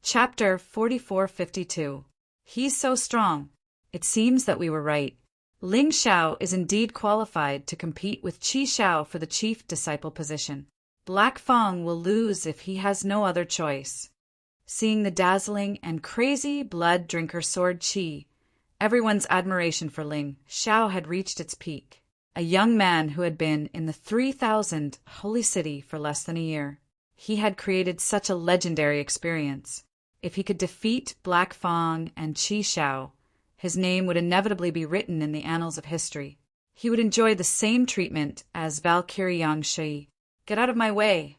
Chapter 4452. He's so strong. It seems that we were right. Ling Xiao is indeed qualified to compete with Qi Xiao for the chief disciple position. Black Fang will lose if he has no other choice. Seeing the dazzling and crazy blood-drinker sword Qi, everyone's admiration for Ling Xiao had reached its peak. A young man who had been in the 3,000 holy city for less than a year. He had created such a legendary experience. If he could defeat Black Fang and Qi Xiao, his name would inevitably be written in the annals of history. He would enjoy the same treatment as Valkyrie Yang Shi. Get out of my way!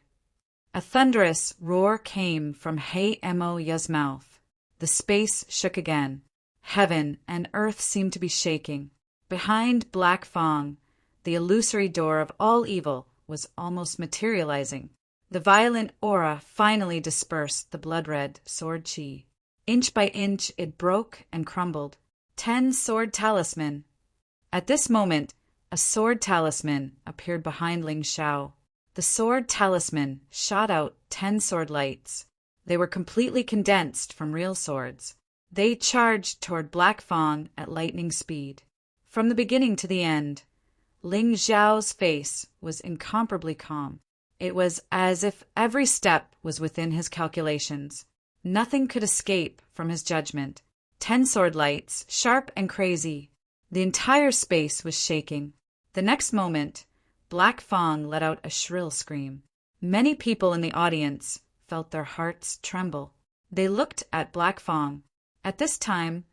A thunderous roar came from He Mo Ya's mouth. The space shook again. Heaven and earth seemed to be shaking. Behind Black Fang, the illusory door of all evil was almost materializing. The violent aura finally dispersed the blood-red sword Qi. Inch by inch it broke and crumbled. 10 sword talisman. At this moment, a sword talisman appeared behind Ling Xiao. The sword talisman shot out 10 sword lights. They were completely condensed from real swords. They charged toward Black Fang at lightning speed. From the beginning to the end, Ling Xiao's face was incomparably calm. It was as if every step was within his calculations. Nothing could escape from his judgment. 10 sword lights, sharp and crazy. The entire space was shaking. The next moment, Black Fang let out a shrill scream. Many people in the audience felt their hearts tremble. They looked at Black Fang. At this time,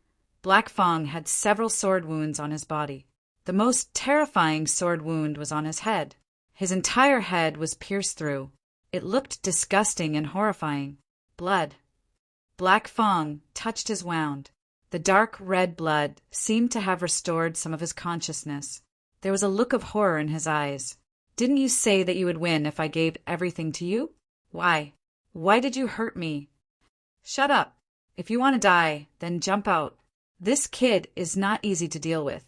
Black Fang had several sword wounds on his body. The most terrifying sword wound was on his head. His entire head was pierced through. It looked disgusting and horrifying. Blood. Black Fang touched his wound. The dark red blood seemed to have restored some of his consciousness. There was a look of horror in his eyes. Didn't you say that you would win if I gave everything to you? Why? Why did you hurt me? Shut up. If you want to die, then jump out. This kid is not easy to deal with.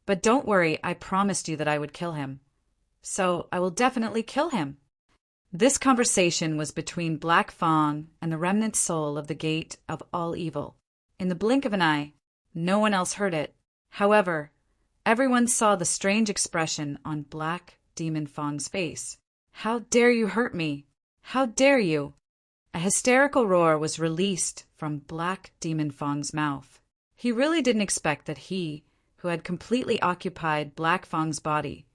But don't worry, I promised you that I would kill him. So I will definitely kill him. This conversation was between Black Fang and the remnant soul of the gate of all evil. In the blink of an eye, no one else heard it. However, everyone saw the strange expression on Black Demon Fang's face. How dare you hurt me? How dare you? A hysterical roar was released from Black Demon Fang's mouth. He really didn't expect that he, who had completely occupied Black Fang's body,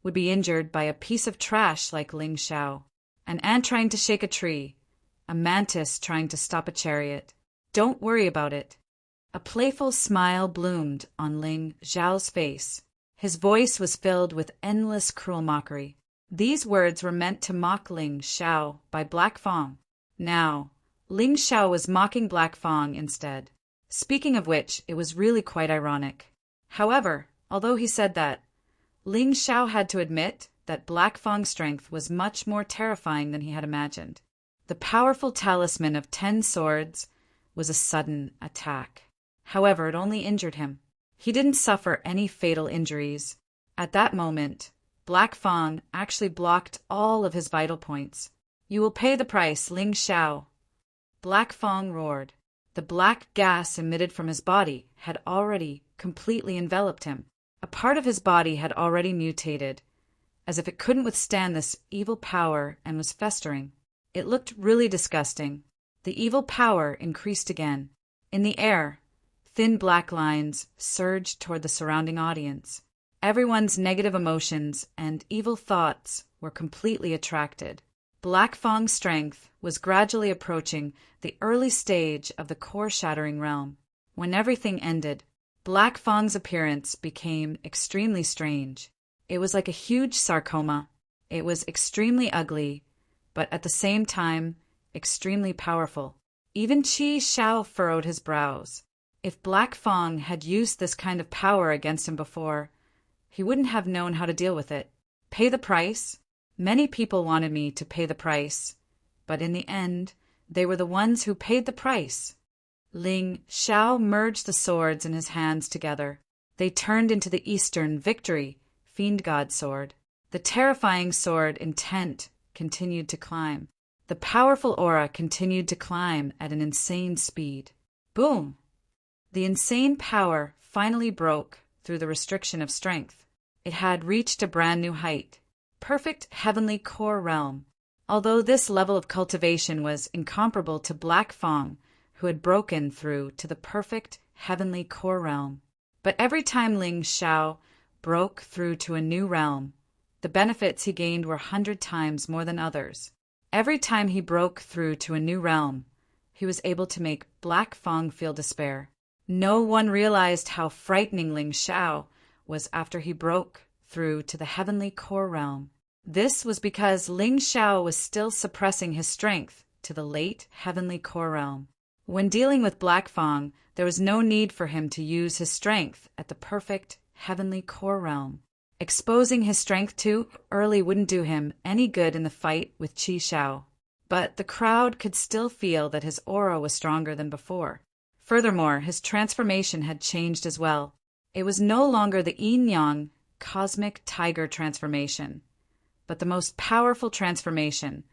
would be injured by a piece of trash like Ling Xiao. An ant trying to shake a tree, a mantis trying to stop a chariot. Don't worry about it. A playful smile bloomed on Ling Xiao's face. His voice was filled with endless cruel mockery. These words were meant to mock Ling Xiao by Black Fang. Now, Ling Xiao was mocking Black Fang instead. Speaking of which, it was really quite ironic. However, although he said that, Ling Xiao had to admit that Black Fang's strength was much more terrifying than he had imagined. The powerful talisman of 10 swords was a sudden attack. However, it only injured him. He didn't suffer any fatal injuries. At that moment, Black Fang actually blocked all of his vital points. You will pay the price, Ling Xiao. Black Fang roared. The black gas emitted from his body had already completely enveloped him. A part of his body had already mutated, as if it couldn't withstand this evil power and was festering. It looked really disgusting. The evil power increased again. In the air, thin black lines surged toward the surrounding audience. Everyone's negative emotions and evil thoughts were completely attracted. Black Fang's strength was gradually approaching the early stage of the core-shattering realm. When everything ended, Black Fang's appearance became extremely strange. It was like a huge sarcoma. It was extremely ugly, but at the same time, extremely powerful. Even Qi Xiao furrowed his brows. If Black Fang had used this kind of power against him before, he wouldn't have known how to deal with it. Pay the price? Many people wanted me to pay the price, but in the end, they were the ones who paid the price. Ling Xiao merged the swords in his hands together. They turned into the Eastern Victory Fiend God sword. The terrifying sword intent continued to climb. The powerful aura continued to climb at an insane speed. Boom! The insane power finally broke through the restriction of strength. It had reached a brand new height. Perfect heavenly core realm. Although this level of cultivation was incomparable to Black Fang, who had broken through to the perfect heavenly core realm. But every time Ling Xiao broke through to a new realm, the benefits he gained were 100 times more than others. Every time he broke through to a new realm, he was able to make Black Fang feel despair. No one realized how frightening Ling Xiao was after he broke through to the heavenly core realm. This was because Ling Xiao was still suppressing his strength to the late heavenly core realm. When dealing with Black Fang, there was no need for him to use his strength at the perfect heavenly core realm. Exposing his strength too early wouldn't do him any good in the fight with Qi Xiao. But the crowd could still feel that his aura was stronger than before. Furthermore, his transformation had changed as well. It was no longer the yin-yang cosmic tiger transformation, but the most powerful transformation,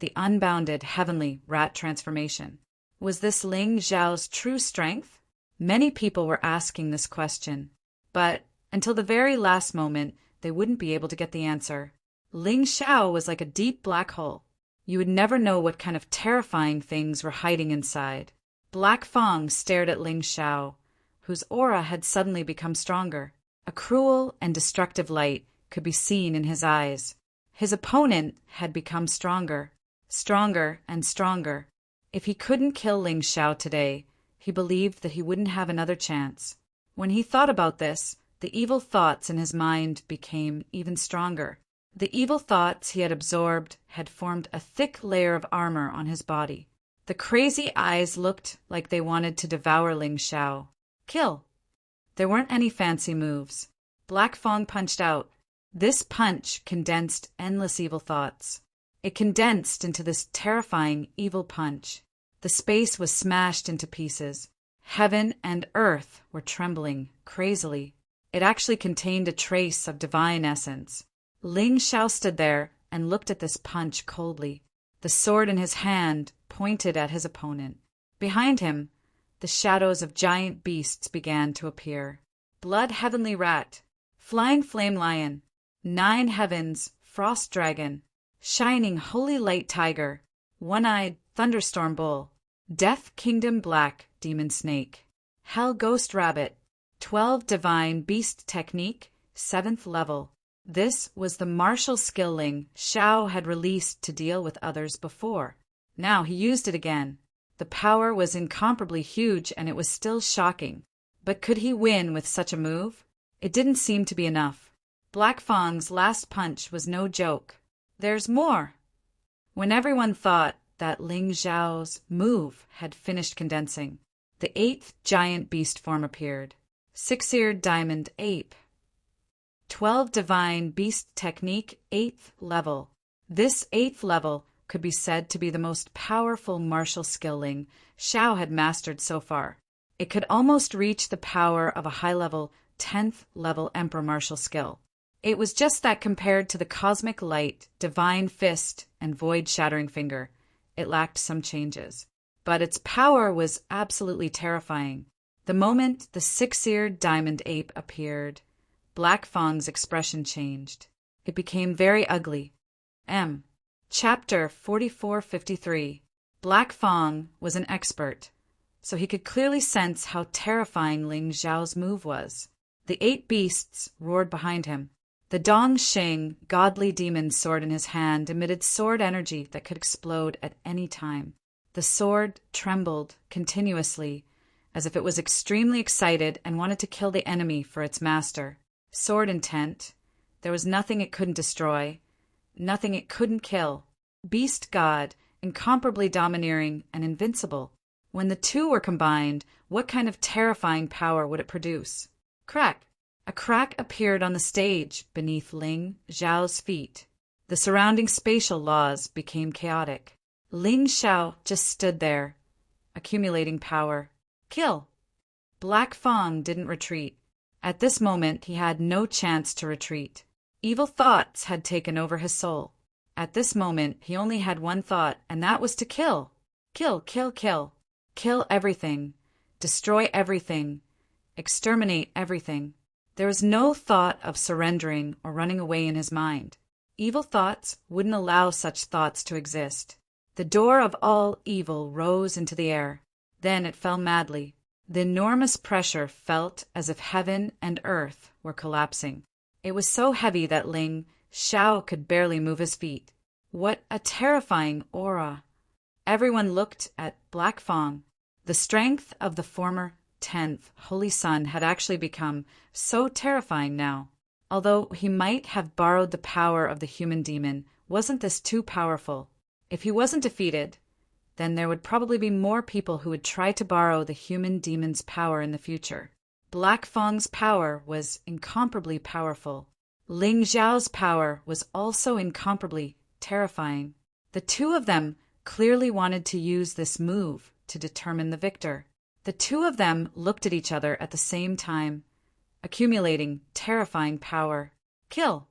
the unbounded heavenly rat transformation. Was this Ling Xiao's true strength? Many people were asking this question, but until the very last moment, they wouldn't be able to get the answer. Ling Xiao was like a deep black hole. You would never know what kind of terrifying things were hiding inside. Black Fang stared at Ling Xiao, whose aura had suddenly become stronger. A cruel and destructive light could be seen in his eyes. His opponent had become stronger and stronger. If he couldn't kill Ling Xiao today, he believed that he wouldn't have another chance. When he thought about this, the evil thoughts in his mind became even stronger. The evil thoughts he had absorbed had formed a thick layer of armor on his body. The crazy eyes looked like they wanted to devour Ling Xiao. Kill! There weren't any fancy moves. Black Fang punched out. This punch condensed endless evil thoughts. It condensed into this terrifying evil punch. The space was smashed into pieces. Heaven and earth were trembling crazily. It actually contained a trace of divine essence. Ling Xiao stood there and looked at this punch coldly. The sword in his hand pointed at his opponent. Behind him, the shadows of giant beasts began to appear. Blood Heavenly Rat, Flying Flame Lion, Nine Heavens, Frost Dragon, Shining Holy Light Tiger, One-Eyed Thunderstorm Bull, Death Kingdom Black Demon Snake, Hell Ghost Rabbit, 12 Divine Beast Technique, 7th level. This was the martial skill Ling Xiao had released to deal with others before. Now he used it again. The power was incomparably huge and it was still shocking. But could he win with such a move? It didn't seem to be enough. Black Fang's last punch was no joke. There's more! When everyone thought that Ling Xiao's move had finished condensing, the 8th giant beast form appeared. Six-eared diamond ape. 12 divine beast technique, 8th level. This 8th level could be said to be the most powerful martial skill Ling Xiao had mastered so far. It could almost reach the power of a high-level 10th level emperor martial skill. It was just that compared to the cosmic light, divine fist, and void-shattering finger, it lacked some changes. But its power was absolutely terrifying. The moment the six-eared diamond ape appeared, Black Fang's expression changed. It became very ugly. Chapter 4453. Black Fang was an expert, so he could clearly sense how terrifying Ling Xiao's move was. The 8 beasts roared behind him. The Dong Xing, godly demon sword in his hand, emitted sword energy that could explode at any time. The sword trembled continuously, as if it was extremely excited and wanted to kill the enemy for its master. Sword intent. There was nothing it couldn't destroy, nothing it couldn't kill. Beast God, incomparably domineering and invincible. When the two were combined, what kind of terrifying power would it produce? Crack! A crack appeared on the stage beneath Ling Xiao's feet. The surrounding spatial laws became chaotic. Ling Xiao just stood there, accumulating power. Kill! Black Fang didn't retreat. At this moment, he had no chance to retreat. Evil thoughts had taken over his soul. At this moment, he only had one thought, and that was to kill. Kill, kill, kill. Kill everything. Destroy everything. Exterminate everything. There was no thought of surrendering or running away in his mind. Evil thoughts wouldn't allow such thoughts to exist. The door of all evil rose into the air. Then it fell madly. The enormous pressure felt as if heaven and earth were collapsing. It was so heavy that Ling Xiao could barely move his feet. What a terrifying aura! Everyone looked at Black Fang. The strength of the former 10th Holy Sun had actually become so terrifying now. Although he might have borrowed the power of the human demon, wasn't this too powerful? If he wasn't defeated, then there would probably be more people who would try to borrow the human demon's power in the future. Black Fang's power was incomparably powerful. Ling Xiao's power was also incomparably terrifying. The two of them clearly wanted to use this move to determine the victor. The two of them looked at each other at the same time, accumulating terrifying power. Kill!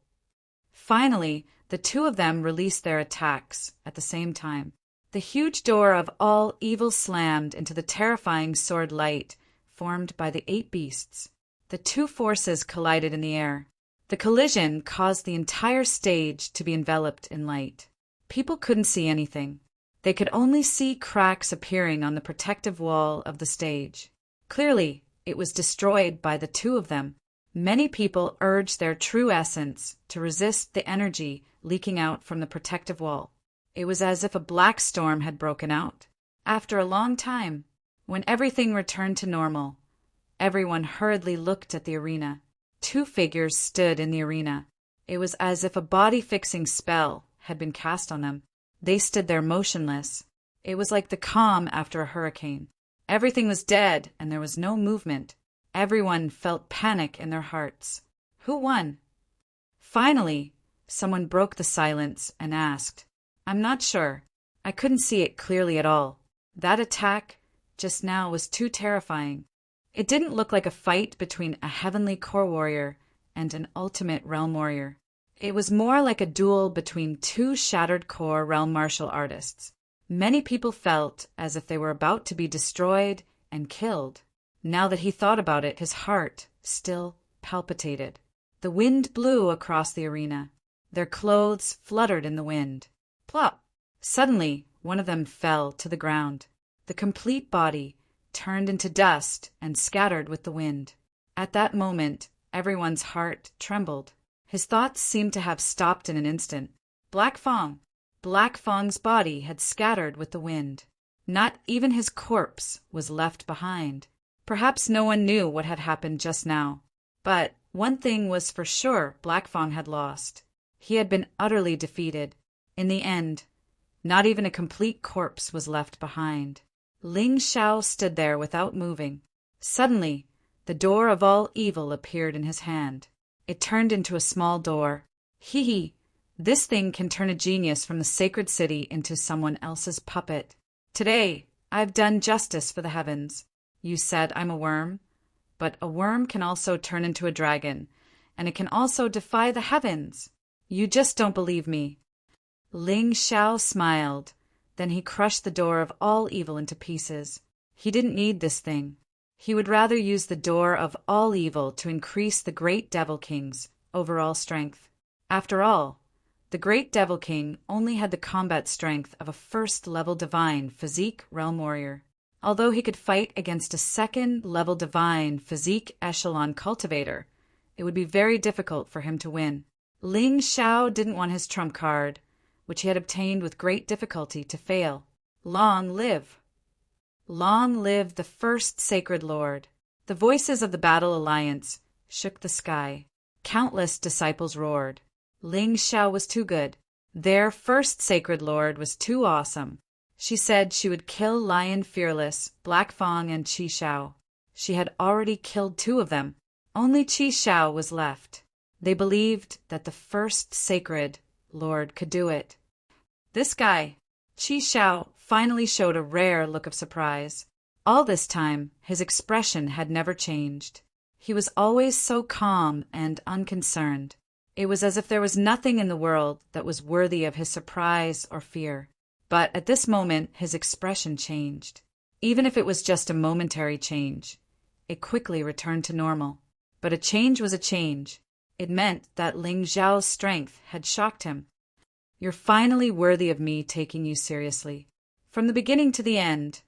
Finally, the two of them released their attacks at the same time. The huge door of all evil slammed into the terrifying sword light formed by the 8 beasts. The two forces collided in the air. The collision caused the entire stage to be enveloped in light. People couldn't see anything. They could only see cracks appearing on the protective wall of the stage. Clearly, it was destroyed by the two of them. Many people urged their true essence to resist the energy leaking out from the protective wall. It was as if a black storm had broken out. After a long time, when everything returned to normal, everyone hurriedly looked at the arena. 2 figures stood in the arena. It was as if a body-fixing spell had been cast on them. They stood there motionless. It was like the calm after a hurricane. Everything was dead, and there was no movement. Everyone felt panic in their hearts. Who won? Finally, someone broke the silence and asked, "I'm not sure. I couldn't see it clearly at all. That attack just now was too terrifying. It didn't look like a fight between a heavenly core warrior and an ultimate realm warrior. It was more like a duel between 2 shattered core realm martial artists. Many people felt as if they were about to be destroyed and killed. Now that he thought about it, his heart still palpitated. The wind blew across the arena. Their clothes fluttered in the wind. Plop! Suddenly, one of them fell to the ground. The complete body turned into dust and scattered with the wind. At that moment, everyone's heart trembled. His thoughts seemed to have stopped in an instant. Black Fang's body had scattered with the wind. Not even his corpse was left behind. Perhaps no one knew what had happened just now. But one thing was for sure: Black Fang had lost. He had been utterly defeated. In the end, not even a complete corpse was left behind. Ling Xiao stood there without moving. Suddenly, the door of all evil appeared in his hand. It turned into a small door. Hee, this thing can turn a genius from the sacred city into someone else's puppet. Today, I've done justice for the heavens. You said I'm a worm, but a worm can also turn into a dragon, and it can also defy the heavens. You just don't believe me. Ling Xiao smiled. Then he crushed the door of all evil into pieces. He didn't need this thing. He would rather use the door of all evil to increase the great Devil King's overall strength. After all, the great Devil King only had the combat strength of a first-level divine physique realm warrior. Although he could fight against a second-level divine physique echelon cultivator, it would be very difficult for him to win. Ling Xiao didn't want his trump card, which he had obtained with great difficulty, to fail. Long live! Long live the first sacred lord! The voices of the Battle Alliance shook the sky. Countless disciples roared. Ling Xiao was too good. Their first sacred lord was too awesome. She said she would kill Lion Fearless, Black Fang, and Qi Xiao. She had already killed 2 of them. Only Qi Xiao was left. They believed that the first sacred lord could do it. This guy, Qi Xiao, finally showed a rare look of surprise. All this time, his expression had never changed. He was always so calm and unconcerned. It was as if there was nothing in the world that was worthy of his surprise or fear. But at this moment, his expression changed. Even if it was just a momentary change, it quickly returned to normal. But a change was a change. It meant that Ling Xiao's strength had shocked him. "You're finally worthy of me taking you seriously." From the beginning to the end,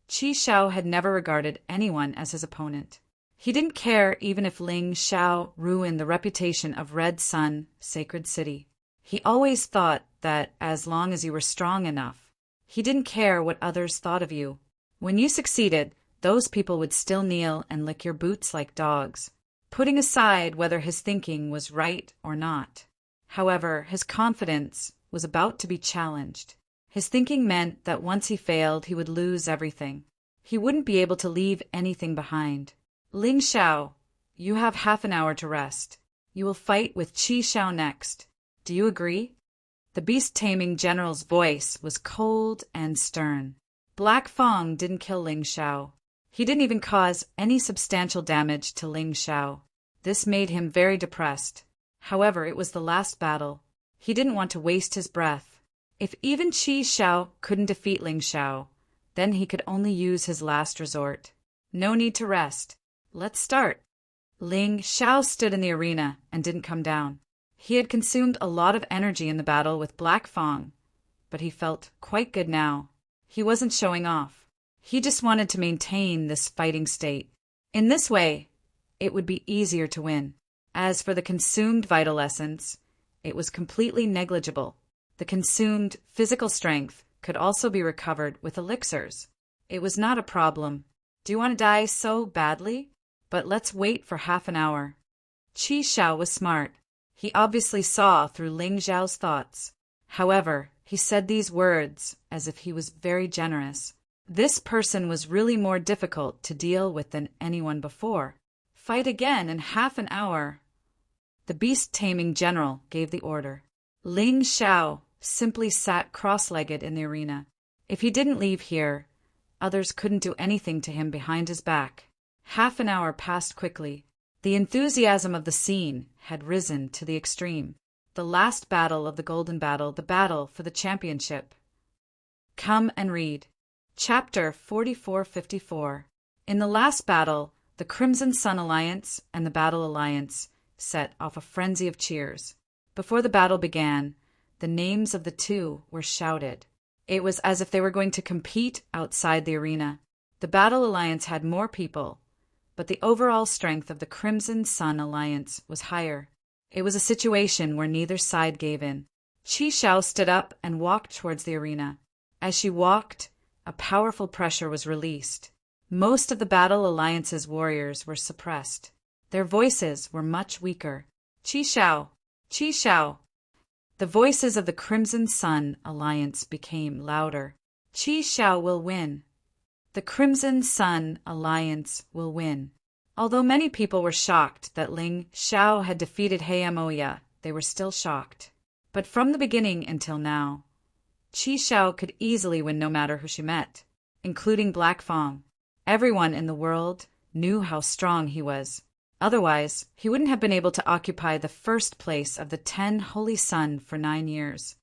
Qi Xiao had never regarded anyone as his opponent. He didn't care even if Ling Xiao ruined the reputation of Red Sun, Sacred City. He always thought that as long as you were strong enough, he didn't care what others thought of you. When you succeeded, those people would still kneel and lick your boots like dogs, putting aside whether his thinking was right or not. However, his confidence was about to be challenged. His thinking meant that once he failed, he would lose everything. He wouldn't be able to leave anything behind. "Ling Xiao, you have half an hour to rest. You will fight with Qi Xiao next. Do you agree?" The beast-taming general's voice was cold and stern. Black Fang didn't kill Ling Xiao. He didn't even cause any substantial damage to Ling Xiao. This made him very depressed. However, it was the last battle. He didn't want to waste his breath. If even Qi Xiao couldn't defeat Ling Xiao, then he could only use his last resort. No need to rest. Let's start. Ling Xiao stood in the arena and didn't come down. He had consumed a lot of energy in the battle with Black Fang, but he felt quite good now. He wasn't showing off. He just wanted to maintain this fighting state. In this way, it would be easier to win. As for the consumed vital essence, it was completely negligible. The consumed physical strength could also be recovered with elixirs. It was not a problem. Do you want to die so badly? But let's wait for half an hour. Qi Xiao was smart. He obviously saw through Ling Xiao's thoughts. However, he said these words as if he was very generous. This person was really more difficult to deal with than anyone before. "Fight again in half an hour." The beast-taming general gave the order. Ling Xiao simply sat cross-legged in the arena. If he didn't leave here, others couldn't do anything to him behind his back. Half an hour passed quickly. The enthusiasm of the scene had risen to the extreme. The last battle of the Golden Battle, the battle for the championship. Come and read. Chapter 4454. In the last battle, the Crimson Sun Alliance and the Battle Alliance set off a frenzy of cheers. Before the battle began, the names of the two were shouted. It was as if they were going to compete outside the arena. The Battle Alliance had more people, but the overall strength of the Crimson Sun Alliance was higher. It was a situation where neither side gave in. Qi Xiao stood up and walked towards the arena. As she walked, a powerful pressure was released. Most of the Battle Alliance's warriors were suppressed. Their voices were much weaker. "Qi Xiao! Qi Xiao!" The voices of the Crimson Sun Alliance became louder. "Qi Xiao will win. The Crimson Sun Alliance will win." Although many people were shocked that Ling Xiao had defeated Heimoya, they were still shocked. But from the beginning until now, Qi Xiao could easily win no matter who she met, including Black Fang. Everyone in the world knew how strong he was. Otherwise, he wouldn't have been able to occupy the first place of the 10 Holy Sun for 9 years.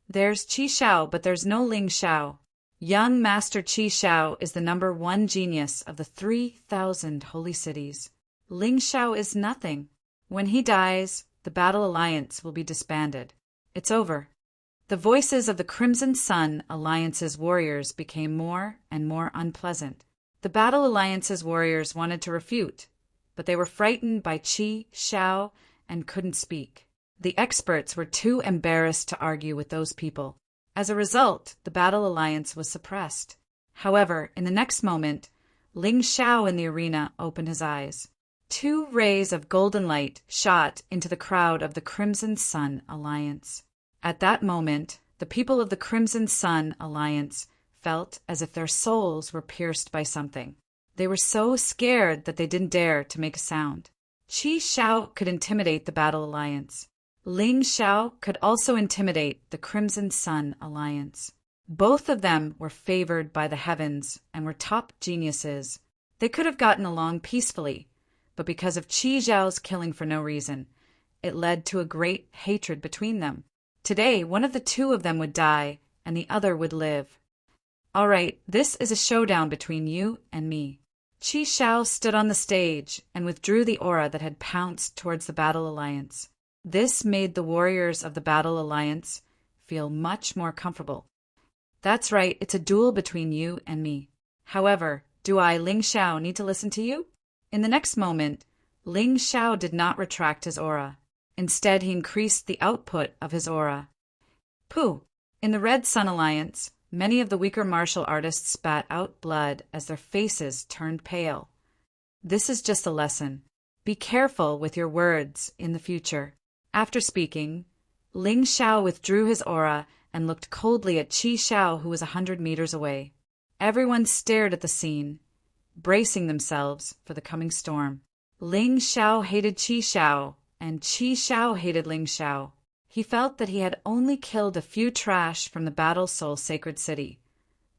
There's Qi Xiao, but there's no Ling Xiao. Young Master Qi Xiao is the #1 genius of the 3,000 holy cities. Ling Xiao is nothing. When he dies, the Battle Alliance will be disbanded. It's over. The voices of the Crimson Sun Alliance's warriors became more and more unpleasant. The Battle Alliance's warriors wanted to refute, but they were frightened by Qi Xiao and couldn't speak. The experts were too embarrassed to argue with those people. As a result, the Battle Alliance was suppressed. However, in the next moment, Ling Xiao in the arena opened his eyes. 2 rays of golden light shot into the crowd of the Crimson Sun Alliance. At that moment, the people of the Crimson Sun Alliance felt as if their souls were pierced by something. They were so scared that they didn't dare to make a sound. Qi Xiao could intimidate the Battle Alliance. Ling Xiao could also intimidate the Crimson Sun Alliance. Both of them were favored by the heavens and were top geniuses. They could have gotten along peacefully, but because of Qi Xiao's killing for no reason, it led to a great hatred between them. Today, one of the two of them would die, and the other would live. All right, this is a showdown between you and me. Qi Shao stood on the stage and withdrew the aura that had pounced towards the Battle Alliance. This made the warriors of the Battle Alliance feel much more comfortable. That's right, it's a duel between you and me. However, do I, Ling Xiao, need to listen to you? In the next moment, Ling Xiao did not retract his aura. Instead, he increased the output of his aura. Pooh! In the Red Sun Alliance, many of the weaker martial artists spat out blood as their faces turned pale. This is just a lesson. Be careful with your words in the future. After speaking, Ling Xiao withdrew his aura and looked coldly at Qi Shao, who was 100 meters away. Everyone stared at the scene, bracing themselves for the coming storm. Ling Xiao hated Qi Shao, and Qi Shao hated Ling Xiao. He felt that he had only killed a few trash from the Battle Soul Sacred City,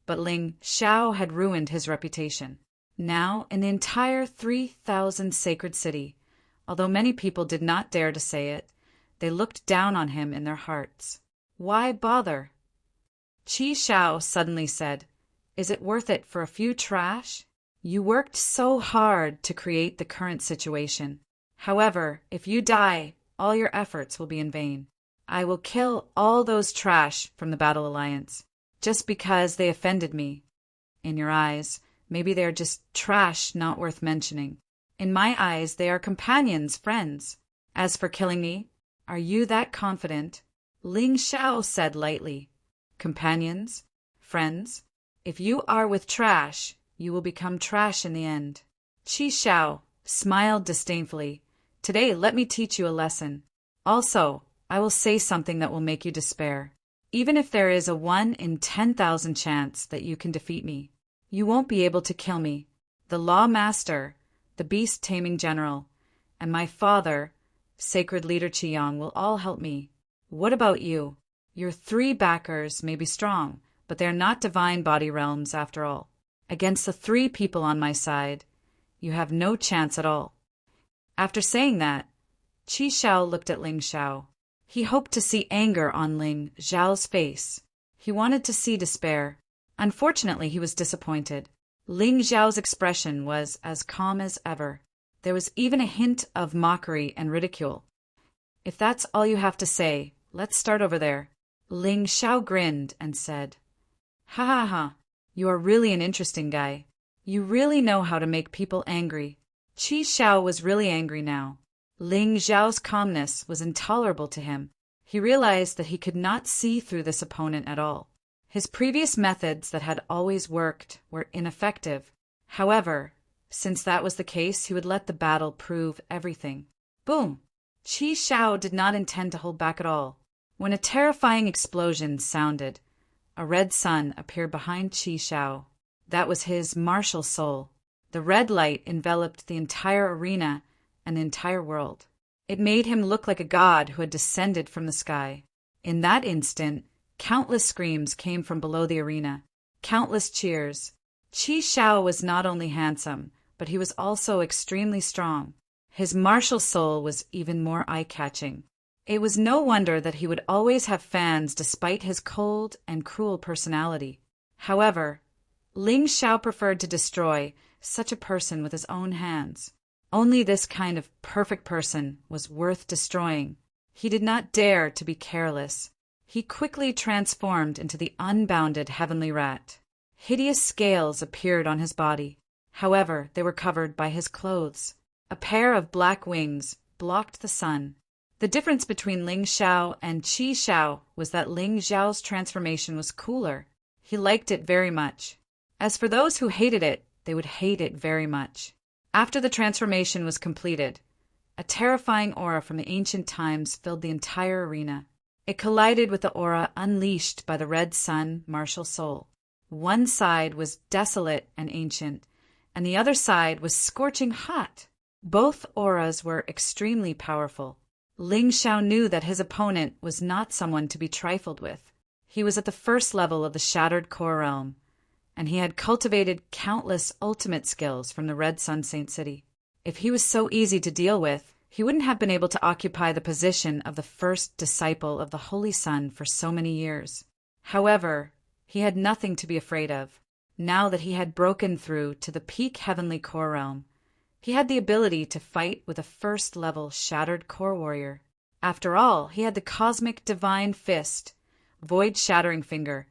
but Ling Xiao had ruined his reputation. Now, in the entire 3,000 Sacred City, although many people did not dare to say it, they looked down on him in their hearts. Why bother? Qi Shao suddenly said, "Is it worth it for a few trash? You worked so hard to create the current situation. However, if you die, all your efforts will be in vain. I will kill all those trash from the Battle Alliance, just because they offended me. In your eyes, maybe they are just trash not worth mentioning. In my eyes, they are companions, friends. As for killing me, are you that confident?" Ling Xiao said lightly, "Companions? Friends? If you are with trash, you will become trash in the end." Qi Shao smiled disdainfully. "Today, let me teach you a lesson. Also, I will say something that will make you despair. Even if there is a 1 in 10,000 chance that you can defeat me, you won't be able to kill me. The Law Master, the Beast-Taming General, and my father, Sacred Leader Qiyang, will all help me. What about you? Your 3 backers may be strong, but they are not divine body realms after all. Against the 3 people on my side, you have no chance at all." After saying that, Qi Shao looked at Ling Xiao. He hoped to see anger on Ling Xiao's face. He wanted to see despair. Unfortunately, he was disappointed. Ling Xiao's expression was as calm as ever. There was even a hint of mockery and ridicule. "If that's all you have to say, let's start over there." Ling Xiao grinned and said, "Ha ha ha, you are really an interesting guy. You really know how to make people angry." Qi Shao was really angry now. Ling Xiao's calmness was intolerable to him. He realized that he could not see through this opponent at all. His previous methods that had always worked were ineffective. However, since that was the case, he would let the battle prove everything. Boom! Qi Shao did not intend to hold back at all. When a terrifying explosion sounded, a red sun appeared behind Qi Shao. That was his martial soul. The red light enveloped the entire arena and the entire world. It made him look like a god who had descended from the sky. In that instant, countless screams came from below the arena. Countless cheers. Qi Shao was not only handsome, but he was also extremely strong. His martial soul was even more eye-catching. It was no wonder that he would always have fans despite his cold and cruel personality. However, Ling Xiao preferred to destroy such a person with his own hands. Only this kind of perfect person was worth destroying. He did not dare to be careless. He quickly transformed into the unbounded heavenly rat. Hideous scales appeared on his body. However, they were covered by his clothes. A pair of black wings blocked the sun. The difference between Ling Xiao and Qi Xiao was that Ling Xiao's transformation was cooler. He liked it very much. As for those who hated it, they would hate it very much. After the transformation was completed, a terrifying aura from the ancient times filled the entire arena. It collided with the aura unleashed by the red sun martial soul. One side was desolate and ancient, and the other side was scorching hot. Both auras were extremely powerful. Ling Xiao knew that his opponent was not someone to be trifled with. He was at the first level of the Shattered Core Realm, and he had cultivated countless ultimate skills from the Red Sun Saint City. If he was so easy to deal with, he wouldn't have been able to occupy the position of the first disciple of the Holy Sun for so many years. However, he had nothing to be afraid of. Now that he had broken through to the peak heavenly core realm, he had the ability to fight with a first-level shattered core warrior. After all, he had the cosmic divine fist, void-shattering finger,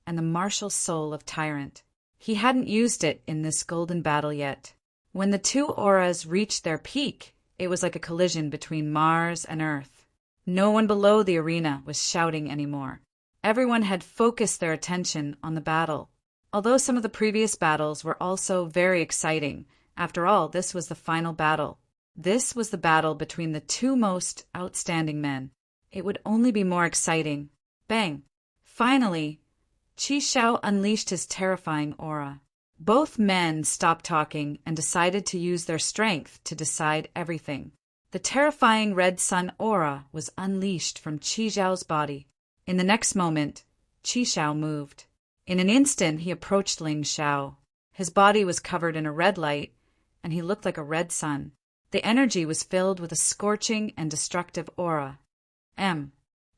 and the martial soul of tyrant. He hadn't used it in this golden battle yet. When the two auras reached their peak, it was like a collision between Mars and Earth. No one below the arena was shouting anymore. Everyone had focused their attention on the battle. Although some of the previous battles were also very exciting, after all, this was the final battle. This was the battle between the two most outstanding men. It would only be more exciting. Bang! Finally, Qi Shao unleashed his terrifying aura. Both men stopped talking and decided to use their strength to decide everything. The terrifying red sun aura was unleashed from Qi Xiao's body. In the next moment, Qi Shao moved. In an instant, he approached Ling Xiao. His body was covered in a red light, and he looked like a red sun. The energy was filled with a scorching and destructive aura.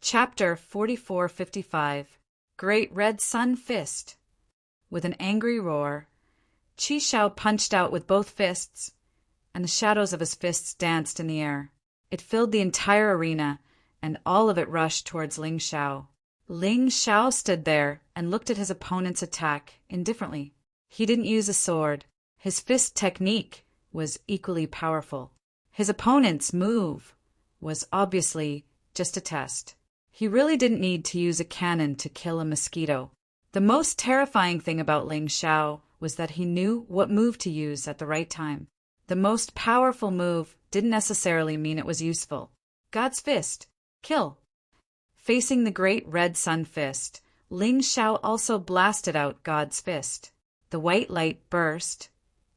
Chapter 4455 Great Red Sun Fist. With an angry roar, Qi Shao punched out with both fists, and the shadows of his fists danced in the air. It filled the entire arena, and all of it rushed towards Ling Xiao. Ling Xiao stood there and looked at his opponent's attack indifferently. He didn't use a sword. His fist technique was equally powerful. His opponent's move was obviously just a test. He really didn't need to use a cannon to kill a mosquito. The most terrifying thing about Ling Xiao was that he knew what move to use at the right time. The most powerful move didn't necessarily mean it was useful. God's fist. Kill. Facing the great red sun fist, Ling Xiao also blasted out God's fist. The white light burst,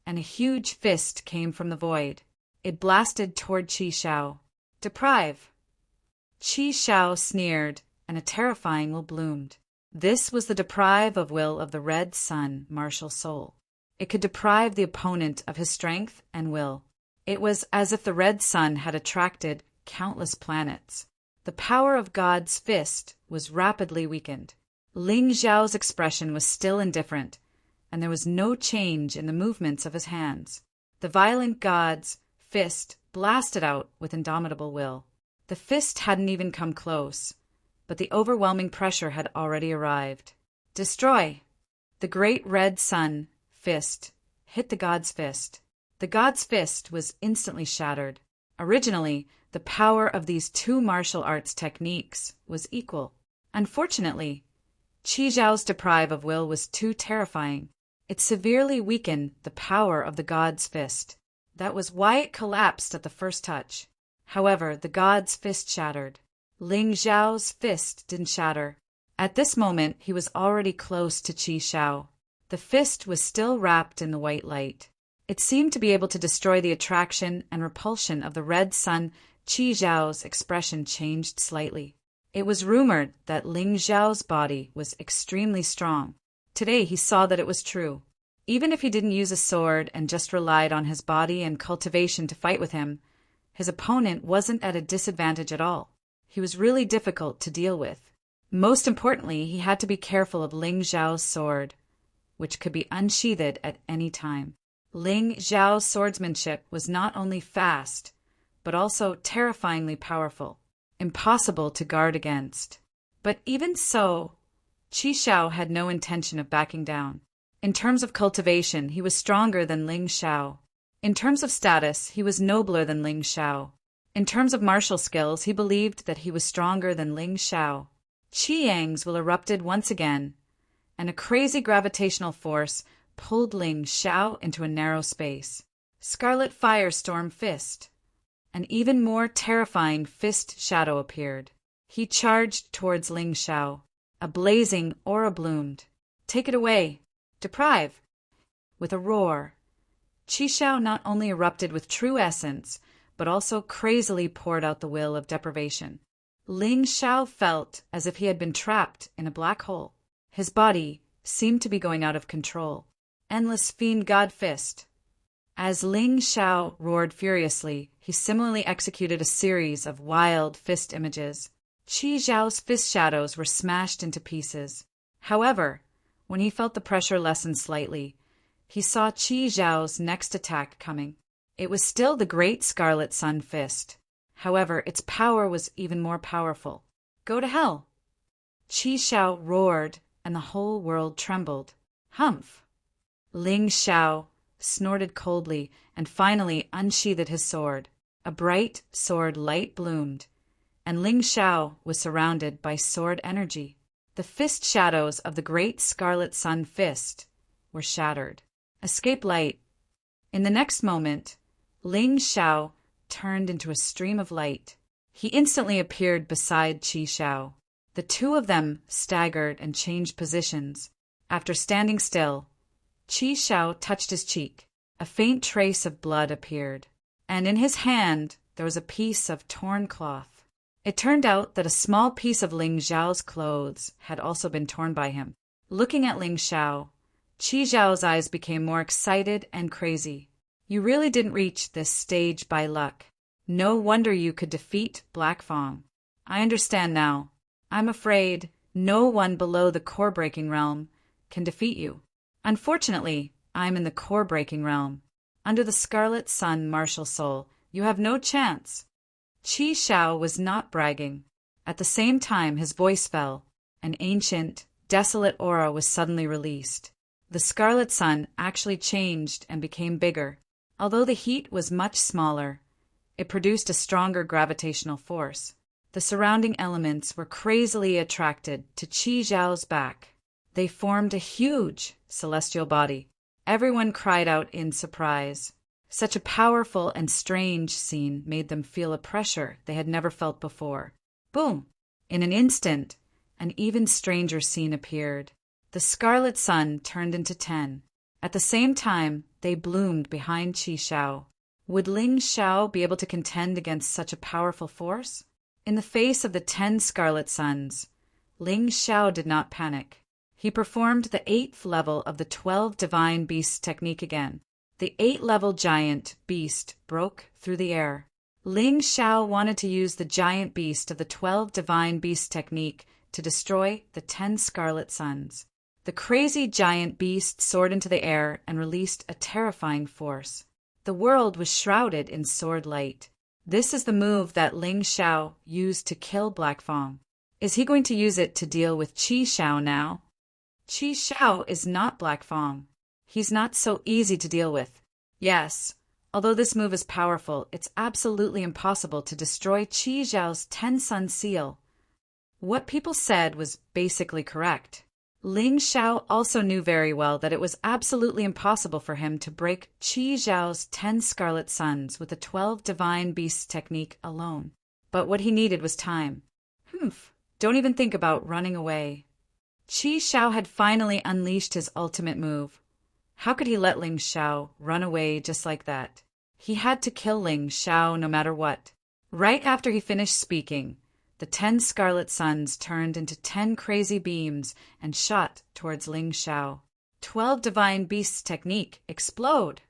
and a huge fist came from the void. It blasted toward Qi Shao. Deprive. Qi Shao sneered, and a terrifying will bloomed. This was the deprive of will of the red sun martial soul. It could deprive the opponent of his strength and will. It was as if the red sun had attracted countless planets. The power of God's fist was rapidly weakened. Ling Xiao's expression was still indifferent, and there was no change in the movements of his hands. The violent God's fist blasted out with indomitable will. The fist hadn't even come close, but the overwhelming pressure had already arrived. Destroy! The great red sun fist hit the God's fist. The God's fist was instantly shattered. Originally, the power of these two martial arts techniques was equal. Unfortunately, Qi Xiao's deprive of will was too terrifying. It severely weakened the power of the God's fist. That was why it collapsed at the first touch. However, the God's fist shattered. Ling Xiao's fist didn't shatter. At this moment, he was already close to Qi Xiao. The fist was still wrapped in the white light. It seemed to be able to destroy the attraction and repulsion of the red sun. Qi Xiao's expression changed slightly. It was rumored that Ling Xiao's body was extremely strong. Today he saw that it was true. Even if he didn't use a sword and just relied on his body and cultivation to fight with him, his opponent wasn't at a disadvantage at all. He was really difficult to deal with. Most importantly, he had to be careful of Ling Xiao's sword, which could be unsheathed at any time. Ling Xiao's swordsmanship was not only fast, but also terrifyingly powerful, impossible to guard against. But even so, Qi Xiao had no intention of backing down. In terms of cultivation, he was stronger than Ling Xiao. In terms of status, he was nobler than Ling Xiao. In terms of martial skills, he believed that he was stronger than Ling Xiao. Qi Yang's will erupted once again, and a crazy gravitational force pulled Ling Xiao into a narrow space. Scarlet Firestorm Fist. An even more terrifying fist shadow appeared. He charged towards Ling Xiao. A blazing aura bloomed. Take it away. Deprive. With a roar, Qi Xiao not only erupted with true essence, but also crazily poured out the will of deprivation. Ling Xiao felt as if he had been trapped in a black hole. His body seemed to be going out of control. Endless Fiend God Fist. As Ling Xiao roared furiously, he similarly executed a series of wild fist images. Qi Zhao's fist shadows were smashed into pieces. However, when he felt the pressure lessen slightly, he saw Qi Zhao's next attack coming. It was still the Great Scarlet Sun Fist. However, its power was even more powerful. Go to hell! Qi Xiao roared, and the whole world trembled. Humph! Ling Xiao snorted coldly and finally unsheathed his sword. A bright sword light bloomed, and Ling Xiao was surrounded by sword energy. The fist shadows of the Great Scarlet Sun Fist were shattered. Escape light. In the next moment, Ling Xiao turned into a stream of light. He instantly appeared beside Qi Xiao. The two of them staggered and changed positions. After standing still, Qi Xiao touched his cheek. A faint trace of blood appeared, and in his hand there was a piece of torn cloth. It turned out that a small piece of Ling Xiao's clothes had also been torn by him. Looking at Ling Xiao, Qi Xiao's eyes became more excited and crazy. You really didn't reach this stage by luck. No wonder you could defeat Black Fang. I understand now. I'm afraid no one below the core-breaking realm can defeat you. Unfortunately, I'm in the core-breaking realm. Under the Scarlet Sun Martial Soul, you have no chance. Qi Xiao was not bragging. At the same time, his voice fell. An ancient, desolate aura was suddenly released. The Scarlet Sun actually changed and became bigger. Although the heat was much smaller, it produced a stronger gravitational force. The surrounding elements were crazily attracted to Qi Xiao's back. They formed a huge celestial body. Everyone cried out in surprise. Such a powerful and strange scene made them feel a pressure they had never felt before. Boom! In an instant, an even stranger scene appeared. The Scarlet Sun turned into 10. At the same time, they bloomed behind Qi Xiao. Would Ling Xiao be able to contend against such a powerful force? In the face of the 10 Scarlet Suns, Ling Xiao did not panic. He performed the 8th level of the 12 Divine Beasts technique again. The 8th-level giant beast broke through the air. Ling Xiao wanted to use the giant beast of the 12 Divine Beasts technique to destroy the 10 Scarlet Suns. The crazy giant beast soared into the air and released a terrifying force. The world was shrouded in sword light. This is the move that Ling Xiao used to kill Black Fang. Is he going to use it to deal with Qi Xiao now? Qi Xiao is not Black Fang. He's not so easy to deal with. Yes, although this move is powerful, it's absolutely impossible to destroy Qi Xiao's 10 Sun Seal. What people said was basically correct. Ling Xiao also knew very well that it was absolutely impossible for him to break Qi Zhao's 10 Scarlet Suns with the 12 Divine Beasts technique alone. But what he needed was time. Don't even think about running away. Qi Xiao had finally unleashed his ultimate move. How could he let Ling Xiao run away just like that? He had to kill Ling Xiao no matter what. Right after he finished speaking, the 10 Scarlet Suns turned into 10 crazy beams and shot towards Ling Xiao. 12 Divine Beasts technique, explode!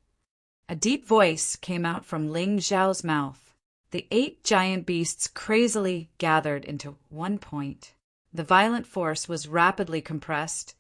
A deep voice came out from Ling Xiao's mouth. The 8 giant beasts crazily gathered into one point. The violent force was rapidly compressed,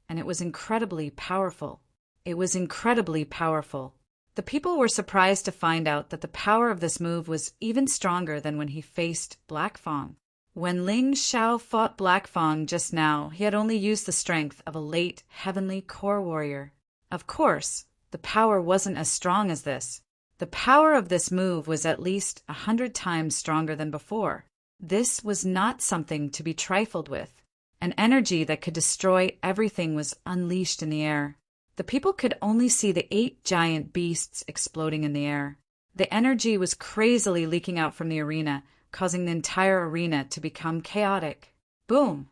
and it was incredibly powerful. It was incredibly powerful. The people were surprised to find out that the power of this move was even stronger than when he faced Black Fang. When Ling Xiao fought Black Fang just now, he had only used the strength of a late heavenly core warrior. Of course, the power wasn't as strong as this. The power of this move was at least 100 times stronger than before. This was not something to be trifled with. An energy that could destroy everything was unleashed in the air. The people could only see the 8 giant beasts exploding in the air. The energy was crazily leaking out from the arena, causing the entire arena to become chaotic. Boom!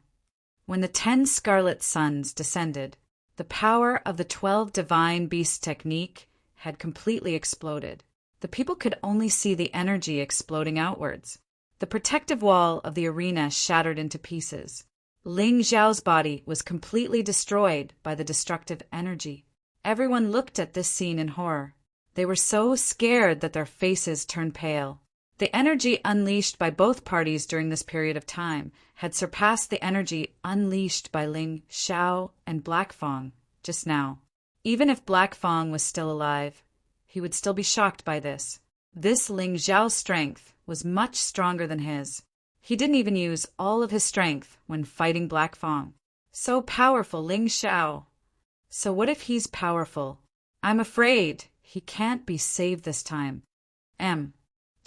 When the 10 Scarlet Suns descended, the power of the 12 Divine Beasts technique had completely exploded. The people could only see the energy exploding outwards. The protective wall of the arena shattered into pieces. Ling Xiao's body was completely destroyed by the destructive energy. Everyone looked at this scene in horror. They were so scared that their faces turned pale. The energy unleashed by both parties during this period of time had surpassed the energy unleashed by Ling Xiao and Black Fang just now. Even if Black Fang was still alive, he would still be shocked by this. This Ling Xiao's strength was much stronger than his. He didn't even use all of his strength when fighting Black Fang. So powerful, Ling Xiao. So what if he's powerful? I'm afraid he can't be saved this time.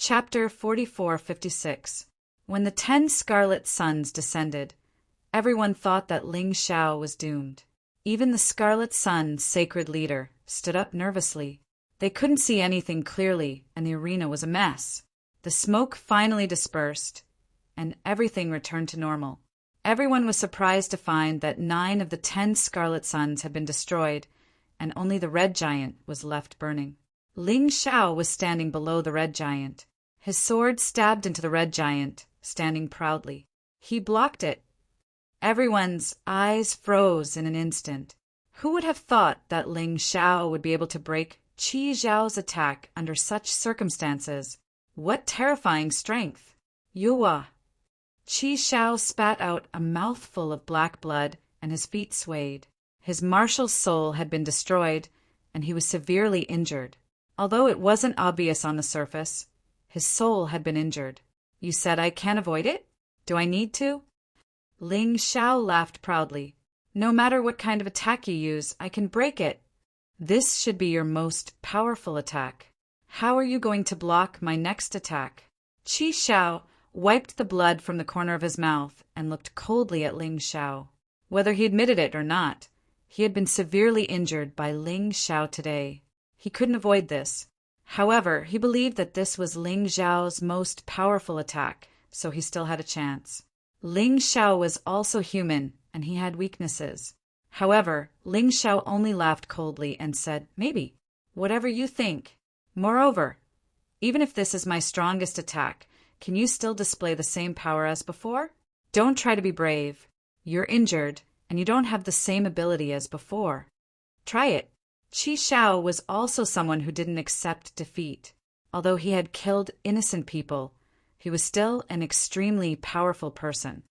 Chapter 4456. When the 10 scarlet suns descended, everyone thought that Ling Xiao was doomed. Even the Scarlet Sun's sacred leader stood up nervously. They couldn't see anything clearly, and the arena was a mess. The smoke finally dispersed, and everything returned to normal. Everyone was surprised to find that 9 of the 10 Scarlet Suns had been destroyed, and only the Red Giant was left burning. Ling Xiao was standing below the Red Giant. His sword stabbed into the Red Giant, standing proudly. He blocked it. Everyone's eyes froze in an instant. Who would have thought that Ling Xiao would be able to break Qi Zhao's attack under such circumstances? What terrifying strength! Yuwa! Qi Zhao spat out a mouthful of black blood, and his feet swayed. His martial soul had been destroyed, and he was severely injured. Although it wasn't obvious on the surface, his soul had been injured. You said I can't avoid it? Do I need to? Ling Xiao laughed proudly. No matter what kind of attack you use, I can break it. This should be your most powerful attack. How are you going to block my next attack? Qi Xiao wiped the blood from the corner of his mouth and looked coldly at Ling Xiao. Whether he admitted it or not, he had been severely injured by Ling Xiao today. He couldn't avoid this. However, he believed that this was Ling Xiao's most powerful attack, so he still had a chance. Ling Xiao was also human, and he had weaknesses. However, Ling Xiao only laughed coldly and said, "Maybe. Whatever you think. Moreover, even if this is my strongest attack, can you still display the same power as before? Don't try to be brave. You're injured, and you don't have the same ability as before. Try it." Qi Xiao was also someone who didn't accept defeat. Although he had killed innocent people, he was still an extremely powerful person.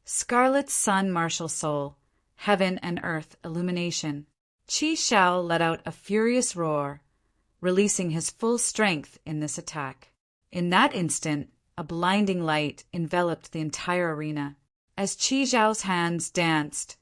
Scarlet Sun Martial Soul, Heaven and Earth Illumination. Qi Xiao let out a furious roar, releasing his full strength in this attack. In that instant, a blinding light enveloped the entire arena. As Qi Xiao's hands danced,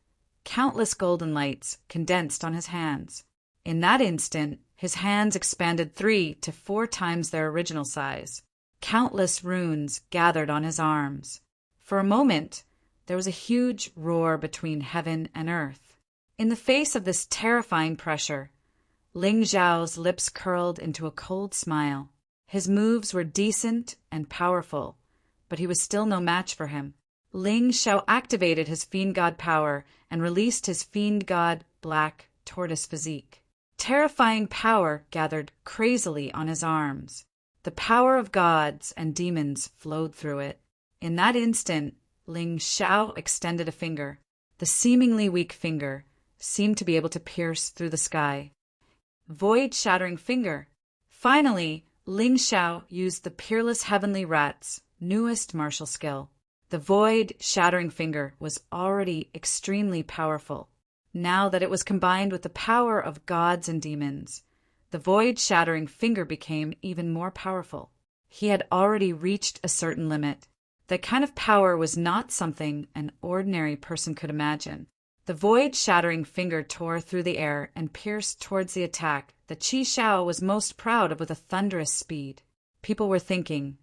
countless golden lights condensed on his hands. In that instant, his hands expanded 3 to 4 times their original size. Countless runes gathered on his arms. For a moment, there was a huge roar between heaven and earth. In the face of this terrifying pressure, Ling Xiao's lips curled into a cold smile. His moves were decent and powerful, but he was still no match for him. Ling Xiao activated his Fiend God power and released his Fiend God Black Tortoise physique. Terrifying power gathered crazily on his arms. The power of gods and demons flowed through it. In that instant, Ling Xiao extended a finger. The seemingly weak finger seemed to be able to pierce through the sky. Void-shattering finger. Finally, Ling Xiao used the Peerless Heavenly Rat's newest martial skill. The void-shattering finger was already extremely powerful. Now that it was combined with the power of gods and demons, the void-shattering finger became even more powerful. He had already reached a certain limit. That kind of power was not something an ordinary person could imagine. The void-shattering finger tore through the air and pierced towards the attack that Qi Xiao was most proud of with a thunderous speed. People were thinking,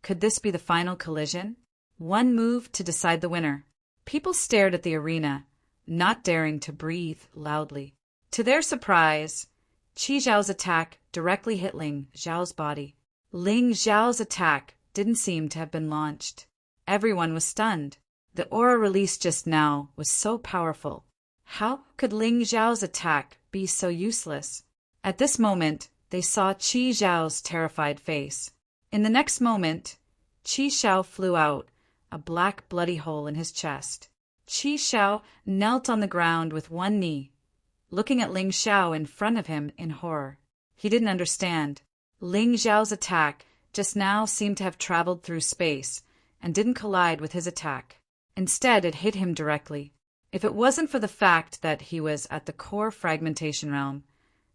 could this be the final collision? One move to decide the winner. People stared at the arena, not daring to breathe loudly. To their surprise, Qi Zhao's attack directly hit Ling Xiao's body. Ling Xiao's attack didn't seem to have been launched. Everyone was stunned. The aura released just now was so powerful. How could Ling Xiao's attack be so useless? At this moment, they saw Qi Zhao's terrified face. In the next moment, Qi Xiao flew out, a black bloody hole in his chest. Qi Xiao knelt on the ground with one knee, looking at Ling Xiao in front of him in horror. He didn't understand. Ling Xiao's attack just now seemed to have traveled through space and didn't collide with his attack. Instead, it hit him directly. If it wasn't for the fact that he was at the core fragmentation realm,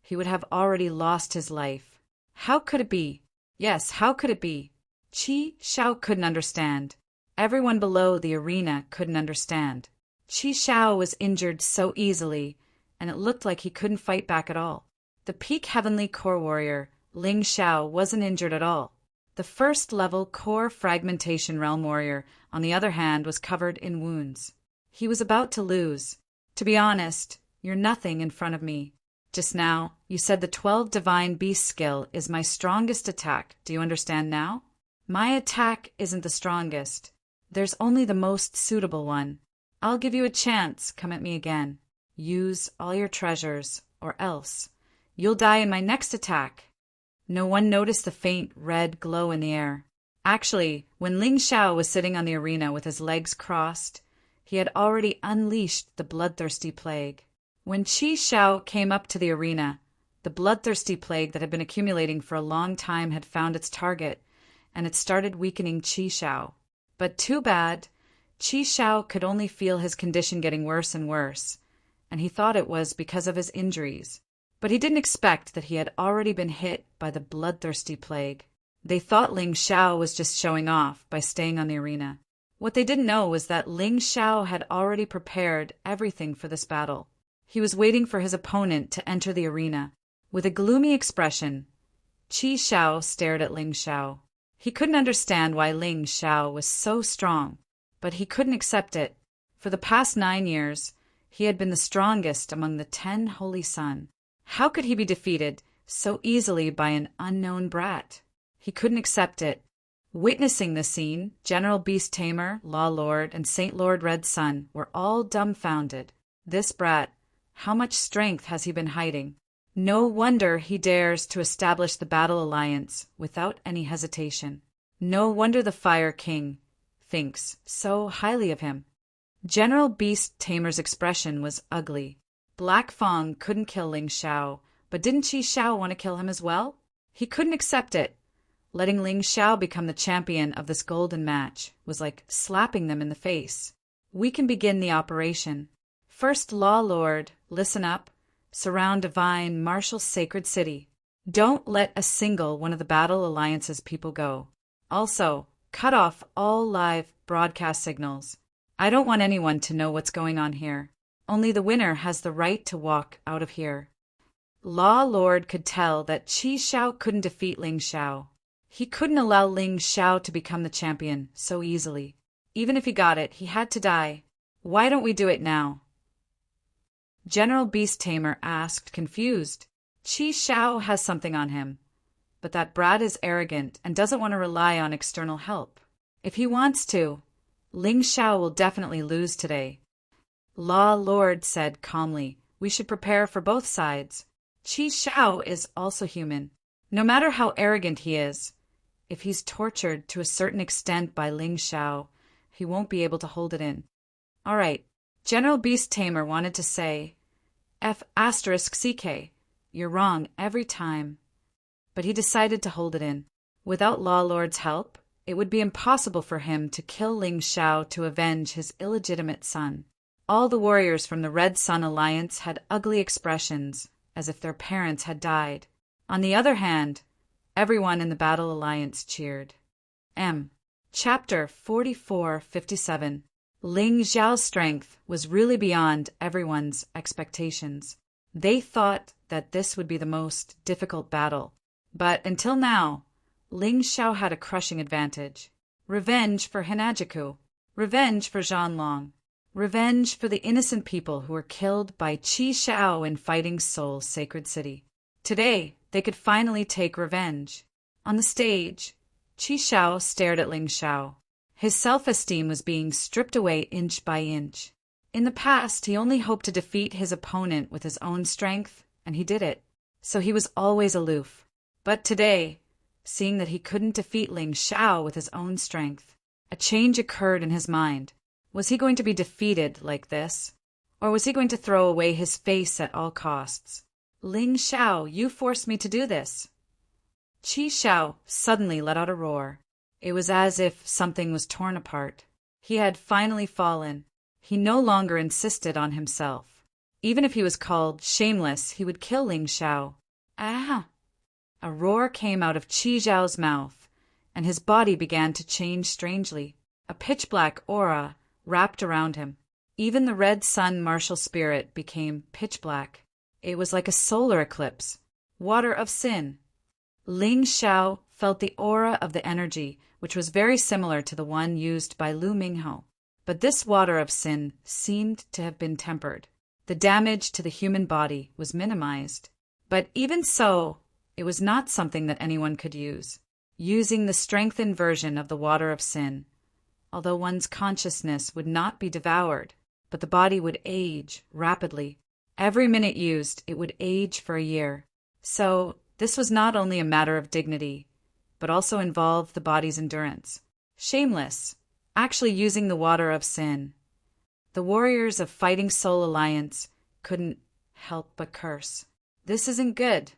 he would have already lost his life. How could it be? Yes, how could it be? Qi Xiao couldn't understand. Everyone below the arena couldn't understand. Qi Xiao was injured so easily, and it looked like he couldn't fight back at all. The peak heavenly core warrior, Ling Xiao, wasn't injured at all. The first level core fragmentation realm warrior, on the other hand, was covered in wounds. He was about to lose. To be honest, you're nothing in front of me. Just now, you said the 12 Divine Beast skill is my strongest attack. Do you understand now? My attack isn't the strongest. There's only the most suitable one. I'll give you a chance. Come at me again. Use all your treasures, or else you'll die in my next attack. No one noticed the faint red glow in the air. Actually, when Ling Xiao was sitting on the arena with his legs crossed, he had already unleashed the bloodthirsty plague. When Qi Xiao came up to the arena, the bloodthirsty plague that had been accumulating for a long time had found its target, and it started weakening Qi Xiao. But too bad, Qi Xiao could only feel his condition getting worse and worse, and he thought it was because of his injuries. But he didn't expect that he had already been hit by the bloodthirsty plague. They thought Ling Xiao was just showing off by staying on the arena. What they didn't know was that Ling Xiao had already prepared everything for this battle. He was waiting for his opponent to enter the arena. With a gloomy expression, Qi Xiao stared at Ling Xiao. He couldn't understand why Ling Xiao was so strong, but he couldn't accept it. For the past 9 years, he had been the strongest among the 10 Holy Sun. How could he be defeated so easily by an unknown brat? He couldn't accept it. Witnessing the scene, General Beast Tamer, Law Lord, and Saint Lord Red Sun were all dumbfounded. This brat, how much strength has he been hiding? No wonder he dares to establish the Battle Alliance without any hesitation. No wonder the Fire King thinks so highly of him. General Beast Tamer's expression was ugly. Black Fong couldn't kill Ling Xiao, but didn't Qi Xiao want to kill him as well? He couldn't accept it. Letting Ling Xiao become the champion of this golden match was like slapping them in the face. We can begin the operation. First, Law Lord, listen up. Surround Divine, marshal Sacred City. Don't let a single one of the Battle Alliance's people go. Also, cut off all live broadcast signals. I don't want anyone to know what's going on here. Only the winner has the right to walk out of here. Law Lord could tell that Qi Xiao couldn't defeat Ling Xiao. He couldn't allow Ling Xiao to become the champion so easily. Even if he got it, he had to die. Why don't we do it now? General Beast Tamer asked, confused. Qi Xiao has something on him, but that brat is arrogant and doesn't want to rely on external help. If he wants to, Ling Xiao will definitely lose today. Law Lord said calmly, we should prepare for both sides. Qi Xiao is also human. No matter how arrogant he is, if he's tortured to a certain extent by Ling Xiao, he won't be able to hold it in. All right, General Beast Tamer wanted to say, F***CK, you're wrong every time. But he decided to hold it in. Without Law Lord's help, it would be impossible for him to kill Ling Xiao to avenge his illegitimate son. All the warriors from the Red Sun Alliance had ugly expressions, as if their parents had died. On the other hand, everyone in the Battle Alliance cheered. Chapter 4457. Ling Xiao's strength was really beyond everyone's expectations. They thought that this would be the most difficult battle. But until now, Ling Xiao had a crushing advantage. Revenge for Hinajiku. Revenge for Zhanlong. Revenge for the innocent people who were killed by Qi Xiao in Fighting Soul Sacred City. Today, they could finally take revenge. On the stage, Qi Xiao stared at Ling Xiao. His self-esteem was being stripped away inch by inch. In the past, he only hoped to defeat his opponent with his own strength, and he did it. So he was always aloof. But today, seeing that he couldn't defeat Ling Xiao with his own strength, a change occurred in his mind. Was he going to be defeated like this? Or was he going to throw away his face at all costs? Ling Shao, you forced me to do this. Qi Shao suddenly let out a roar. It was as if something was torn apart. He had finally fallen. He no longer insisted on himself. Even if he was called shameless, he would kill Ling Shao. Ah! A roar came out of Qi Zhao's mouth, and his body began to change strangely. A pitch-black aura wrapped around him. Even the red sun martial spirit became pitch-black. It was like a solar eclipse. Water of sin. Ling Shao felt the aura of the energy, which was very similar to the one used by Lu Mingho. But this water of sin seemed to have been tempered. The damage to the human body was minimized. But even so, it was not something that anyone could use. Using the strengthened version of the water of sin, although one's consciousness would not be devoured, but the body would age rapidly. Every minute used, it would age for a year. So, this was not only a matter of dignity, but also involved the body's endurance. Shameless, actually using the water of sin. The warriors of Fighting Soul Alliance couldn't help but curse. This isn't good.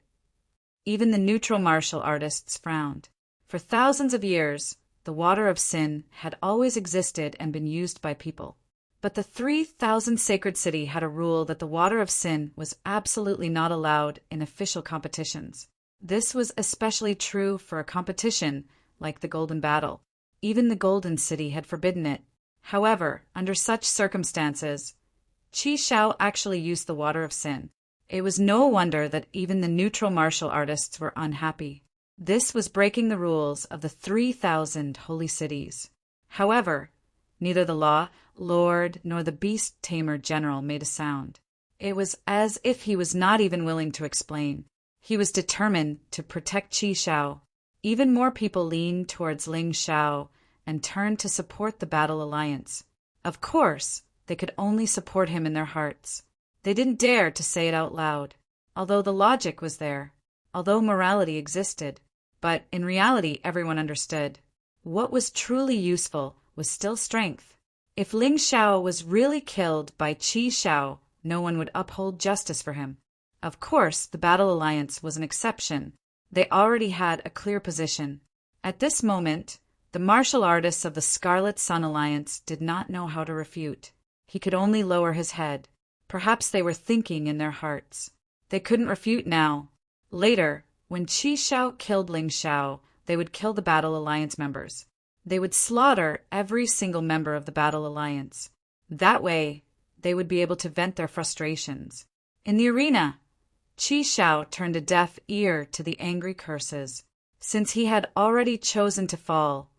Even the neutral martial artists frowned. For thousands of years, the water of sin had always existed and been used by people. But the 3,000 Sacred City had a rule that the water of sin was absolutely not allowed in official competitions. This was especially true for a competition like the Golden Battle. Even the Golden City had forbidden it. However, under such circumstances, Qi Shao actually used the water of sin. It was no wonder that even the neutral martial artists were unhappy. This was breaking the rules of the 3,000 holy cities. However, neither the law lord nor the beast tamer general made a sound. It was as if he was not even willing to explain. He was determined to protect Qi Shao. Even more people leaned towards Ling Shao and turned to support the Battle Alliance. Of course, they could only support him in their hearts. They didn't dare to say it out loud, although the logic was there, although morality existed. But in reality, everyone understood. What was truly useful was still strength. If Ling Shao was really killed by Qi Shao, no one would uphold justice for him. Of course, the Battle Alliance was an exception. They already had a clear position. At this moment, the martial artists of the Scarlet Sun Alliance did not know how to refute. He could only lower his head. Perhaps they were thinking in their hearts. They couldn't refute now. Later, when Qi Shao killed Ling Shao, they would kill the Battle Alliance members. They would slaughter every single member of the Battle Alliance. That way, they would be able to vent their frustrations. In the arena, Qi Shao turned a deaf ear to the angry curses. Since he had already chosen to fall,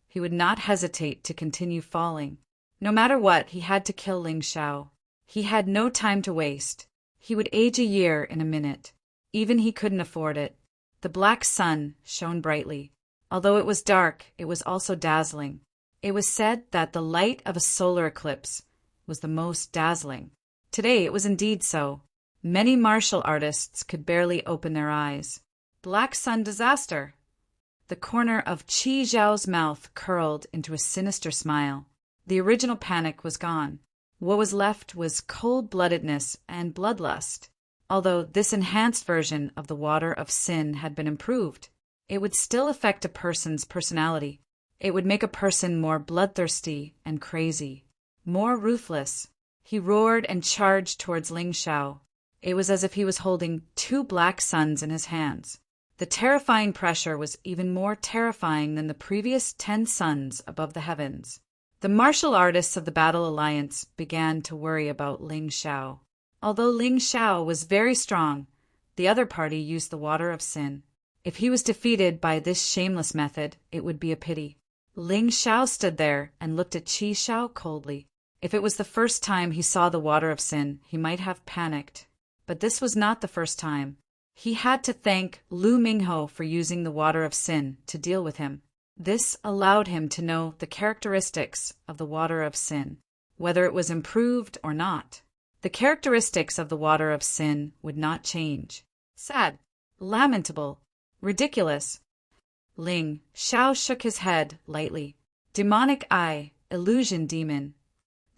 he would not hesitate to continue falling. No matter what, he had to kill Ling Shao. He had no time to waste. He would age a year in a minute. Even he couldn't afford it. The black sun shone brightly. Although it was dark, it was also dazzling. It was said that the light of a solar eclipse was the most dazzling. Today it was indeed so. Many martial artists could barely open their eyes. Black sun disaster. The corner of Qi Zhao's mouth curled into a sinister smile. The original panic was gone. What was left was cold-bloodedness and bloodlust. Although this enhanced version of the water of sin had been improved, it would still affect a person's personality. It would make a person more bloodthirsty and crazy, more ruthless. He roared and charged towards Ling Shao. It was as if he was holding 2 black suns in his hands. The terrifying pressure was even more terrifying than the previous 10 suns above the heavens. The martial artists of the Battle Alliance began to worry about Ling Shao. Although Ling Shao was very strong, the other party used the water of sin. If he was defeated by this shameless method, it would be a pity. Ling Shao stood there and looked at Qi Shao coldly. If it was the first time he saw the water of sin, he might have panicked. But this was not the first time. He had to thank Lu Mingho for using the water of sin to deal with him. This allowed him to know the characteristics of the water of sin, whether it was improved or not. The characteristics of the water of sin would not change. Sad, lamentable, ridiculous. Ling Shao shook his head lightly. Demonic eye, illusion demon.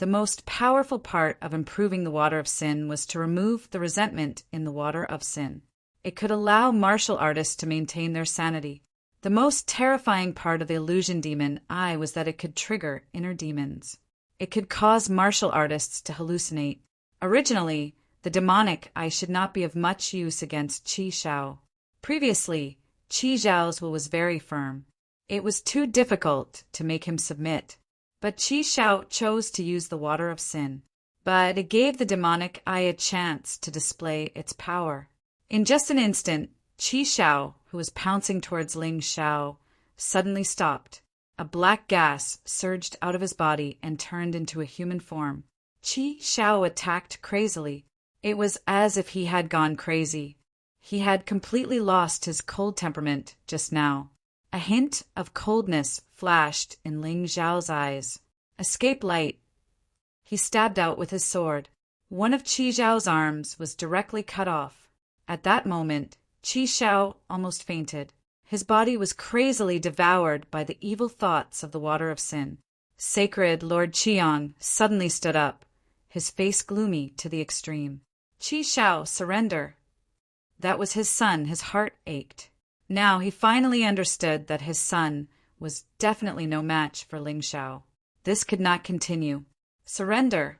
The most powerful part of improving the water of sin was to remove the resentment in the water of sin. It could allow martial artists to maintain their sanity. The most terrifying part of the illusion demon eye was that it could trigger inner demons. It could cause martial artists to hallucinate. Originally, the demonic eye should not be of much use against Qi Shao. Previously, Qi Zhao's will was very firm. It was too difficult to make him submit. But Qi Shao chose to use the water of sin. But it gave the demonic eye a chance to display its power. In just an instant, Qi Shao, who was pouncing towards Ling Shao, suddenly stopped. A black gas surged out of his body and turned into a human form. Qi Shao attacked crazily. It was as if he had gone crazy. He had completely lost his cold temperament just now. A hint of coldness flashed in Ling Zhao's eyes. Escape light. He stabbed out with his sword. One of Qi Zhao's arms was directly cut off. At that moment, Qi Shao almost fainted. His body was crazily devoured by the evil thoughts of the water of sin. Sacred Lord Qiang suddenly stood up, his face gloomy to the extreme. Qi Shao, surrender. That was his son. His heart ached. Now he finally understood that his son was definitely no match for Ling Shao. This could not continue. Surrender.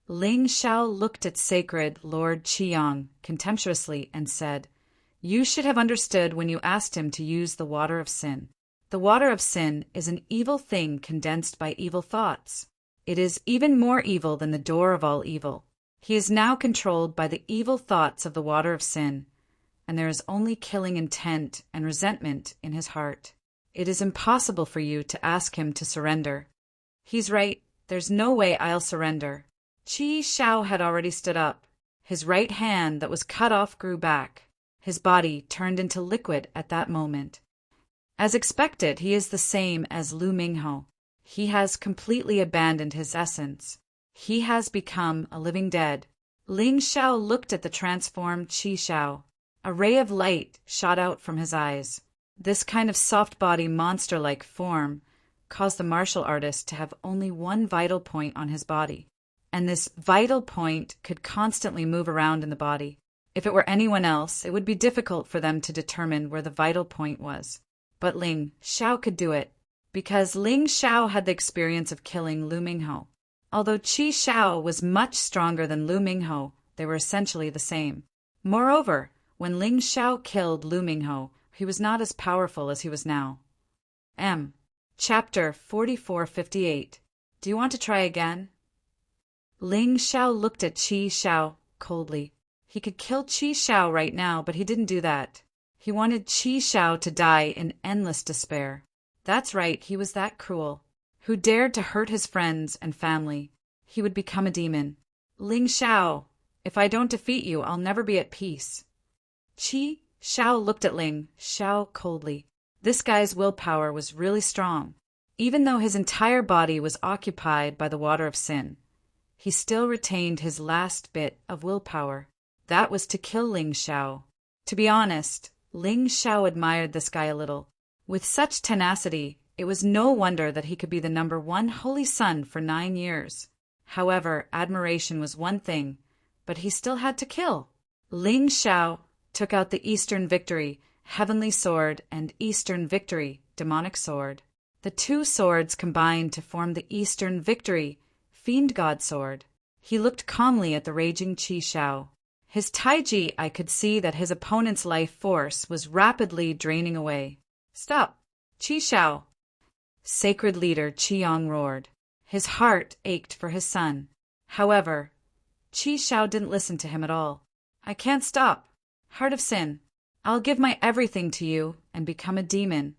Ling Shao looked at Sacred Lord Qiang contemptuously and said, "You should have understood when you asked him to use the water of sin. The water of sin is an evil thing condensed by evil thoughts. It is even more evil than the door of all evil. He is now controlled by the evil thoughts of the water of sin, and there is only killing intent and resentment in his heart. It is impossible for you to ask him to surrender." "He's right. There's no way I'll surrender." Qi Shao had already stood up. His right hand that was cut off grew back. His body turned into liquid at that moment. As expected, he is the same as Lu Mingho. He has completely abandoned his essence. He has become a living dead. Ling Shao looked at the transformed Qi Shao. A ray of light shot out from his eyes. This kind of soft-body monster-like form caused the martial artist to have only one vital point on his body, and this vital point could constantly move around in the body. If it were anyone else, it would be difficult for them to determine where the vital point was. But Ling Shao could do it, because Ling Shao had the experience of killing Lu Mingho. Although Qi Shao was much stronger than Lu Mingho, they were essentially the same. Moreover, when Ling Shao killed Lu Mingho, he was not as powerful as he was now. Chapter 4458. Do you want to try again? Ling Shao looked at Qi Shao coldly. He could kill Qi Shao right now, but he didn't do that. He wanted Qi Shao to die in endless despair. That's right, he was that cruel. Who dared to hurt his friends and family? He would become a demon. Ling Shao, if I don't defeat you, I'll never be at peace. Qi Shao looked at Ling Shao coldly. This guy's willpower was really strong. Even though his entire body was occupied by the water of sin, he still retained his last bit of willpower. That was to kill Ling Shao. To be honest, Ling Shao admired this guy a little. With such tenacity, it was no wonder that he could be the #1 holy son for 9 years. However, admiration was one thing, but he still had to kill. Ling Shao took out the Eastern Victory Heavenly Sword and Eastern Victory Demonic Sword. The two swords combined to form the Eastern Victory Fiend God Sword. He looked calmly at the raging Qi Shao. His Taiji, I could see that his opponent's life force was rapidly draining away. "Stop, Qi Shao!" Sacred leader Qiang roared. His heart ached for his son. However, Qi Shao didn't listen to him at all. "I can't stop. Heart of sin. I'll give my everything to you and become a demon."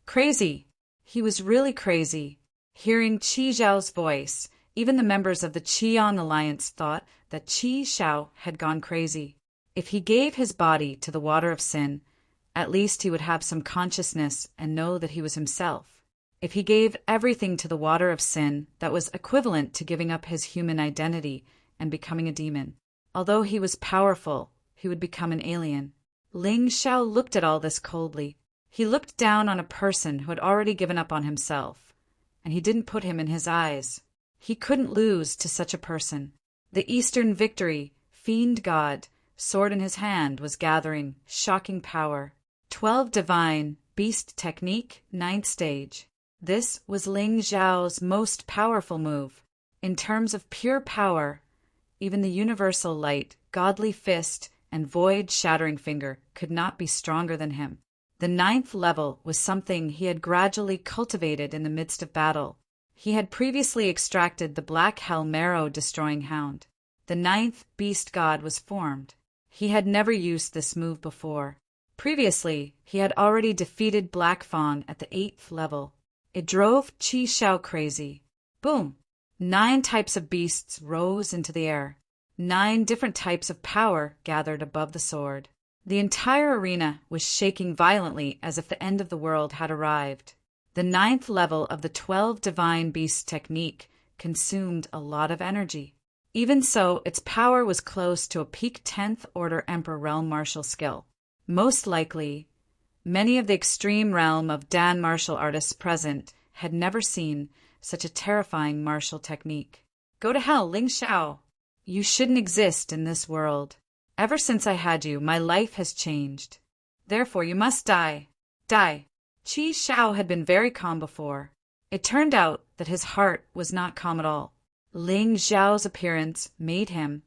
Crazy. He was really crazy. Hearing Qi Zhao's voice, even the members of the Qiang Alliance thought that Qi Shao had gone crazy. If he gave his body to the water of sin, at least he would have some consciousness and know that he was himself. If he gave everything to the water of sin, that was equivalent to giving up his human identity and becoming a demon. Although he was powerful, he would become an alien. Ling Shao looked at all this coldly. He looked down on a person who had already given up on himself, and he didn't put him in his eyes. He couldn't lose to such a person. The Eastern Victory, Fiend God, sword in his hand, was gathering shocking power. 12 Divine Beast Technique, 9th Stage. This was Ling Xiao's most powerful move. In terms of pure power, even the Universal Light, Godly Fist, and Void Shattering Finger could not be stronger than him. The 9th level was something he had gradually cultivated in the midst of battle. He had previously extracted the Black Hell Marrow Destroying Hound. The 9th Beast God was formed. He had never used this move before. Previously, he had already defeated Black Fang at the 8th level. It drove Qi Xiao crazy. Boom! 9 types of beasts rose into the air. 9 different types of power gathered above the sword. The entire arena was shaking violently as if the end of the world had arrived. The 9th level of the 12 Divine Beast Technique consumed a lot of energy. Even so, its power was close to a peak 10th Order Emperor Realm martial skill. Most likely, many of the extreme realm of Dan martial artists present had never seen such a terrifying martial technique. Go to hell, Ling Xiao! You shouldn't exist in this world. Ever since I had you, my life has changed. Therefore, you must die. Die. Qi Xiao had been very calm before. It turned out that his heart was not calm at all. Ling Xiao's appearance made him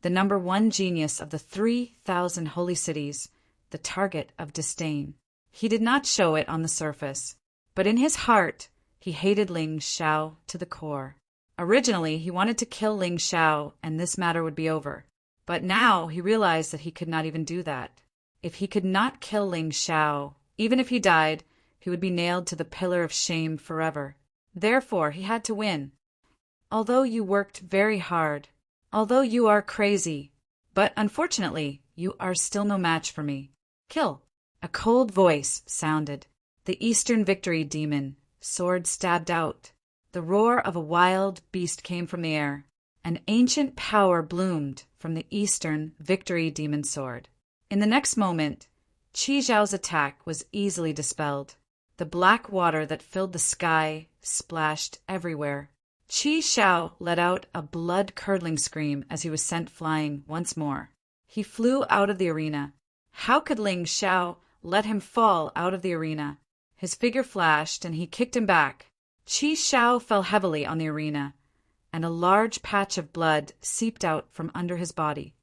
the #1 genius of the 3,000 holy cities, the target of disdain. He did not show it on the surface, but in his heart he hated Ling Xiao to the core. Originally, he wanted to kill Ling Xiao and this matter would be over. But now he realized that he could not even do that. If he could not kill Ling Xiao, even if he died, he would be nailed to the pillar of shame forever. Therefore, he had to win. Although you worked very hard, although you are crazy, but unfortunately, you are still no match for me. Kill. A cold voice sounded. The Eastern Victory Demon, sword stabbed out. The roar of a wild beast came from the air. An ancient power bloomed from the Eastern Victory Demon sword. In the next moment, Qi Xiao's attack was easily dispelled. The black water that filled the sky splashed everywhere. Qi Xiao let out a blood-curdling scream as he was sent flying once more. He flew out of the arena. How could Ling Xiao let him fall out of the arena? His figure flashed and he kicked him back. Qi Xiao fell heavily on the arena, and a large patch of blood seeped out from under his body.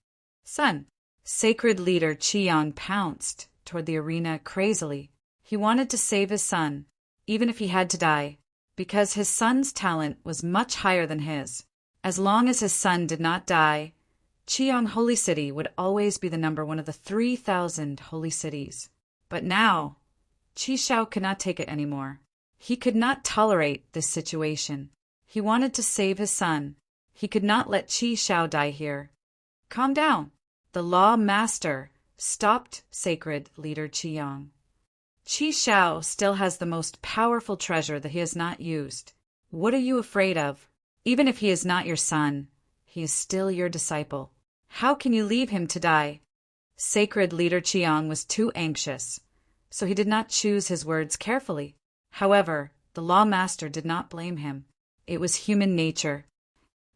Son! Sacred leader Qiyang pounced toward the arena crazily. He wanted to save his son, even if he had to die, because his son's talent was much higher than his. As long as his son did not die, Qiyang Holy City would always be the #1 of the 3,000 holy cities. But now, Qi Xiao could not take it anymore. He could not tolerate this situation. He wanted to save his son. He could not let Qi Xiao die here. Calm down. The Law Master stopped Sacred Leader Qiyang. Qi Xiao still has the most powerful treasure that he has not used. What are you afraid of? Even if he is not your son, he is still your disciple. How can you leave him to die? Sacred Leader Qiyang was too anxious, so he did not choose his words carefully. However, the Law Master did not blame him. It was human nature.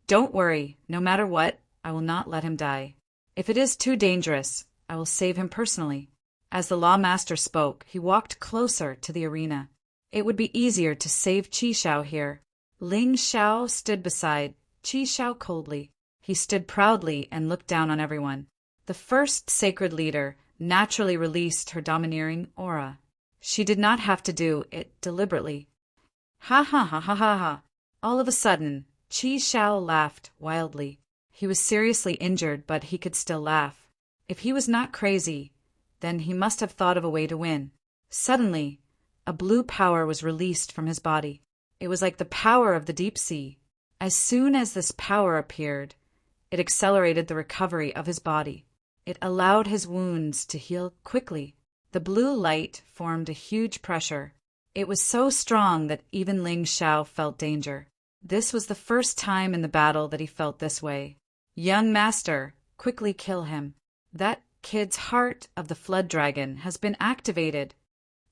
Don't worry, no matter what, I will not let him die. If it is too dangerous, I will save him personally. As the Law Master spoke, he walked closer to the arena. It would be easier to save Qi Xiao here. Ling Xiao stood beside Qi Xiao coldly. He stood proudly and looked down on everyone. The first sacred leader naturally released her domineering aura. She did not have to do it deliberately. Ha ha ha ha ha ha. All of a sudden, Qi Xiao laughed wildly. He was seriously injured, but he could still laugh. If he was not crazy, then he must have thought of a way to win. Suddenly, a blue power was released from his body. It was like the power of the deep sea. As soon as this power appeared, it accelerated the recovery of his body. It allowed his wounds to heal quickly. The blue light formed a huge pressure. It was so strong that even Ling Xiao felt danger. This was the first time in the battle that he felt this way. Young master, quickly kill him. That kid's heart of the flood dragon has been activated.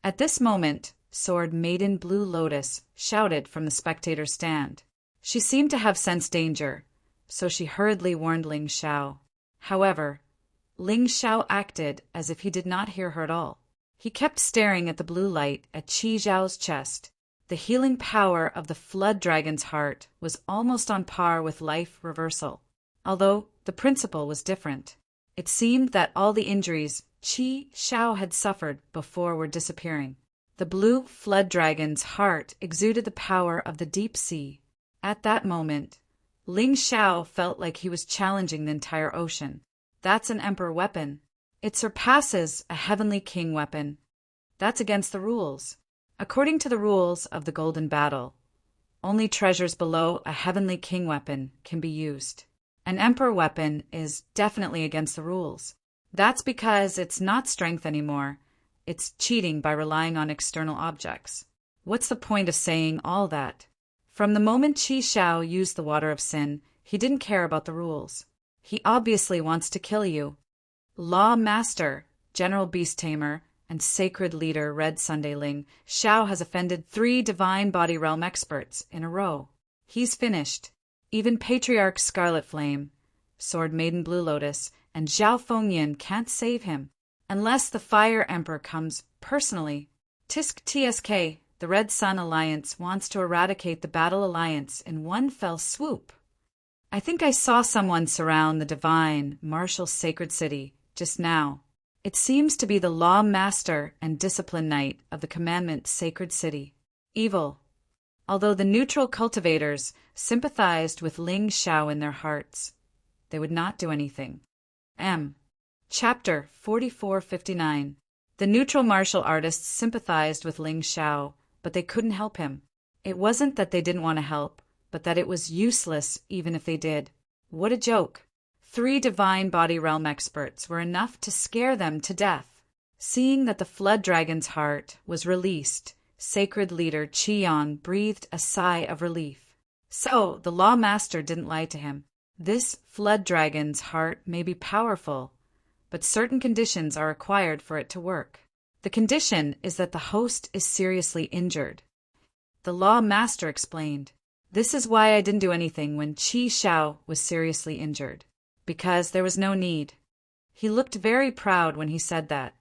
At this moment, Sword Maiden Blue Lotus shouted from the spectator's stand. She seemed to have sensed danger, so she hurriedly warned Ling Xiao. However, Ling Xiao acted as if he did not hear her at all. He kept staring at the blue light at Qi Zhao's chest. The healing power of the flood dragon's heart was almost on par with life reversal, although the principle was different. It seemed that all the injuries Qi Zhao had suffered before were disappearing. The blue flood dragon's heart exuded the power of the deep sea. At that moment, Ling Xiao felt like he was challenging the entire ocean. That's an emperor weapon. It surpasses a heavenly king weapon. That's against the rules. According to the rules of the Golden Battle, only treasures below a heavenly king weapon can be used. An emperor weapon is definitely against the rules. That's because it's not strength anymore. It's cheating by relying on external objects. What's the point of saying all that? From the moment Qi Xiao used the water of sin, he didn't care about the rules. He obviously wants to kill you. Law Master, General Beast Tamer, and Sacred Leader Red Sunday Ling Xiao has offended 3 Divine Body Realm experts in a row. He's finished. Even Patriarch Scarlet Flame, Sword Maiden Blue Lotus, and Zhao Fengyan can't save him, unless the Fire Emperor comes personally. Tisk TSK, the Red Sun Alliance wants to eradicate the Battle Alliance in one fell swoop. I think I saw someone surround the divine, martial sacred city just now. It seems to be the Law Master and Discipline Knight of the Commandment Sacred City. Evil. Although the neutral cultivators sympathized with Ling Xiao in their hearts, they would not do anything. Chapter 4459. The neutral martial artists sympathized with Ling Xiao, but they couldn't help him. It wasn't that they didn't want to help, but that it was useless even if they did. What a joke. 3 Divine Body Realm experts were enough to scare them to death. Seeing that the flood dragon's heart was released, Sacred Leader Qian breathed a sigh of relief. So, the Law Master didn't lie to him. This flood dragon's heart may be powerful, but certain conditions are required for it to work. The condition is that the host is seriously injured. The Law Master explained, "This is why I didn't do anything when Qi Xiao was seriously injured. Because there was no need." He looked very proud when he said that,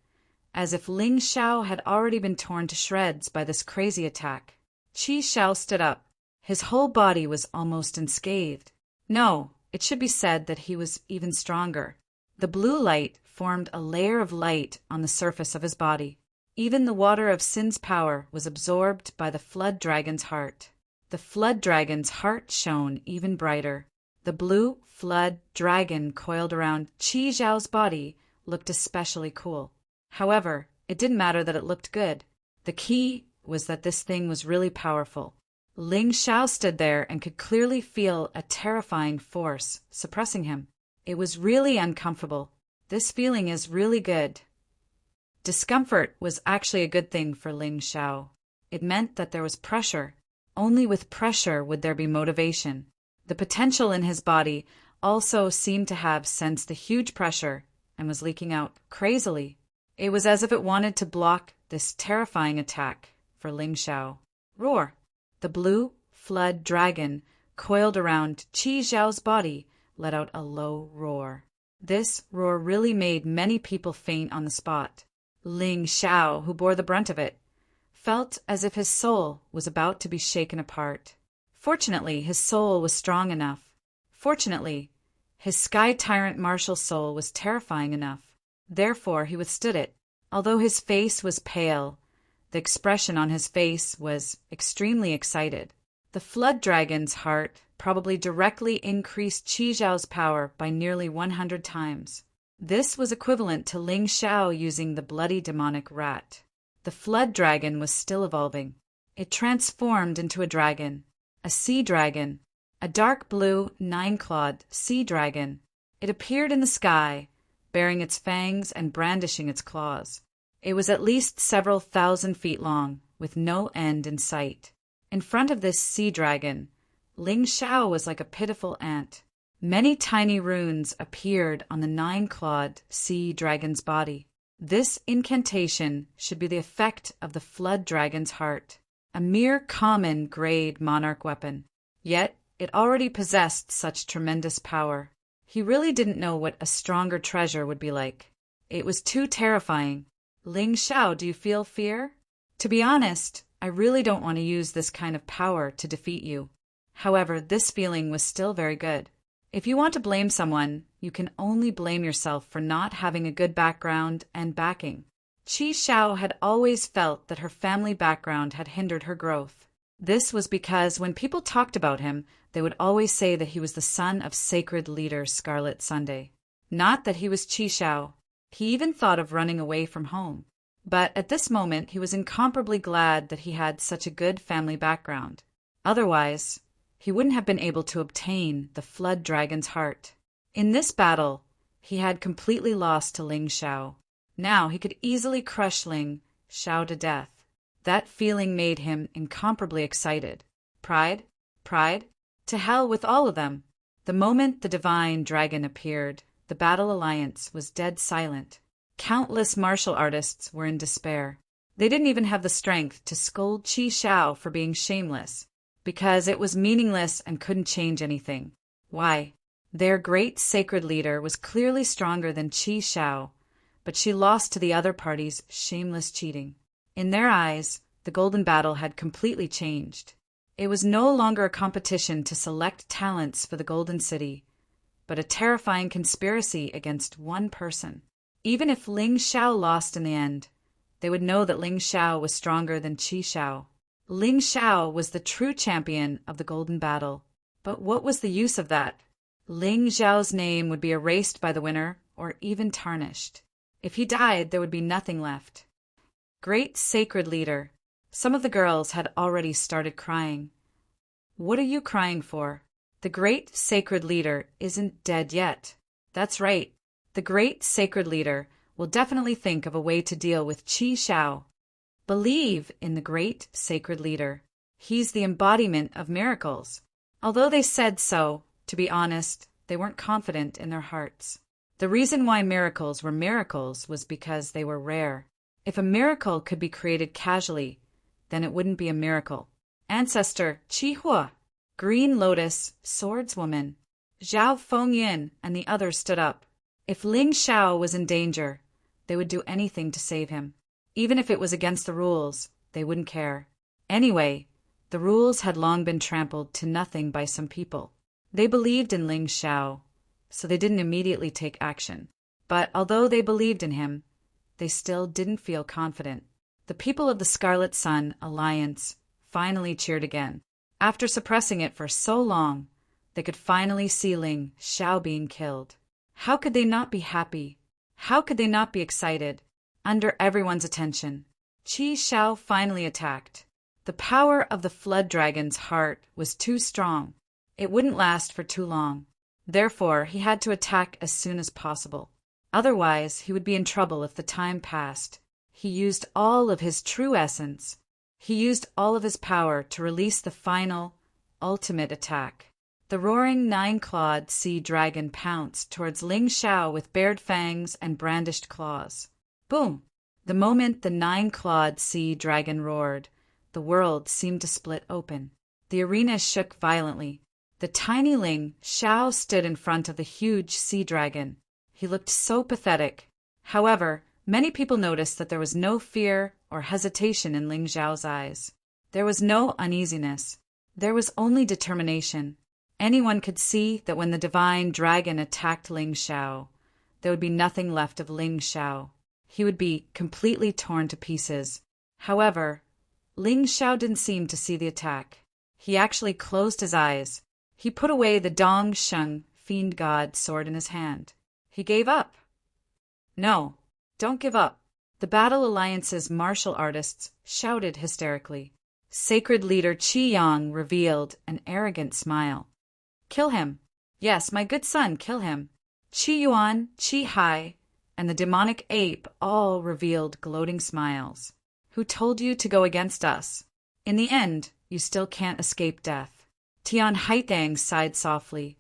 as if Ling Xiao had already been torn to shreds by this crazy attack. Qi Xiao stood up. His whole body was almost unscathed. No, it should be said that he was even stronger. The blue light formed a layer of light on the surface of his body. Even the water of sin's power was absorbed by the flood dragon's heart. The flood dragon's heart shone even brighter. The blue flood dragon coiled around Qi Zhao's body looked especially cool. However, it didn't matter that it looked good. The key was that this thing was really powerful. Ling Xiao stood there and could clearly feel a terrifying force suppressing him. It was really uncomfortable. This feeling is really good. Discomfort was actually a good thing for Ling Xiao. It meant that there was pressure. Only with pressure would there be motivation. The potential in his body also seemed to have sensed the huge pressure and was leaking out crazily. It was as if it wanted to block this terrifying attack for Ling Xiao. Roar! The blue flood dragon coiled around Qi Zhao's body let out a low roar. This roar really made many people faint on the spot. Ling Xiao, who bore the brunt of it, felt as if his soul was about to be shaken apart. Fortunately, his soul was strong enough. Fortunately, his Sky Tyrant martial soul was terrifying enough. Therefore, he withstood it. Although his face was pale, the expression on his face was extremely excited. The flood dragon's heart probably directly increased Qi Zhao's power by nearly 100 times. This was equivalent to Ling Xiao using the bloody demonic rat. The flood dragon was still evolving. It transformed into a dragon. A sea dragon, a dark blue, 9-clawed sea dragon. It appeared in the sky, bearing its fangs and brandishing its claws. It was at least several thousand feet long, with no end in sight. In front of this sea dragon, Ling Xiao was like a pitiful ant. Many tiny runes appeared on the 9-clawed sea dragon's body. This incantation should be the effect of the flood dragon's heart. A mere common grade monarch weapon. Yet It already possessed such tremendous power. He really didn't know what a stronger treasure would be like. It was too terrifying. Ling Xiao, do you feel fear? To be honest, I really don't want to use this kind of power to defeat you. However, this feeling was still very good. If you want to blame someone, you can only blame yourself for not having a good background and backing. Qi Xiao had always felt that her family background had hindered her growth. This was because when people talked about him, they would always say that he was the son of sacred leader Scarlet Sunday. Not that he was Qi Xiao. He even thought of running away from home. But at this moment, he was incomparably glad that he had such a good family background. Otherwise, he wouldn't have been able to obtain the Flood Dragon's heart. In this battle, he had completely lost to Ling Xiao. Now he could easily crush Ling Xiao to death. That feeling made him incomparably excited. Pride? Pride? To hell with all of them! The moment the divine dragon appeared, the battle alliance was dead silent. Countless martial artists were in despair. They didn't even have the strength to scold Qi Xiao for being shameless, because it was meaningless and couldn't change anything. Why? Their great sacred leader was clearly stronger than Qi Xiao, but she lost to the other party's shameless cheating. In their eyes, the Golden Battle had completely changed. It was no longer a competition to select talents for the Golden City, but a terrifying conspiracy against one person. Even if Ling Xiao lost in the end, they would know that Ling Xiao was stronger than Qi Xiao. Ling Xiao was the true champion of the Golden Battle. But what was the use of that? Ling Xiao's name would be erased by the winner, or even tarnished. If he died, there would be nothing left. Great sacred leader. Some of the girls had already started crying. What are you crying for? The great sacred leader isn't dead yet. That's right. The great sacred leader will definitely think of a way to deal with Qi Xiao. Believe in the great sacred leader. He's the embodiment of miracles. Although they said so, to be honest, they weren't confident in their hearts. The reason why miracles were miracles was because they were rare. If a miracle could be created casually, then it wouldn't be a miracle. Ancestor Qi Hua, Green Lotus, Swordswoman, Zhao Fengyin, and the others stood up. If Ling Xiao was in danger, they would do anything to save him. Even if it was against the rules, they wouldn't care. Anyway, the rules had long been trampled to nothing by some people. They believed in Ling Xiao, so they didn't immediately take action. But although they believed in him, they still didn't feel confident. The people of the Scarlet Sun Alliance finally cheered again. After suppressing it for so long, they could finally see Ling Xiao being killed. How could they not be happy? How could they not be excited? Under everyone's attention, Qi Xiao finally attacked. The power of the Flood Dragon's heart was too strong. It wouldn't last for too long. Therefore, he had to attack as soon as possible. Otherwise, he would be in trouble if the time passed. He used all of his true essence. He used all of his power to release the final, ultimate attack. The roaring nine-clawed sea dragon pounced towards Ling Xiao with bared fangs and brandished claws. Boom! The moment the nine-clawed sea dragon roared, the world seemed to split open. The arena shook violently. The tiny Ling Xiao stood in front of the huge sea dragon. He looked so pathetic. However, many people noticed that there was no fear or hesitation in Ling Xiao's eyes. There was no uneasiness. There was only determination. Anyone could see that when the divine dragon attacked Ling Xiao, there would be nothing left of Ling Xiao. He would be completely torn to pieces. However, Ling Xiao didn't seem to see the attack. He actually closed his eyes. He put away the Dong Sheng fiend god sword in his hand. He gave up. No, don't give up. The Battle Alliance's martial artists shouted hysterically. Sacred leader Qi Yang revealed an arrogant smile. Kill him. Yes, my good son, kill him. Qi Yuan, Qi Hai, and the demonic ape all revealed gloating smiles. Who told you to go against us? In the end, you still can't escape death. Tian Haitang sighed softly.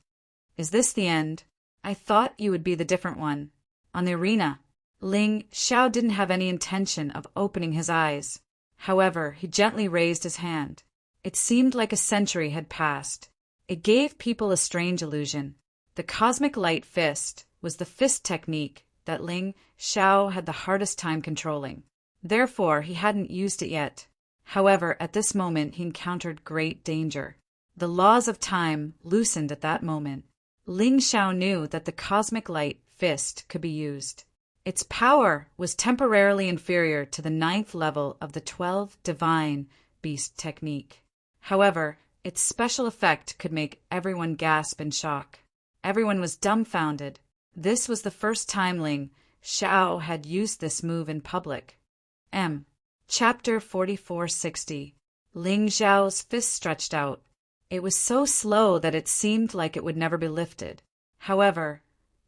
Is this the end? I thought you would be the different one. On the arena, Ling Xiao didn't have any intention of opening his eyes. However, he gently raised his hand. It seemed like a century had passed. It gave people a strange illusion. The cosmic light fist was the fist technique that Ling Xiao had the hardest time controlling. Therefore, he hadn't used it yet. However, at this moment he encountered great danger. The laws of time loosened at that moment. Ling Xiao knew that the cosmic light fist could be used. Its power was temporarily inferior to the 9th level of the 12 divine beast technique. However, its special effect could make everyone gasp in shock. Everyone was dumbfounded. This was the first time Ling Xiao had used this move in public. Chapter 4460. Ling Xiao's fist stretched out. It was so slow that it seemed like it would never be lifted. However,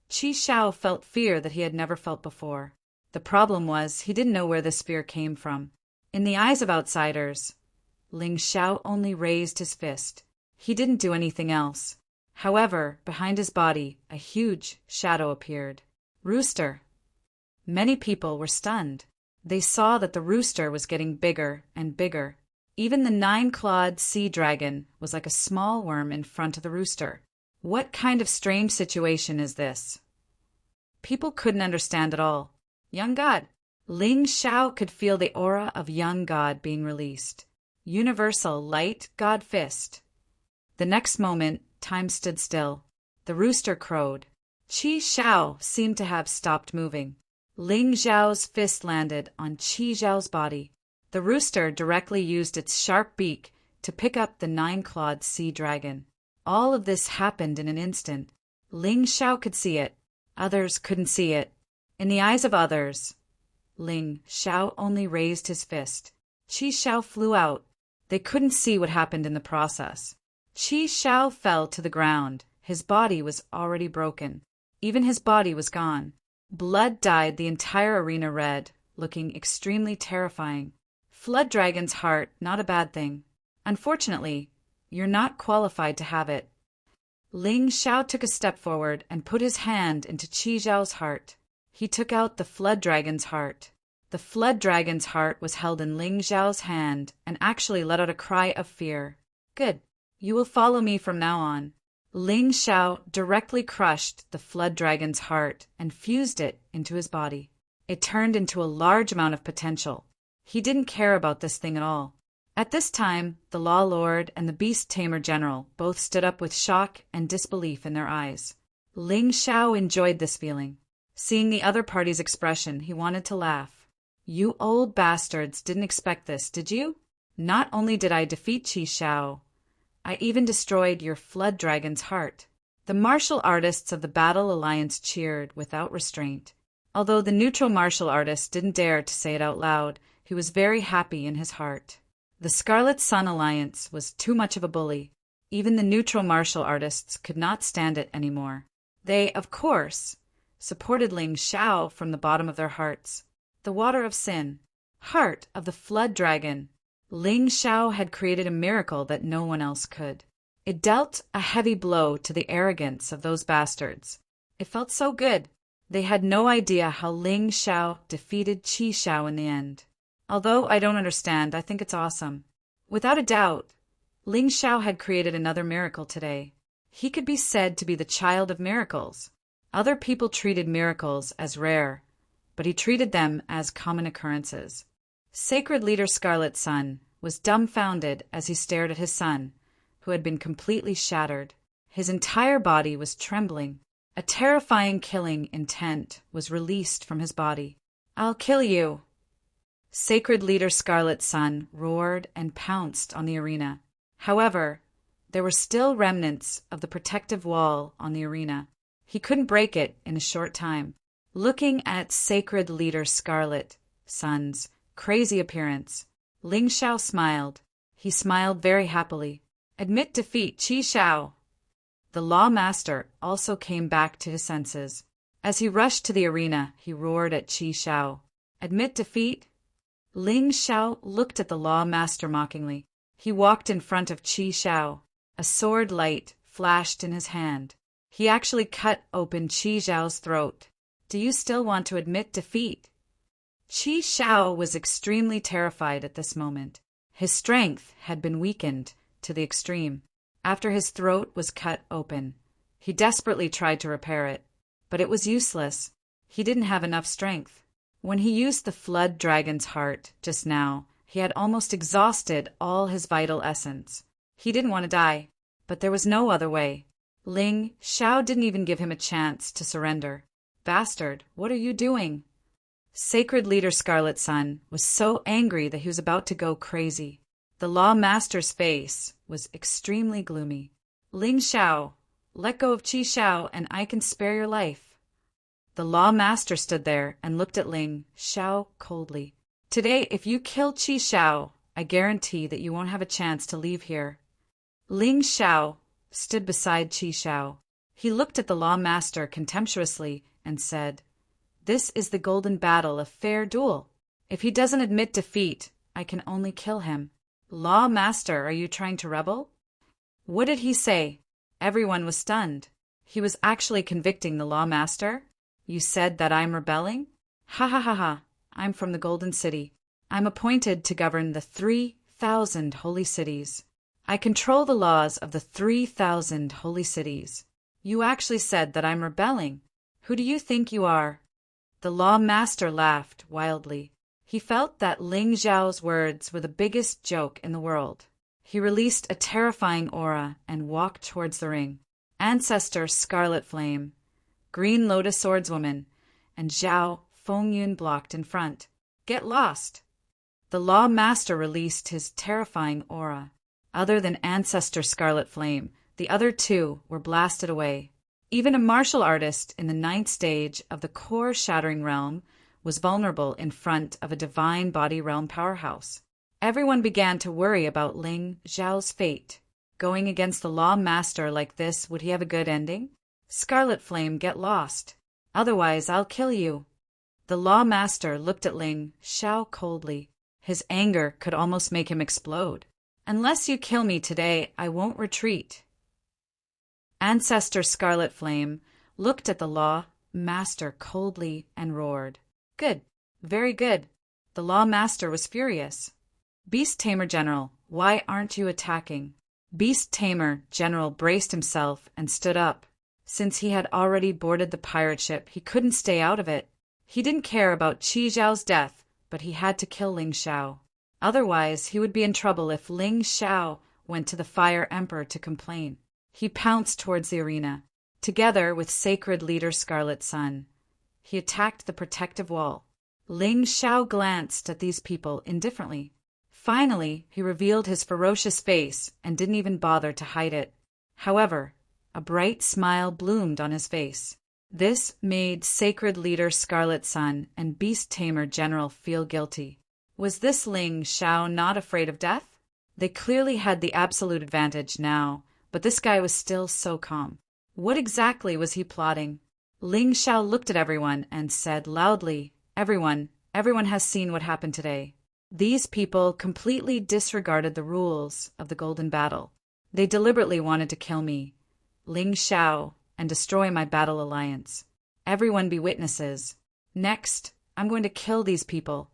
Qi Xiao felt fear that he had never felt before. The problem was he didn't know where this fear came from. In the eyes of outsiders, Ling Xiao only raised his fist. He didn't do anything else. However, behind his body, a huge shadow appeared. Rooster. Many people were stunned. They saw that the rooster was getting bigger and bigger. Even the 9-clawed sea dragon was like a small worm in front of the rooster. What kind of strange situation is this? People couldn't understand at all. Young God. Ling Xiao could feel the aura of young God being released. Universal light God fist. The next moment, time stood still. The rooster crowed. Qi Xiao seemed to have stopped moving. Ling Xiao's fist landed on Qi Xiao's body. The rooster directly used its sharp beak to pick up the 9-clawed sea dragon. All of this happened in an instant. Ling Xiao could see it. Others couldn't see it. In the eyes of others, Ling Xiao only raised his fist. Qi Xiao flew out. They couldn't see what happened in the process. Qi Xiao fell to the ground. His body was already broken. Even his body was gone. Blood dyed the entire arena red, looking extremely terrifying. Flood Dragon's heart, not a bad thing. Unfortunately, you're not qualified to have it. Ling Xiao took a step forward and put his hand into Qi Xiao's heart. He took out the Flood Dragon's heart. The Flood Dragon's heart was held in Ling Xiao's hand and actually let out a cry of fear. Good. You will follow me from now on. Ling Xiao directly crushed the Flood Dragon's heart and fused it into his body. It turned into a large amount of potential. He didn't care about this thing at all. At this time, the Law Lord and the Beast Tamer General both stood up with shock and disbelief in their eyes. Ling Xiao enjoyed this feeling. Seeing the other party's expression, he wanted to laugh. You old bastards didn't expect this, did you? Not only did I defeat Qi Xiao, I even destroyed your Flood Dragon's heart. The martial artists of the Battle Alliance cheered without restraint. Although the neutral martial artist didn't dare to say it out loud, he was very happy in his heart. The Scarlet Sun Alliance was too much of a bully. Even the neutral martial artists could not stand it anymore. They, of course, supported Ling Xiao from the bottom of their hearts. The water of sin, heart of the Flood Dragon. Ling Xiao had created a miracle that no one else could. It dealt a heavy blow to the arrogance of those bastards. It felt so good. They had no idea how Ling Xiao defeated Qi Xiao in the end. Although I don't understand, I think it's awesome. Without a doubt, Ling Xiao had created another miracle today. He could be said to be the child of miracles. Other people treated miracles as rare, but he treated them as common occurrences. Sacred Leader Scarlet Sun was dumbfounded as he stared at his son, who had been completely shattered. His entire body was trembling. A terrifying killing intent was released from his body. I'll kill you! Sacred Leader Scarlet Sun roared and pounced on the arena. However, there were still remnants of the protective wall on the arena. He couldn't break it in a short time. Looking at Sacred Leader Scarlet Sun's crazy appearance, Ling Xiao smiled. He smiled very happily. Admit defeat, Qi Xiao! The Law Master also came back to his senses. As he rushed to the arena, he roared at Qi Xiao. Admit defeat? Ling Xiao looked at the Law Master mockingly. He walked in front of Qi Xiao. A sword light flashed in his hand. He actually cut open Qi Xiao's throat. Do you still want to admit defeat? Qi Xiao was extremely terrified at this moment. His strength had been weakened to the extreme. after his throat was cut open. He desperately tried to repair it, but it was useless. He didn't have enough strength. When he used the flood dragon's heart just now, he had almost exhausted all his vital essence. He didn't want to die, but there was no other way. Ling Xiao didn't even give him a chance to surrender. Bastard, what are you doing? Sacred Leader Scarlet Sun was so angry that he was about to go crazy. The Law Master's face was extremely gloomy. Ling Xiao, let go of Qi Xiao and I can spare your life. The Law Master stood there and looked at Ling Xiao coldly. Today, if you kill Qi Xiao, I guarantee that you won't have a chance to leave here. Ling Xiao stood beside Qi Xiao. He looked at the Law Master contemptuously and said, "This is the golden battle, a fair duel. If he doesn't admit defeat, I can only kill him." Law Master, are you trying to rebel? What did he say? Everyone was stunned. He was actually convicting the Law Master? You said that I'm rebelling? Ha ha ha ha. I'm from the Golden City. I'm appointed to govern the 3,000 holy cities. I control the laws of the 3,000 holy cities. You actually said that I'm rebelling. Who do you think you are? The Law Master laughed wildly. He felt that Ling Xiao's words were the biggest joke in the world. He released a terrifying aura and walked towards the ring. Ancestor Scarlet Flame, Green Lotus Swordswoman, and Zhao Fengyun blocked in front. Get lost! The Law Master released his terrifying aura. Other than Ancestor Scarlet Flame, the other two were blasted away. Even a martial artist in the 9th stage of the core shattering realm was vulnerable in front of a divine body realm powerhouse. Everyone began to worry about Ling Xiao's fate. Going against the Law Master like this, would he have a good ending? Scarlet Flame, get lost. Otherwise, I'll kill you. The Law Master looked at Ling Xiao coldly. His anger could almost make him explode. Unless you kill me today, I won't retreat. Ancestor Scarlet Flame looked at the Law Master coldly and roared. Good, very good. The Law Master was furious. Beast Tamer General, why aren't you attacking? Beast Tamer General braced himself and stood up. Since he had already boarded the pirate ship, he couldn't stay out of it. He didn't care about Qi Xiao's death, but he had to kill Ling Xiao. Otherwise, he would be in trouble if Ling Xiao went to the Fire Emperor to complain. He pounced towards the arena. Together with Sacred Leader Scarlet Sun, he attacked the protective wall. Ling Xiao glanced at these people indifferently. Finally, he revealed his ferocious face and didn't even bother to hide it. However, a bright smile bloomed on his face. This made Sacred Leader Scarlet Sun and Beast Tamer General feel guilty. Was this Ling Xiao not afraid of death? They clearly had the absolute advantage now, but this guy was still so calm. What exactly was he plotting? Ling Xiao looked at everyone and said loudly, Everyone has seen what happened today. These people completely disregarded the rules of the Golden Battle. They deliberately wanted to kill me, Ling Xiao, and destroy my battle alliance. Everyone be witnesses. Next, I'm going to kill these people.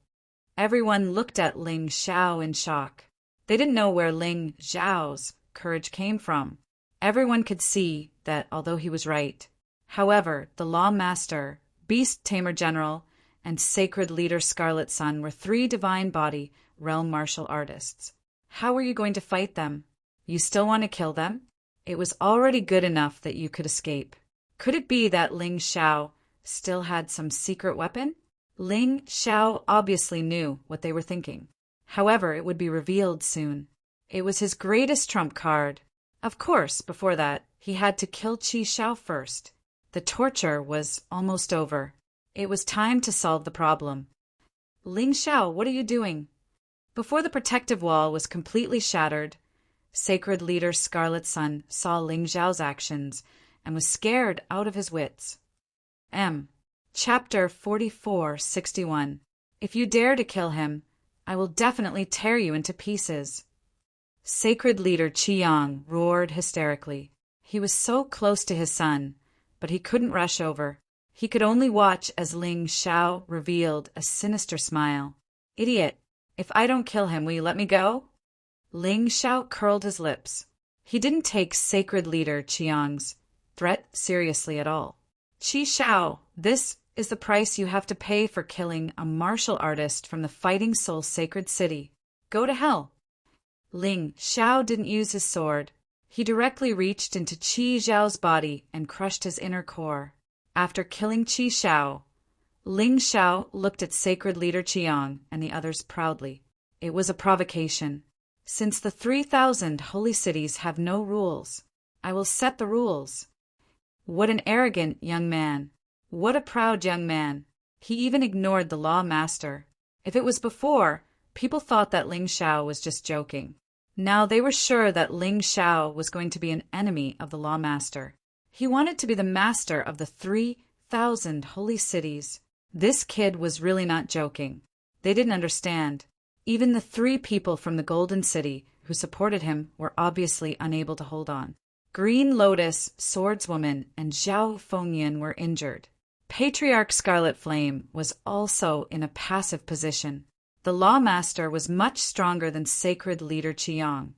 Everyone looked at Ling Xiao in shock. They didn't know where Ling Xiao's courage came from. Everyone could see that although he was right. However, the Law Master, Beast Tamer General, and Sacred Leader Scarlet Sun were 3 divine body realm martial artists. How were you going to fight them? You still want to kill them? It was already good enough that you could escape. Could it be that Ling Xiao still had some secret weapon? Ling Xiao obviously knew what they were thinking. However, it would be revealed soon. It was his greatest trump card. Of course, before that, he had to kill Qi Xiao first. The torture was almost over. It was time to solve the problem. Ling Xiao, what are you doing? Before the protective wall was completely shattered, Sacred Leader Scarlet Sun saw Ling Xiao's actions and was scared out of his wits. Chapter 4461. If you dare to kill him, I will definitely tear you into pieces. Sacred Leader Qiyang roared hysterically. He was so close to his son, but he couldn't rush over. He could only watch as Ling Xiao revealed a sinister smile. Idiot! If I don't kill him, will you let me go? Ling Xiao curled his lips. He didn't take sacred leader Qiang's threat seriously at all. Qi Shao, this is the price you have to pay for killing a martial artist from the Fighting Soul Sacred City. Go to hell. Ling Shao didn't use his sword. He directly reached into Qi Zhao's body and crushed his inner core. After killing Qi Shao, Ling Shao looked at sacred leader Qiang and the others proudly. It was a provocation. Since the 3,000 holy cities have no rules, I will set the rules. What an arrogant young man. What a proud young man. He even ignored the law master. If it was before, people thought that Ling Shao was just joking. Now they were sure that Ling Shao was going to be an enemy of the law master. He wanted to be the master of the 3,000 holy cities. This kid was really not joking. They didn't understand. Even the 3 people from the Golden City who supported him were obviously unable to hold on. Green Lotus, Swordswoman, and Zhao Fengyan were injured. Patriarch Scarlet Flame was also in a passive position. The Lawmaster was much stronger than sacred leader Qiang.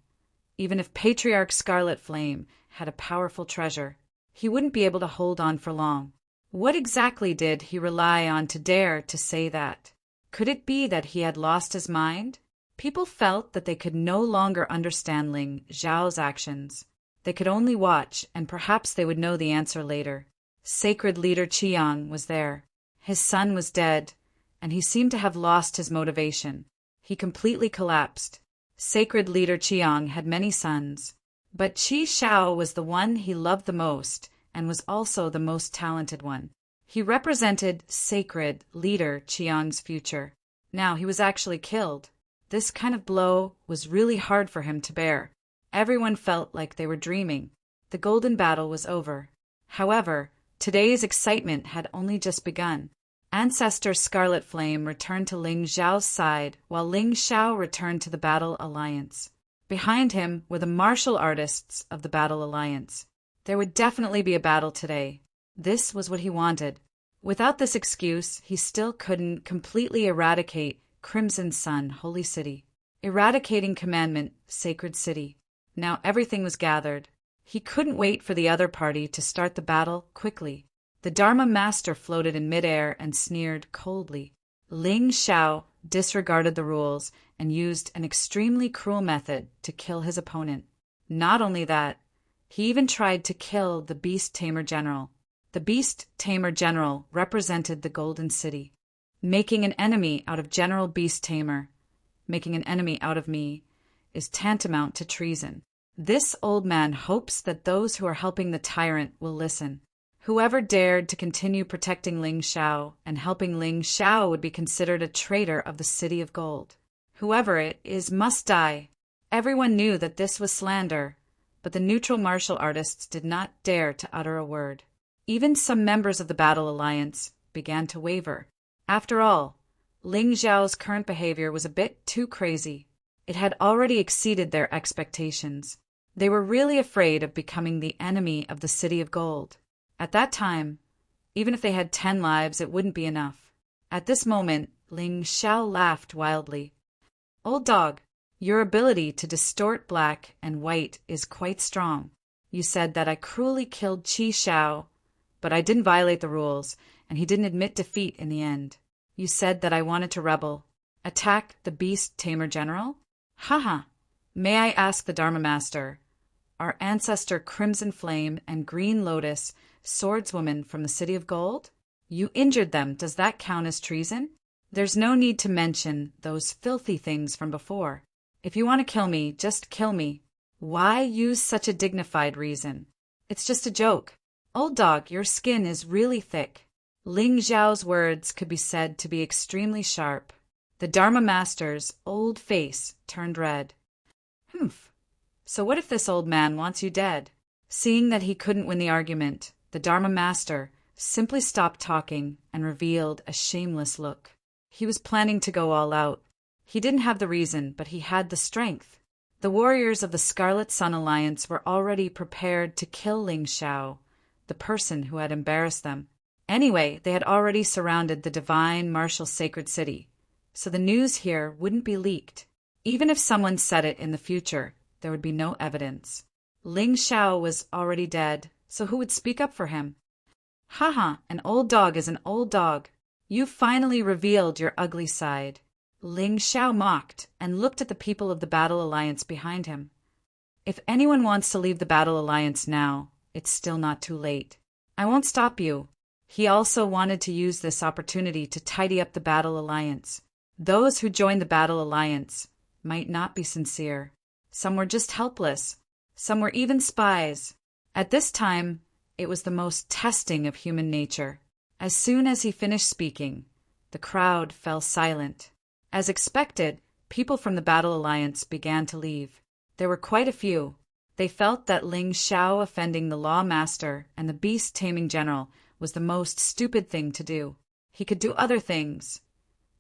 Even if Patriarch Scarlet Flame had a powerful treasure, he wouldn't be able to hold on for long. What exactly did he rely on to dare to say that? Could it be that he had lost his mind? People felt that they could no longer understand Ling Zhao's actions. They could only watch, and perhaps they would know the answer later. Sacred leader Qiang was there. His son was dead, and he seemed to have lost his motivation. He completely collapsed. Sacred leader Qiang had many sons, but Qi Shao was the one he loved the most and was also the most talented one. He represented sacred leader Qiang's future. Now he was actually killed. This kind of blow was really hard for him to bear. Everyone felt like they were dreaming. The golden battle was over. However, today's excitement had only just begun. Ancestor Scarlet Flame returned to Ling Zhao's side, while Ling Shao returned to the Battle Alliance. Behind him were the martial artists of the Battle Alliance. There would definitely be a battle today. This was what he wanted. Without this excuse, he still couldn't completely eradicate Crimson Sun, Holy City. Eradicating Commandment, Sacred City. Now everything was gathered. He couldn't wait for the other party to start the battle quickly. The Dharma Master floated in midair and sneered coldly. Ling Shao disregarded the rules and used an extremely cruel method to kill his opponent. Not only that, he even tried to kill the Beast Tamer General. The Beast Tamer General represented the Golden City. Making an enemy out of General Beast Tamer, making an enemy out of me, is tantamount to treason. This old man hopes that those who are helping the tyrant will listen. Whoever dared to continue protecting Ling Shao and helping Ling Shao would be considered a traitor of the City of Gold. Whoever it is must die. Everyone knew that this was slander, but the neutral martial artists did not dare to utter a word. Even some members of the Battle Alliance began to waver. After all, Ling Zhao's current behavior was a bit too crazy. It had already exceeded their expectations. They were really afraid of becoming the enemy of the City of Gold. At that time, even if they had 10 lives, it wouldn't be enough. At this moment, Ling Shao laughed wildly. Old dog, your ability to distort black and white is quite strong. You said that I cruelly killed Qi Shao, but I didn't violate the rules, and he didn't admit defeat in the end. You said that I wanted to rebel. Attack the Beast Tamer General? Haha. May I ask the Dharma Master, our ancestor Crimson Flame and Green Lotus, Swordswoman from the City of Gold? You injured them. Does that count as treason? There's no need to mention those filthy things from before. If you want to kill me, just kill me. Why use such a dignified reason? It's just a joke. Old dog, your skin is really thick. Ling Zhao's words could be said to be extremely sharp. The Dharma Master's old face turned red. Humph. So what if this old man wants you dead? Seeing that he couldn't win the argument, the Dharma Master simply stopped talking and revealed a shameless look. He was planning to go all out. He didn't have the reason, but he had the strength. The warriors of the Scarlet Sun Alliance were already prepared to kill Ling Shao, the person who had embarrassed them. Anyway, they had already surrounded the divine martial sacred city, so the news here wouldn't be leaked. Even if someone said it in the future, there would be no evidence. Ling Xiao was already dead, so who would speak up for him? Haha, an old dog is an old dog. You finally revealed your ugly side. Ling Xiao mocked and looked at the people of the Battle Alliance behind him. If anyone wants to leave the Battle Alliance now, it's still not too late. I won't stop you. He also wanted to use this opportunity to tidy up the Battle Alliance. Those who joined the Battle Alliance might not be sincere. Some were just helpless. Some were even spies. At this time, it was the most testing of human nature. As soon as he finished speaking, the crowd fell silent. As expected, people from the Battle Alliance began to leave. There were quite a few. They felt that Ling Xiao offending the Law Master and the beast-taming general was the most stupid thing to do. He could do other things.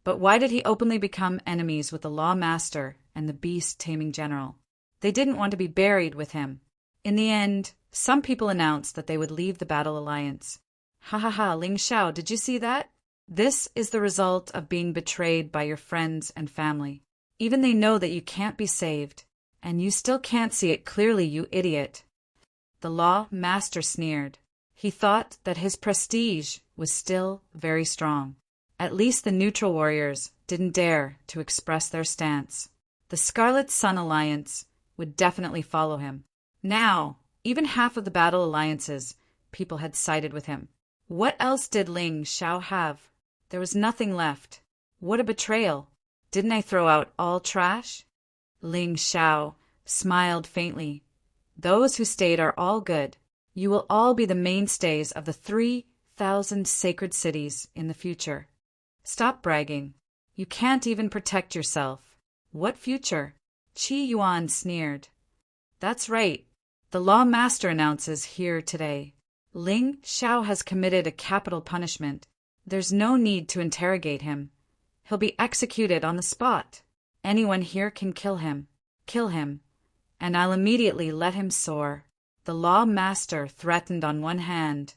But why did he openly become enemies with the Law Master and the beast-taming general? They didn't want to be buried with him. In the end, some people announced that they would leave the Battle Alliance. Ha ha ha, Ling Xiao, did you see that? This is the result of being betrayed by your friends and family. Even they know that you can't be saved, and you still can't see it clearly, you idiot. The Law Master sneered. He thought that his prestige was still very strong. At least the neutral warriors didn't dare to express their stance. The Scarlet Sun Alliance would definitely follow him. Now, even half of the Battle Alliance's people had sided with him. What else did Ling Xiao have? There was nothing left. What a betrayal! Didn't I throw out all trash? Ling Xiao smiled faintly. Those who stayed are all good. You will all be the mainstays of the 3,000 sacred cities in the future. Stop bragging. You can't even protect yourself. What future? Qi Yuan sneered. That's right. The Law Master announces here today. Ling Xiao has committed a capital punishment. There's no need to interrogate him. He'll be executed on the spot. Anyone here can kill him. Kill him. And I'll immediately let him soar. The Law Master threatened on one hand,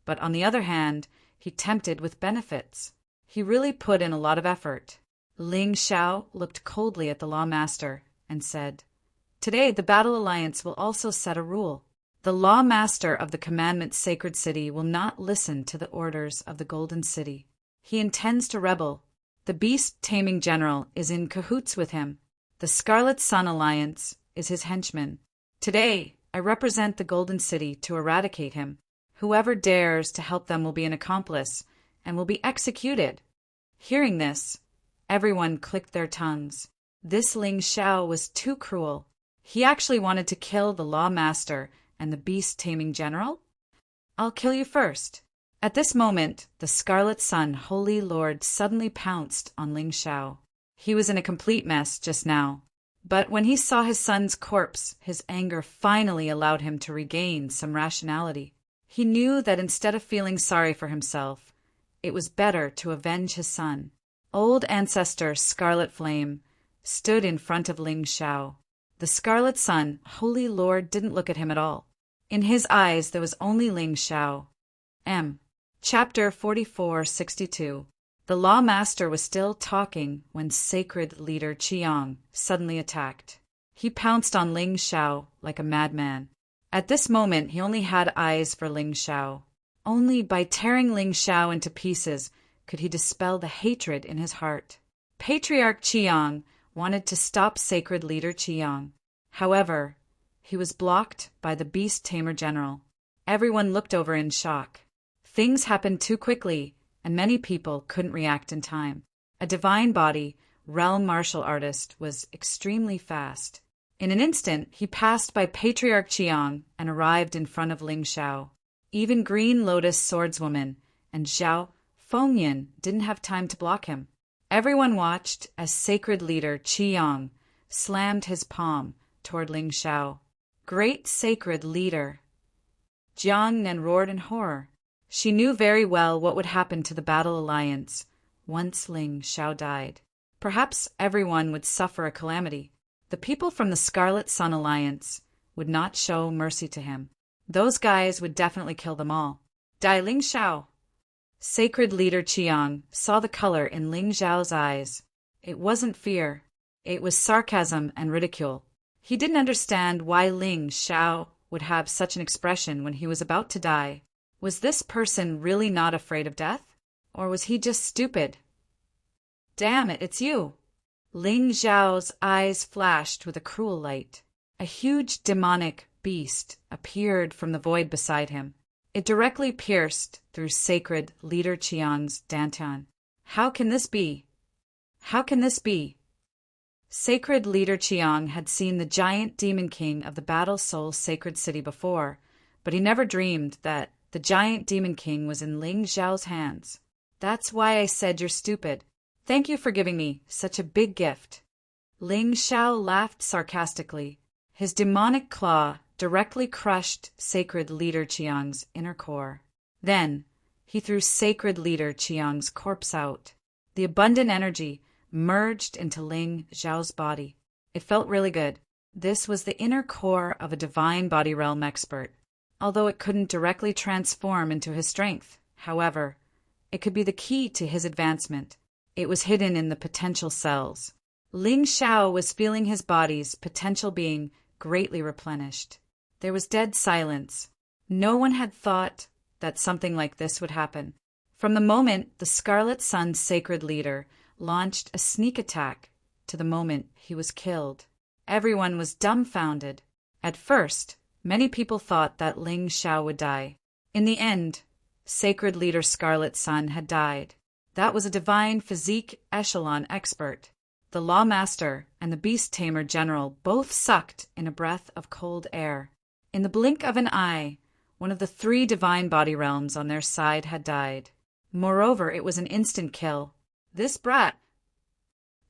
but on the other hand, he tempted with benefits. He really put in a lot of effort. Ling Xiao looked coldly at the Law Master and said, Today the Battle Alliance will also set a rule. The Law Master of the Commandment Sacred City will not listen to the orders of the Golden City. He intends to rebel. The beast-taming general is in cahoots with him. The Scarlet Sun Alliance is his henchman. Today, I represent the Golden City to eradicate him. Whoever dares to help them will be an accomplice and will be executed. Hearing this, everyone clicked their tongues. This Ling Xiao was too cruel. He actually wanted to kill the Law Master and the beast-taming general? I'll kill you first. At this moment, the Scarlet Sun Holy Lord suddenly pounced on Ling Xiao. He was in a complete mess just now. But when he saw his son's corpse, his anger finally allowed him to regain some rationality. He knew that instead of feeling sorry for himself, it was better to avenge his son. Old ancestor Scarlet Flame stood in front of Ling Xiao. The Scarlet Sun Holy Lord didn't look at him at all. In his eyes there was only Ling Xiao. Chapter 4462. The Law Master was still talking when Sacred Leader Qiang suddenly attacked. He pounced on Ling Xiao like a madman. At this moment he only had eyes for Ling Xiao. Only by tearing Ling Xiao into pieces could he dispel the hatred in his heart. Patriarch Qiang wanted to stop Sacred Leader Qiang. However, he was blocked by the Beast Tamer General. Everyone looked over in shock. Things happened too quickly, and many people couldn't react in time. A divine body, realm martial artist, was extremely fast. In an instant, he passed by Patriarch Qiang and arrived in front of Ling Xiao. Even Green Lotus Swordswoman and Zhao Fengyan didn't have time to block him. Everyone watched as Sacred Leader Qiang slammed his palm toward Ling Xiao. Great Sacred Leader! Jiang Nen roared in horror. She knew very well what would happen to the Battle Alliance once Ling Xiao died. Perhaps everyone would suffer a calamity. The people from the Scarlet Sun Alliance would not show mercy to him. Those guys would definitely kill them all. Die Ling Xiao! Sacred Leader Qiang saw the color in Ling Xiao's eyes. It wasn't fear. It was sarcasm and ridicule. He didn't understand why Ling Xiao would have such an expression when he was about to die. Was this person really not afraid of death? Or was he just stupid? Damn it, it's you! Ling Xiao's eyes flashed with a cruel light. A huge demonic beast appeared from the void beside him. It directly pierced through sacred leader Qiang's dantian. How can this be? How can this be? Sacred leader Qiang had seen the giant demon king of the Battle Soul sacred city before, but he never dreamed that the giant demon king was in Ling Xiao's hands. That's why I said you're stupid. Thank you for giving me such a big gift. Ling Xiao laughed sarcastically. His demonic claw directly crushed sacred leader Qiang's inner core. Then, he threw sacred leader Qiang's corpse out. The abundant energy merged into Ling Xiao's body. It felt really good. This was the inner core of a divine body realm expert. Although it couldn't directly transform into his strength, however, it could be the key to his advancement. It was hidden in the potential cells. Ling Xiao was feeling his body's potential being greatly replenished. There was dead silence. No one had thought that something like this would happen. From the moment the Scarlet Sun's sacred leader launched a sneak attack to the moment he was killed, everyone was dumbfounded. At first, many people thought that Ling Xiao would die. In the end, sacred leader Scarlet Sun had died. That was a divine physique echelon expert. The Law Master and the Beast Tamer General both sucked in a breath of cold air. In the blink of an eye, one of the 3 divine body realms on their side had died. Moreover, it was an instant kill. This brat!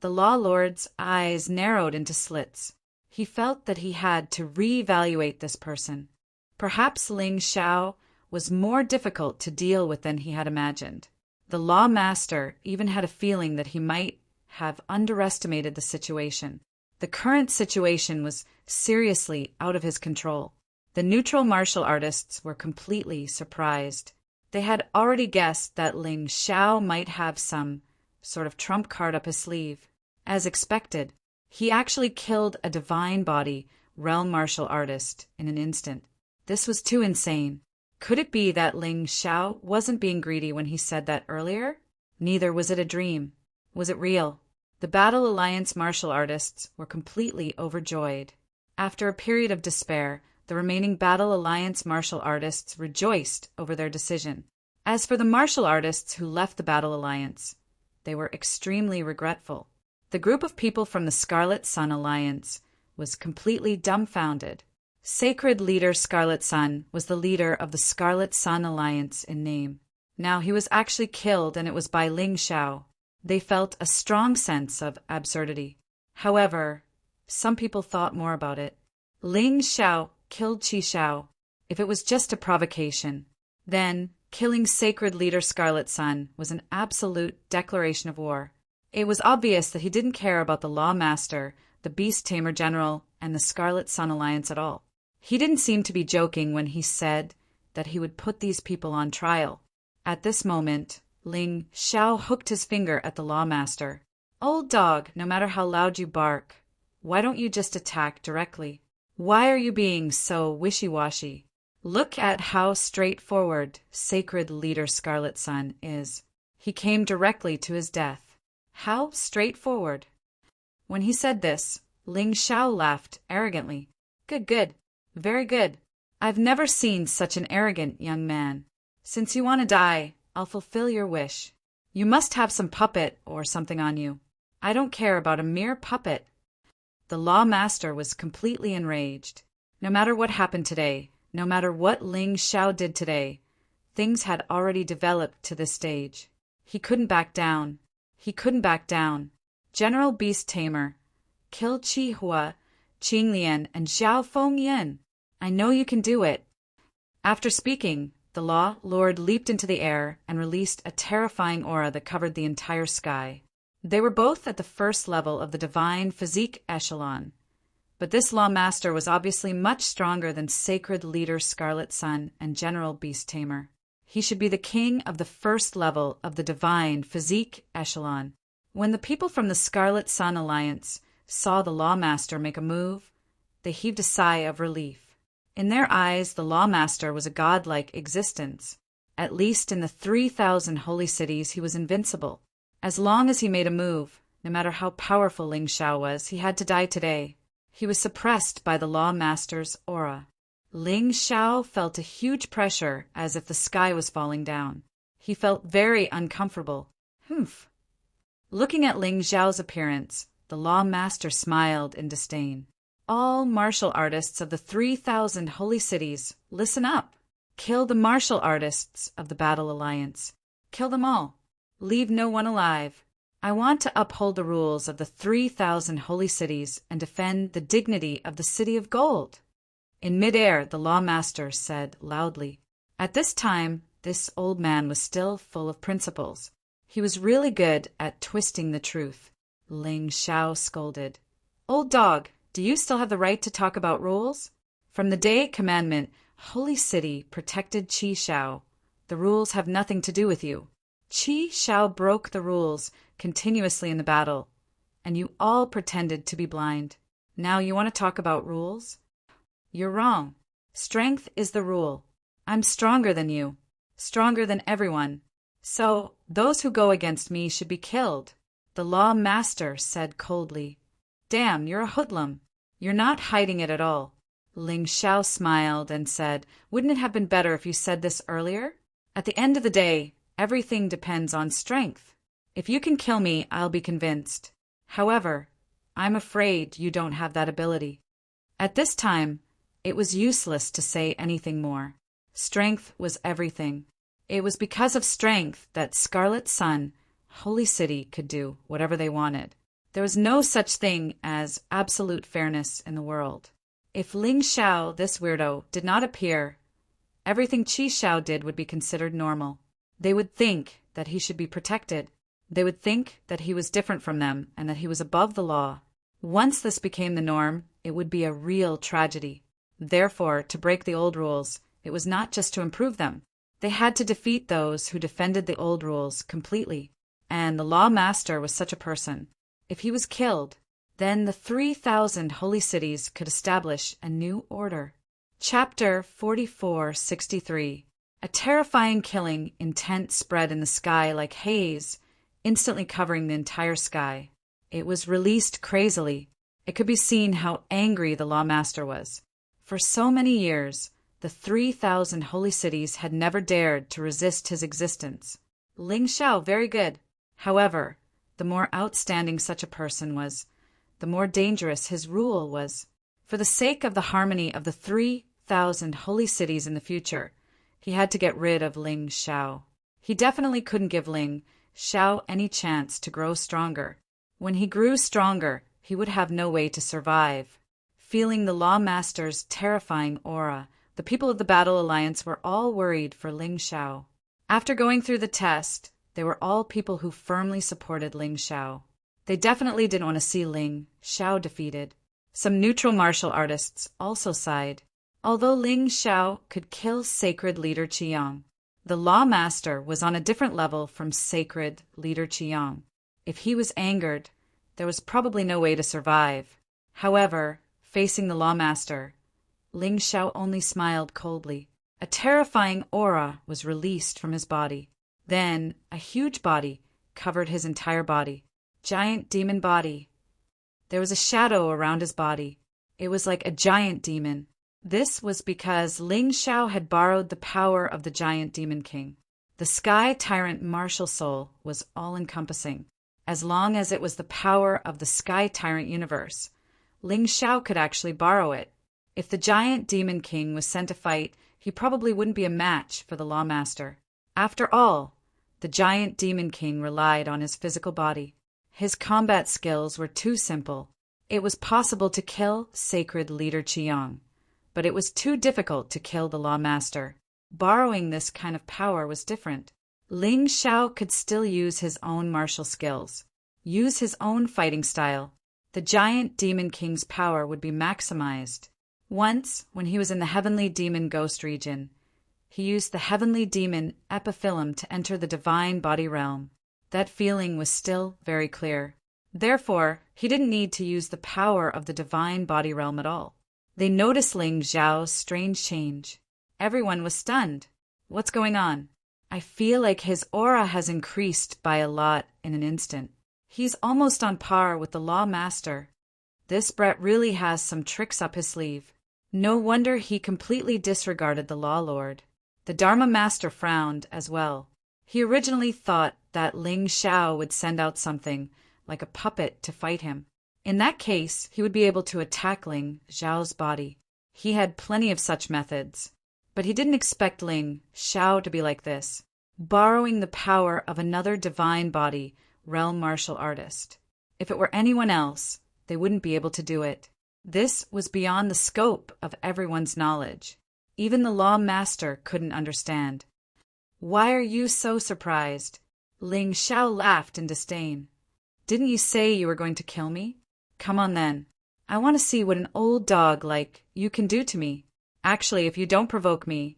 The Law Lord's eyes narrowed into slits. He felt that he had to re-evaluate this person. Perhaps Ling Xiao was more difficult to deal with than he had imagined. The Law Master even had a feeling that he might have underestimated the situation. The current situation was seriously out of his control. The neutral martial artists were completely surprised. They had already guessed that Ling Xiao might have some sort of trump card up his sleeve. As expected, he actually killed a divine body realm martial artist in an instant. This was too insane. Could it be that Ling Xiao wasn't being greedy when he said that earlier? Neither was it a dream. Was it real? The Battle Alliance martial artists were completely overjoyed. After a period of despair, the remaining Battle Alliance martial artists rejoiced over their decision. As for the martial artists who left the Battle Alliance, they were extremely regretful. The group of people from the Scarlet Sun Alliance was completely dumbfounded. Sacred leader Scarlet Sun was the leader of the Scarlet Sun Alliance in name. Now he was actually killed, and it was by Ling Xiao. They felt a strong sense of absurdity. However, some people thought more about it. Ling Xiao killed Qi Xiao. If it was just a provocation, then killing sacred leader Scarlet Sun was an absolute declaration of war. It was obvious that he didn't care about the Law Master, the Beast Tamer General, and the Scarlet Sun Alliance at all. He didn't seem to be joking when he said that he would put these people on trial. At this moment, Ling Xiao hooked his finger at the Law Master. Old dog, no matter how loud you bark, why don't you just attack directly? Why are you being so wishy-washy? Look at how straightforward sacred leader Scarlet Sun is. He came directly to his death. How straightforward. When he said this, Ling Xiao laughed arrogantly. Good, good. Very good. I've never seen such an arrogant young man. Since you want to die, I'll fulfill your wish. You must have some puppet or something on you. I don't care about a mere puppet. The Law Master was completely enraged. No matter what happened today, no matter what Ling Xiao did today, things had already developed to this stage. He couldn't back down. He couldn't back down. General Beast Tamer, kill Qi Hua, Qing Lian, and Zhao Fengyan. I know you can do it. After speaking, the Law Lord leaped into the air and released a terrifying aura that covered the entire sky. They were both at the first level of the divine physique echelon. But this Law Master was obviously much stronger than sacred leader Scarlet Sun and General Beast Tamer. He should be the king of the first level of the divine physique echelon. When the people from the Scarlet Sun Alliance saw the Law Master make a move, They heaved a sigh of relief. In their eyes, the lawmaster was a godlike existence. At least in the 3,000 holy cities he was invincible. As long as he made a move, no matter how powerful Ling Shao was, he had to die today. He was suppressed by the lawmaster's aura. Ling Shao felt a huge pressure as if the sky was falling down. He felt very uncomfortable. Humph. Looking at Ling Xiao's appearance, the lawmaster smiled in disdain. All martial artists of the 3,000 holy cities, listen up. Kill the martial artists of the Battle Alliance. Kill them all. Leave no one alive. I want to uphold the rules of the 3,000 holy cities and defend the dignity of the City of Gold. In midair, the lawmaster said loudly. At this time, this old man was still full of principles. He was really good at twisting the truth. Ling Shao scolded. Old dog, do you still have the right to talk about rules? From the Day Commandment, Holy City protected Qi Shao. The rules have nothing to do with you. Qi Shao broke the rules continuously in the battle, and you all pretended to be blind. Now you want to talk about rules? You're wrong. Strength is the rule. I'm stronger than you, stronger than everyone. So those who go against me should be killed. The law master said coldly. Damn, you're a hoodlum. You're not hiding it at all. Ling Shao smiled and said, wouldn't it have been better if you said this earlier? At the end of the day, everything depends on strength. If you can kill me, I'll be convinced. However, I'm afraid you don't have that ability. At this time, it was useless to say anything more. Strength was everything. It was because of strength that Scarlet Sun, Holy City, could do whatever they wanted. There was no such thing as absolute fairness in the world. If Ling Shao, this weirdo, did not appear, everything Qi Shao did would be considered normal. They would think that he should be protected. They would think that he was different from them and that he was above the law. Once this became the norm, it would be a real tragedy. Therefore, to break the old rules, it was not just to improve them. They had to defeat those who defended the old rules completely. And the law master was such a person. If he was killed, then the 3,000 holy cities could establish a new order. Chapter 4463. A terrifying killing intent spread in the sky like haze, instantly covering the entire sky. It was released crazily. It could be seen how angry the lawmaster was. For so many years, the 3,000 holy cities had never dared to resist his existence. Ling Shao, very good. However, the more outstanding such a person was, the more dangerous his rule was. For the sake of the harmony of the 3,000 holy cities in the future, he had to get rid of Ling Shao. He definitely couldn't give Ling Shao any chance to grow stronger. When he grew stronger, he would have no way to survive. Feeling the lawmaster's terrifying aura, the people of the Battle Alliance were all worried for Ling Shao. After going through the test, they were all people who firmly supported Ling Shao. They definitely didn't want to see Ling Shao defeated. Some neutral martial artists also sighed. Although Ling Shao could kill sacred leader Qiyang, the lawmaster was on a different level from sacred leader Qiyang. If he was angered, there was probably no way to survive. However, facing the lawmaster, Ling Shao only smiled coldly. A terrifying aura was released from his body. Then, a huge body covered his entire body. Giant demon body. There was a shadow around his body. It was like a giant demon. This was because Ling Shao had borrowed the power of the giant demon king. The sky tyrant martial soul was all-encompassing. As long as it was the power of the sky tyrant universe, Ling Shao could actually borrow it. If the giant demon king was sent to fight, he probably wouldn't be a match for the lawmaster. After all, the giant demon king relied on his physical body. His combat skills were too simple. It was possible to kill sacred leader Qiyang, but it was too difficult to kill the lawmaster. Borrowing this kind of power was different. Ling Shao could still use his own martial skills, use his own fighting style. The giant demon king's power would be maximized. Once, when he was in the heavenly demon ghost region, he used the heavenly demon epiphyllum to enter the divine body realm. That feeling was still very clear. Therefore, he didn't need to use the power of the divine body realm at all. They noticed Ling Xiao's strange change. Everyone was stunned. What's going on? I feel like his aura has increased by a lot in an instant. He's almost on par with the Law Master. This Brett really has some tricks up his sleeve. No wonder he completely disregarded the Law Lord. The Dharma Master frowned as well. He originally thought that Ling Xiao would send out something like a puppet to fight him. In that case, he would be able to attack Ling Xiao's body. He had plenty of such methods. But he didn't expect Ling Xiao to be like this, borrowing the power of another divine body, realm martial artist. If it were anyone else, they wouldn't be able to do it. This was beyond the scope of everyone's knowledge. Even the Law Master couldn't understand. Why are you so surprised? Ling Xiao laughed in disdain. Didn't you say you were going to kill me? Come on then. I want to see what an old dog like you can do to me. Actually, if you don't provoke me,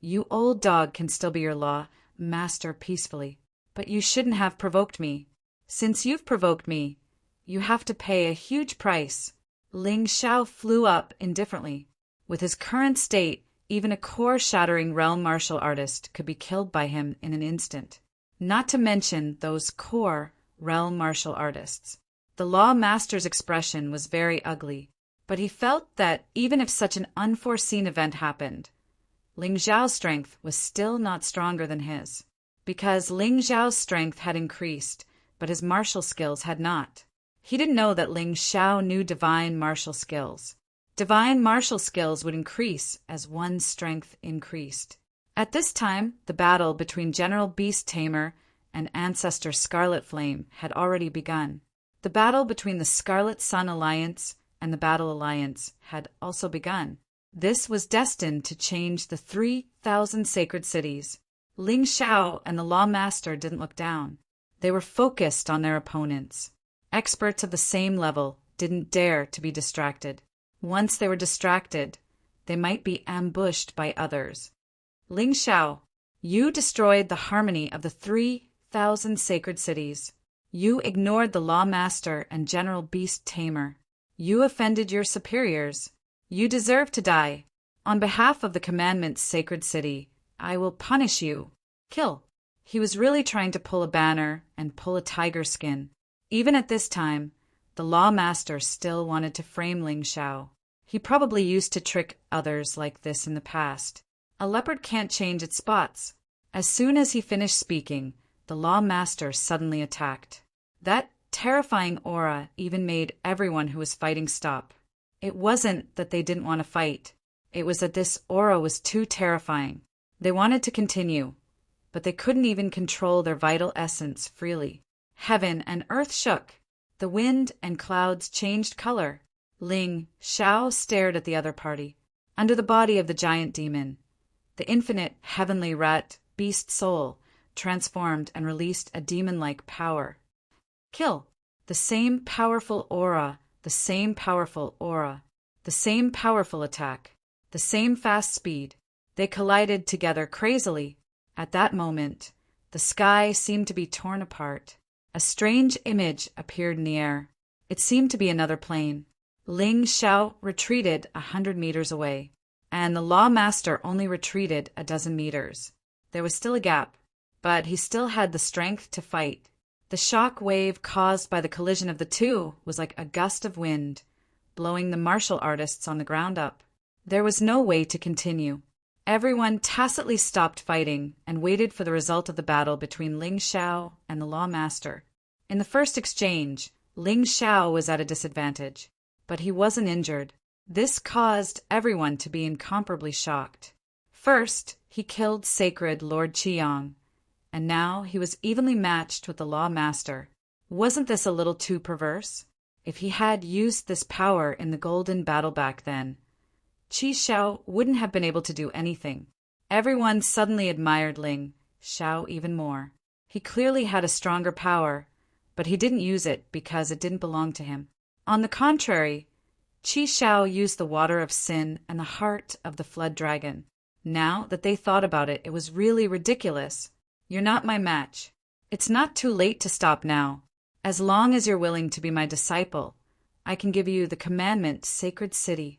you old dog can still be your Law Master peacefully. But you shouldn't have provoked me. Since you've provoked me, you have to pay a huge price. Ling Xiao flew up indifferently. With his current state, even a core-shattering realm martial artist could be killed by him in an instant. Not to mention those core realm martial artists. The Law Master's expression was very ugly, but he felt that even if such an unforeseen event happened, Ling Xiao's strength was still not stronger than his. Because Ling Xiao's strength had increased, but his martial skills had not. He didn't know that Ling Xiao knew divine martial skills. Divine martial skills would increase as one's strength increased. At this time, the battle between General Beast Tamer and Ancestor Scarlet Flame had already begun. The battle between the Scarlet Sun Alliance and the Battle Alliance had also begun. This was destined to change the 3,000 sacred cities. Ling Xiao and the Law Master didn't look down. They were focused on their opponents. Experts of the same level didn't dare to be distracted. Once they were distracted, they might be ambushed by others. Ling Xiao, you destroyed the harmony of the 3,000 sacred cities. You ignored the Law Master and General Beast Tamer. You offended your superiors. You deserve to die. On behalf of the Commandment's sacred city, I will punish you. Kill. He was really trying to pull a banner and pull a tiger skin. Even at this time, the Law Master still wanted to frame Ling Xiao. He probably used to trick others like this in the past. A leopard can't change its spots. As soon as he finished speaking, the Law Master suddenly attacked. That terrifying aura even made everyone who was fighting stop. It wasn't that they didn't want to fight. It was that this aura was too terrifying. They wanted to continue, but they couldn't even control their vital essence freely. Heaven and earth shook. The wind and clouds changed color. Ling Xiao stared at the other party. Under the body of the giant demon, the infinite heavenly rat beast soul transformed and released a demon-like power. Kill. The same powerful aura, the same powerful aura, the same powerful attack, the same fast speed. They collided together crazily. At that moment, the sky seemed to be torn apart. A strange image appeared in the air. It seemed to be another plane. Ling Xiao retreated 100 meters away, and the Law Master only retreated a dozen meters. There was still a gap, but he still had the strength to fight. The shock wave caused by the collision of the two was like a gust of wind, blowing the martial artists on the ground up. There was no way to continue. Everyone tacitly stopped fighting and waited for the result of the battle between Ling Xiao and the Law Master. In the first exchange, Ling Xiao was at a disadvantage, but he wasn't injured. This caused everyone to be incomparably shocked. First, he killed sacred Lord Qiyang, and now he was evenly matched with the Law Master. Wasn't this a little too perverse? If he had used this power in the golden battle back then, Qi Xiao wouldn't have been able to do anything. Everyone suddenly admired Ling Xiao even more. He clearly had a stronger power, but he didn't use it because it didn't belong to him. On the contrary, Qi Xiao used the water of sin and the heart of the flood dragon. Now that they thought about it, it was really ridiculous. You're not my match. It's not too late to stop now. As long as you're willing to be my disciple, I can give you the commandment sacred city.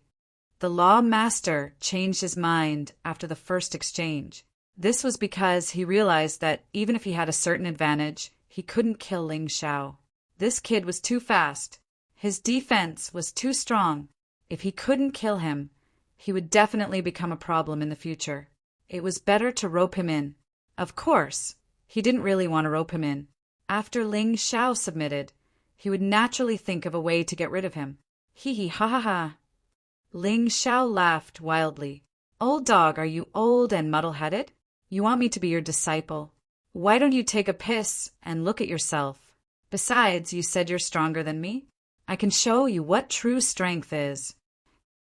The Law Master changed his mind after the first exchange. This was because he realized that even if he had a certain advantage, he couldn't kill Ling Xiao. This kid was too fast. His defense was too strong. If he couldn't kill him, he would definitely become a problem in the future. It was better to rope him in. Of course, he didn't really want to rope him in. After Ling Xiao submitted, he would naturally think of a way to get rid of him. Hee hee ha ha ha. Ling Xiao laughed wildly. Old dog, are you old and muddle-headed? You want me to be your disciple? Why don't you take a piss and look at yourself? Besides, you said you're stronger than me. I can show you what true strength is.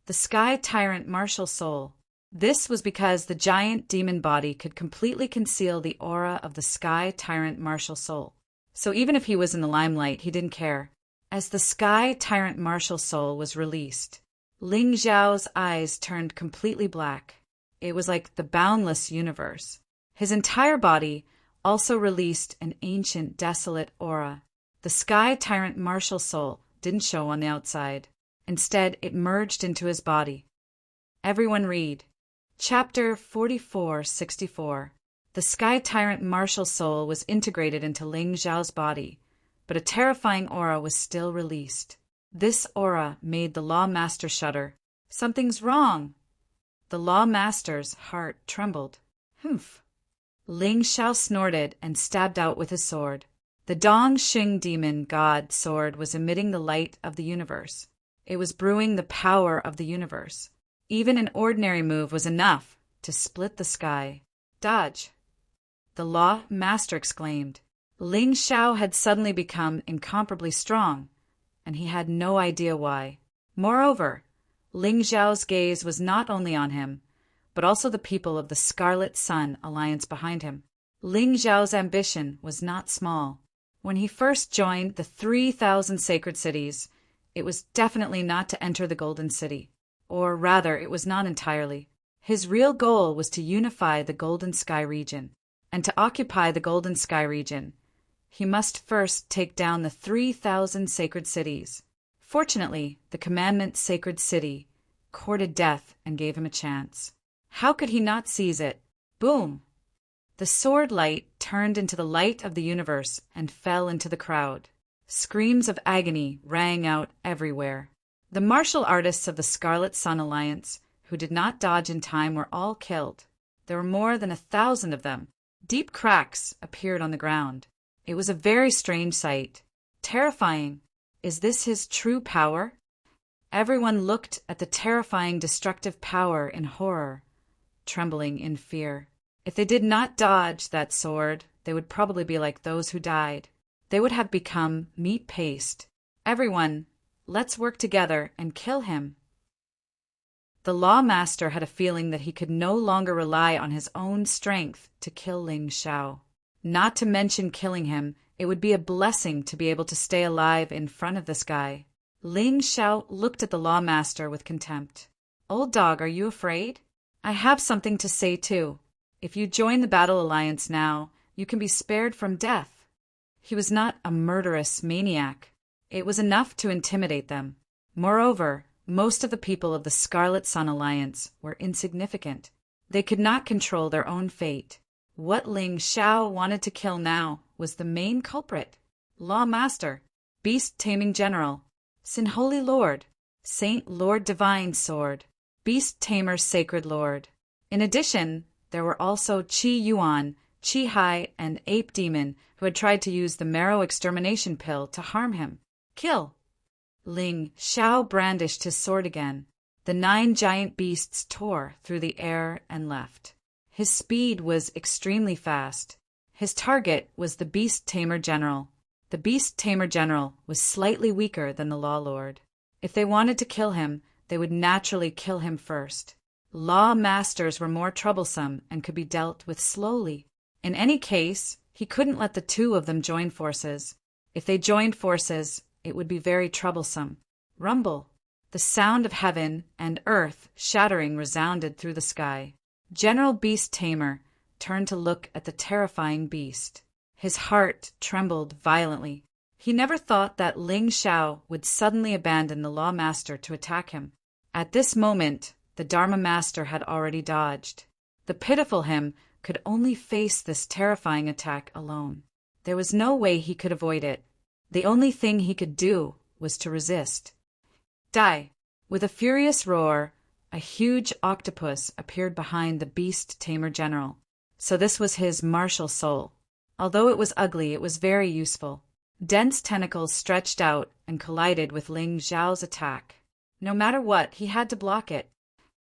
The Sky Tyrant Martial Soul. This was because the giant demon body could completely conceal the aura of the Sky Tyrant Martial Soul. So even if he was in the limelight, he didn't care. As the Sky Tyrant Martial Soul was released, Ling Xiao's eyes turned completely black. It was like the boundless universe. His entire body also released an ancient, desolate aura. The Sky Tyrant Martial Soul didn't show on the outside. Instead, it merged into his body. Everyone read. Chapter 4464. The Sky Tyrant Martial Soul was integrated into Ling Xiao's body, but a terrifying aura was still released. This aura made the Law Master shudder. Something's wrong. The Law Master's heart trembled. Humph. Ling Xiao snorted and stabbed out with his sword. The Dong Xing Demon God sword was emitting the light of the universe. It was brewing the power of the universe. Even an ordinary move was enough to split the sky. Dodge! The Law Master exclaimed. Ling Xiao had suddenly become incomparably strong, and he had no idea why. Moreover, Ling Xiao's gaze was not only on him, but also the people of the Scarlet Sun Alliance behind him. Ling Xiao's ambition was not small. When he first joined the 3,000 sacred cities, it was definitely not to enter the Golden City. Or rather, it was not entirely. His real goal was to unify the Golden Sky region. And to occupy the Golden Sky region, he must first take down the 3,000 sacred cities. Fortunately, the Commandment Sacred City courted death and gave him a chance. How could he not seize it? Boom! The sword light turned into the light of the universe and fell into the crowd. Screams of agony rang out everywhere. The martial artists of the Scarlet Sun Alliance, who did not dodge in time, were all killed. There were more than 1,000 of them. Deep cracks appeared on the ground. It was a very strange sight. Terrifying. Is this his true power? Everyone looked at the terrifying destructive power in horror, trembling in fear. If they did not dodge that sword, they would probably be like those who died. They would have become meat paste. Everyone, let's work together and kill him. The Law Master had a feeling that he could no longer rely on his own strength to kill Ling Xiao. Not to mention killing him, it would be a blessing to be able to stay alive in front of this guy. Ling Xiao looked at the Law Master with contempt. Old dog, are you afraid? I have something to say too. If you join the Battle Alliance now, you can be spared from death. He was not a murderous maniac. It was enough to intimidate them. Moreover, most of the people of the Scarlet Sun Alliance were insignificant. They could not control their own fate. What Ling Xiao wanted to kill now was the main culprit. Law Master, Beast Taming General, Sin Holy Lord, Saint Lord Divine Sword, Beast Tamer Sacred Lord. In addition, there were also Qi Yuan, Qi Hai, and Ape Demon who had tried to use the Marrow Extermination Pill to harm him. Kill! Ling Xiao brandished his sword again. The 9 giant beasts tore through the air and left. His speed was extremely fast. His target was the Beast Tamer General. The Beast Tamer General was slightly weaker than the Law Lord. If they wanted to kill him, they would naturally kill him first. Law Masters were more troublesome and could be dealt with slowly. In any case, he couldn't let the 2 of them join forces. If they joined forces, it would be very troublesome. Rumble. The sound of heaven and earth shattering resounded through the sky. General Beast Tamer turned to look at the terrifying beast. His heart trembled violently. He never thought that Ling Xiao would suddenly abandon the Law Master to attack him. At this moment, the Dharma master had already dodged. The pitiful him could only face this terrifying attack alone. There was no way he could avoid it. The only thing he could do was to resist. Die! With a furious roar, a huge octopus appeared behind the beast tamer general. So this was his martial soul. Although it was ugly, it was very useful. Dense tentacles stretched out and collided with Ling Xiao's attack. No matter what, he had to block it.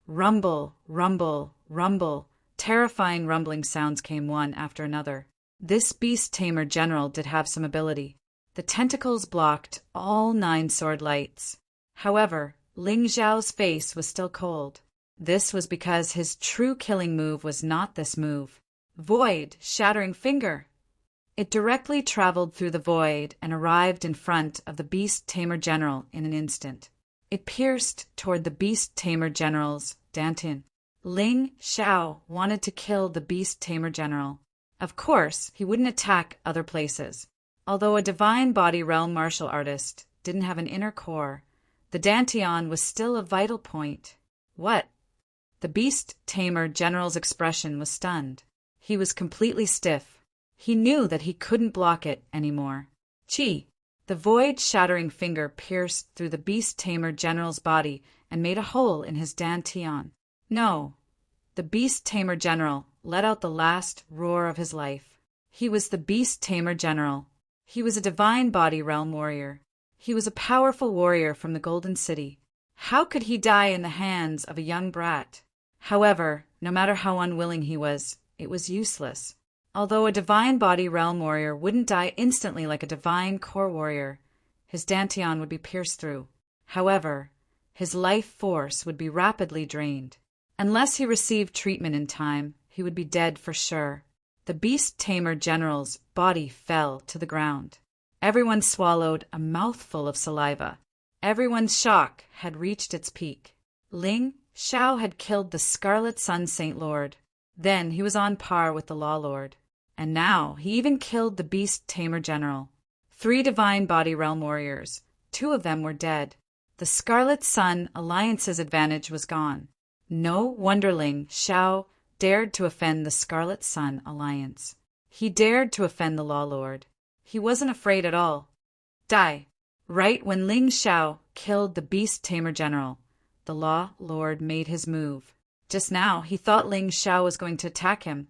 Rumble, rumble, rumble. Terrifying rumbling sounds came one after another. This beast tamer general did have some ability. The tentacles blocked all 9 sword lights. However, Ling Xiao's face was still cold. This was because his true killing move was not this move. Void, shattering finger. It directly traveled through the void and arrived in front of the beast tamer general in an instant. It pierced toward the beast tamer general's dantian. Ling Xiao wanted to kill the beast tamer general. Of course, he wouldn't attack other places. Although a divine body realm martial artist didn't have an inner core, the dantian was still a vital point. What? The beast tamer general's expression was stunned. He was completely stiff. He knew that he couldn't block it anymore. Chi! The void-shattering finger pierced through the beast tamer general's body and made a hole in his dantian. No. The beast tamer general let out the last roar of his life. He was the beast tamer general. He was a divine body realm warrior. He was a powerful warrior from the Golden City. How could he die in the hands of a young brat? However, no matter how unwilling he was, it was useless. Although a divine body realm warrior wouldn't die instantly like a divine core warrior, his dantian would be pierced through. However, his life force would be rapidly drained. Unless he received treatment in time, he would be dead for sure. The beast tamer general's body fell to the ground. Everyone swallowed a mouthful of saliva. Everyone's shock had reached its peak. Ling Xiao had killed the Scarlet Sun Saint Lord. Then he was on par with the Law Lord. And now he even killed the beast tamer general. 3 divine body realm warriors. 2 of them were dead. The Scarlet Sun Alliance's advantage was gone. No wonder Ling Xiao dared to offend the Scarlet Sun Alliance. He dared to offend the Law Lord. He wasn't afraid at all. Die! Right when Ling Xiao killed the beast tamer general, the Law Lord made his move. Just now, he thought Ling Xiao was going to attack him.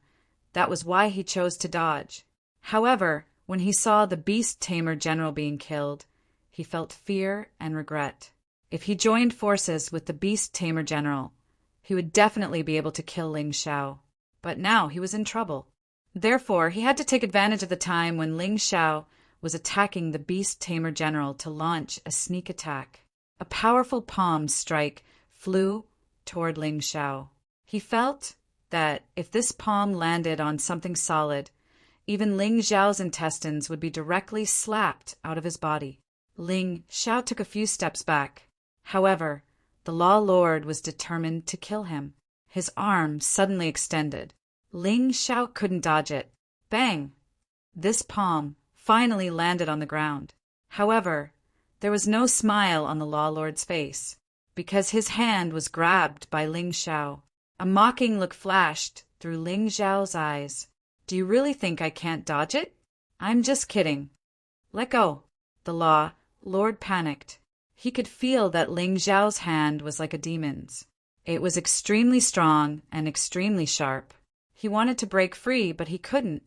That was why he chose to dodge. However, when he saw the beast tamer general being killed, he felt fear and regret. If he joined forces with the beast tamer general, he would definitely be able to kill Ling Xiao. But now he was in trouble. Therefore, he had to take advantage of the time when Ling Xiao was attacking the beast tamer general to launch a sneak attack. A powerful palm strike flew toward Ling Xiao. He felt that if this palm landed on something solid, even Ling Xiao's intestines would be directly slapped out of his body. Ling Xiao took a few steps back. However, the Law Lord was determined to kill him. His arm suddenly extended. Ling Xiao couldn't dodge it. Bang! This palm finally landed on the ground. However, there was no smile on the Law Lord's face, because his hand was grabbed by Ling Xiao. A mocking look flashed through Ling Xiao's eyes. Do you really think I can't dodge it? I'm just kidding. Let go. The Law Lord panicked. He could feel that Ling Xiao's hand was like a demon's. It was extremely strong and extremely sharp. He wanted to break free, but he couldn't.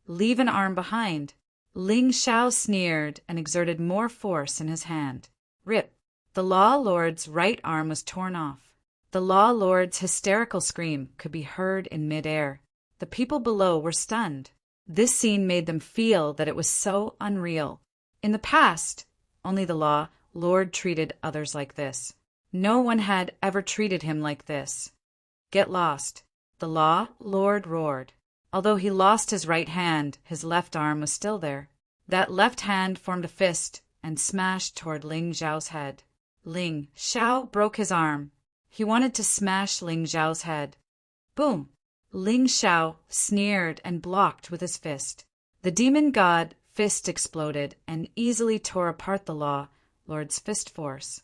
Leave an arm behind. Ling Xiao sneered and exerted more force in his hand. Rip! The Law Lord's right arm was torn off. The Law Lord's hysterical scream could be heard in midair. The people below were stunned. This scene made them feel that it was so unreal. In the past, only the Law Lord treated others like this. No one had ever treated him like this. Get lost. The Law Lord roared. Although he lost his right hand, his left arm was still there. That left hand formed a fist and smashed toward Ling Xiao's head. Ling Xiao broke his arm. He wanted to smash Ling Xiao's head. Boom! Ling Xiao sneered and blocked with his fist. The demon god fist exploded and easily tore apart the Law Lord's fist force.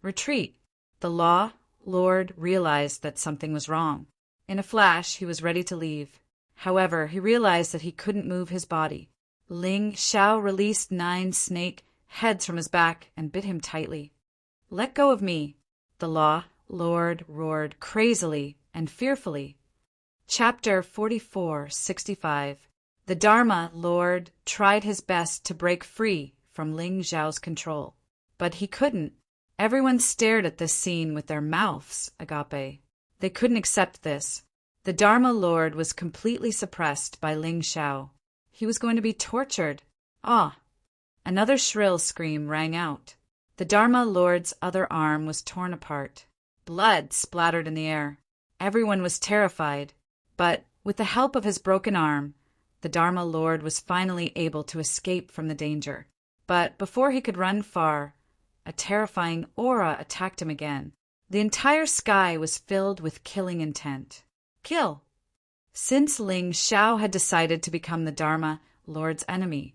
Retreat! The Law Lord realized that something was wrong. In a flash, he was ready to leave. However, he realized that he couldn't move his body. Ling Xiao released 9 snake heads from his back and bit him tightly. "Let go of me," the Law Lord roared crazily and fearfully. Chapter 44:65. The Dharma Lord tried his best to break free from Ling Xiao's control. But he couldn't. Everyone stared at this scene with their mouths agape. They couldn't accept this. The Dharma Lord was completely suppressed by Ling Xiao. He was going to be tortured. Ah! Another shrill scream rang out. The Dharma Lord's other arm was torn apart. Blood splattered in the air. Everyone was terrified. But, with the help of his broken arm, the Dharma Lord was finally able to escape from the danger. But before he could run far, a terrifying aura attacked him again. The entire sky was filled with killing intent. Kill! Since Ling Xiao had decided to become the Dharma Lord's enemy,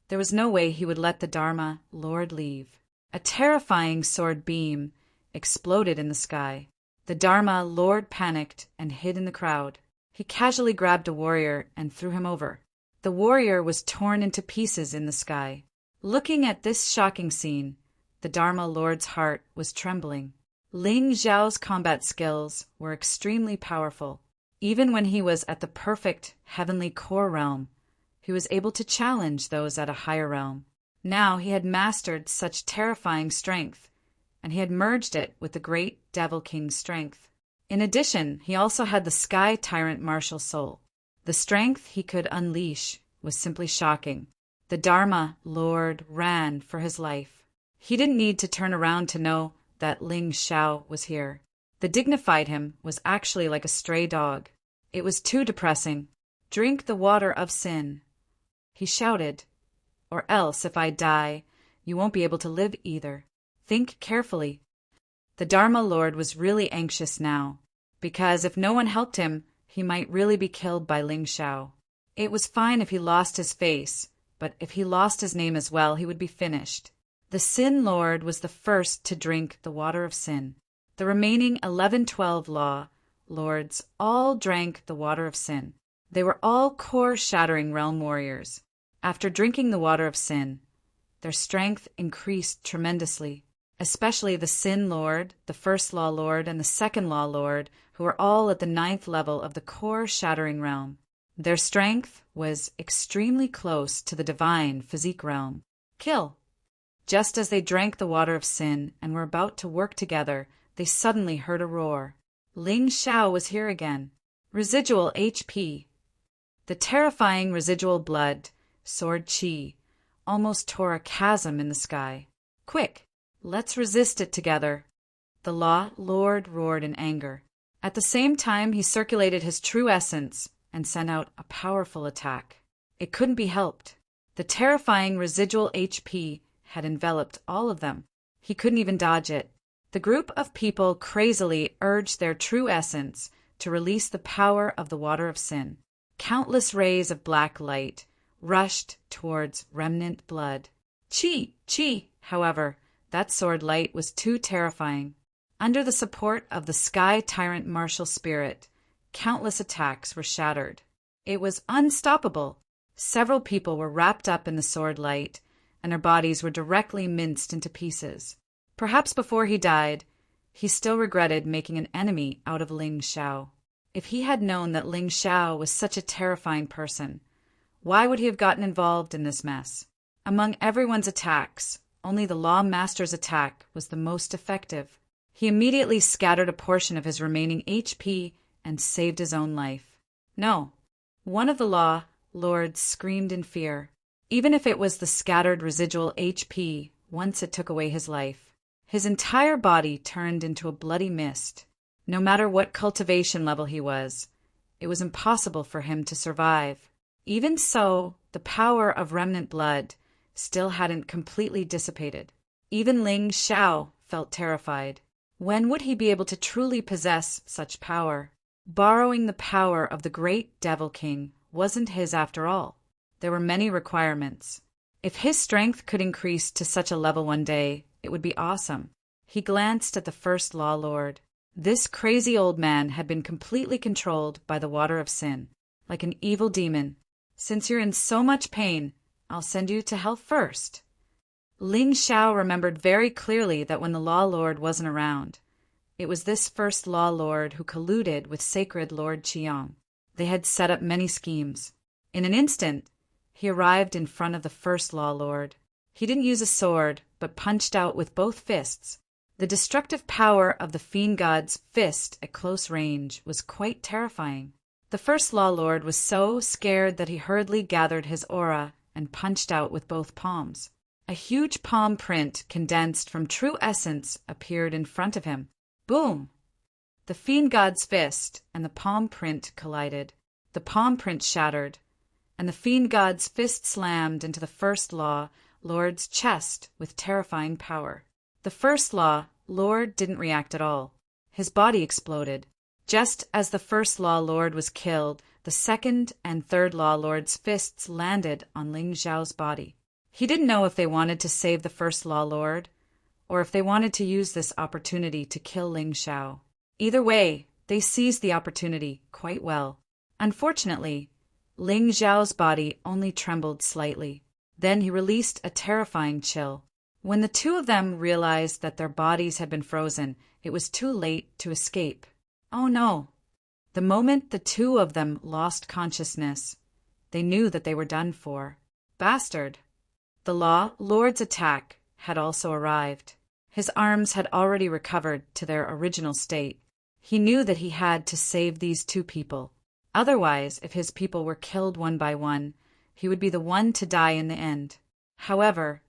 there was no way he would let the Dharma Lord leave. A terrifying sword beam exploded in the sky. The Dharma Lord panicked and hid in the crowd. He casually grabbed a warrior and threw him over. The warrior was torn into pieces in the sky. Looking at this shocking scene, the Dharma Lord's heart was trembling. Ling Xiao's combat skills were extremely powerful. Even when he was at the perfect heavenly core realm, he was able to challenge those at a higher realm. Now he had mastered such terrifying strength, and he had merged it with the great Devil King's strength. In addition, he also had the Sky Tyrant martial soul. The strength he could unleash was simply shocking. The Dharma Lord ran for his life. He didn't need to turn around to know that Ling Xiao was here. The dignified him was actually like a stray dog. It was too depressing. "Drink the water of sin," he shouted. "Or else, if I die, you won't be able to live either. Think carefully." The Dharma Lord was really anxious now, because if no one helped him, he might really be killed by Ling Xiao. It was fine if he lost his face, but if he lost his name as well, he would be finished. The Sin Lord was the first to drink the water of sin. The remaining 11-12 Law Lords all drank the water of sin. They were all core-shattering realm warriors. After drinking the water of sin, their strength increased tremendously, especially the Sin Lord, the First Law Lord, and the Second Law Lord, who were all at the 9th level of the core-shattering realm. Their strength was extremely close to the divine physique realm. Kill! Just as they drank the water of sin and were about to work together, they suddenly heard a roar. Ling Xiao was here again. Residual HP. The terrifying residual blood, sword qi, almost tore a chasm in the sky. "Quick, let's resist it together," the Law Lord roared in anger. At the same time, he circulated his true essence and sent out a powerful attack. It couldn't be helped. The terrifying residual HP had enveloped all of them. He couldn't even dodge it. The group of people crazily urged their true essence to release the power of the water of sin. Countless rays of black light rushed towards remnant blood. Chi! However, that sword light was too terrifying. Under the support of the Sky Tyrant martial spirit, countless attacks were shattered. It was unstoppable. Several people were wrapped up in the sword light, and their bodies were directly minced into pieces. Perhaps before he died, he still regretted making an enemy out of Ling Xiao. If he had known that Ling Xiao was such a terrifying person, why would he have gotten involved in this mess? Among everyone's attacks, only the Law Master's attack was the most effective. He immediately scattered a portion of his remaining HP and saved his own life. No, one of the Law Lords screamed in fear. Even if it was the scattered residual HP, once it took away his life, his entire body turned into a bloody mist. No matter what cultivation level he was, it was impossible for him to survive. Even so, the power of remnant blood still hadn't completely dissipated. Even Ling Xiao felt terrified. When would he be able to truly possess such power? Borrowing the power of the great Devil King wasn't his after all. There were many requirements. If his strength could increase to such a level one day, it would be awesome. He glanced at the first law lord. This crazy old man had been completely controlled by the water of sin, like an evil demon. Since you're in so much pain, I'll send you to hell first. Ling Xiao remembered very clearly that when the law lord wasn't around, it was this first law lord who colluded with sacred Lord Qiang. They had set up many schemes. In an instant, he arrived in front of the first law lord. He didn't use a sword, but punched out with both fists. The destructive power of the fiend god's fist at close range was quite terrifying. The first law lord was so scared that he hurriedly gathered his aura and punched out with both palms. A huge palm print condensed from true essence appeared in front of him. Boom! The fiend god's fist and the palm print collided. The palm print shattered, and the fiend god's fist slammed into the first law lord's chest with terrifying power. The first law lord didn't react at all. His body exploded. Just as the first law lord was killed, the second and third law lord's fists landed on Ling Xiao's body. He didn't know if they wanted to save the first law lord, or if they wanted to use this opportunity to kill Ling Xiao. Either way, they seized the opportunity quite well. Unfortunately, Ling Xiao's body only trembled slightly. Then he released a terrifying chill. When the two of them realized that their bodies had been frozen, it was too late to escape. Oh no! The moment the two of them lost consciousness, they knew that they were done for. Bastard! The law lord's attack had also arrived. His arms had already recovered to their original state. He knew that he had to save these two people. Otherwise, if his people were killed one by one, he would be the one to die in the end. However,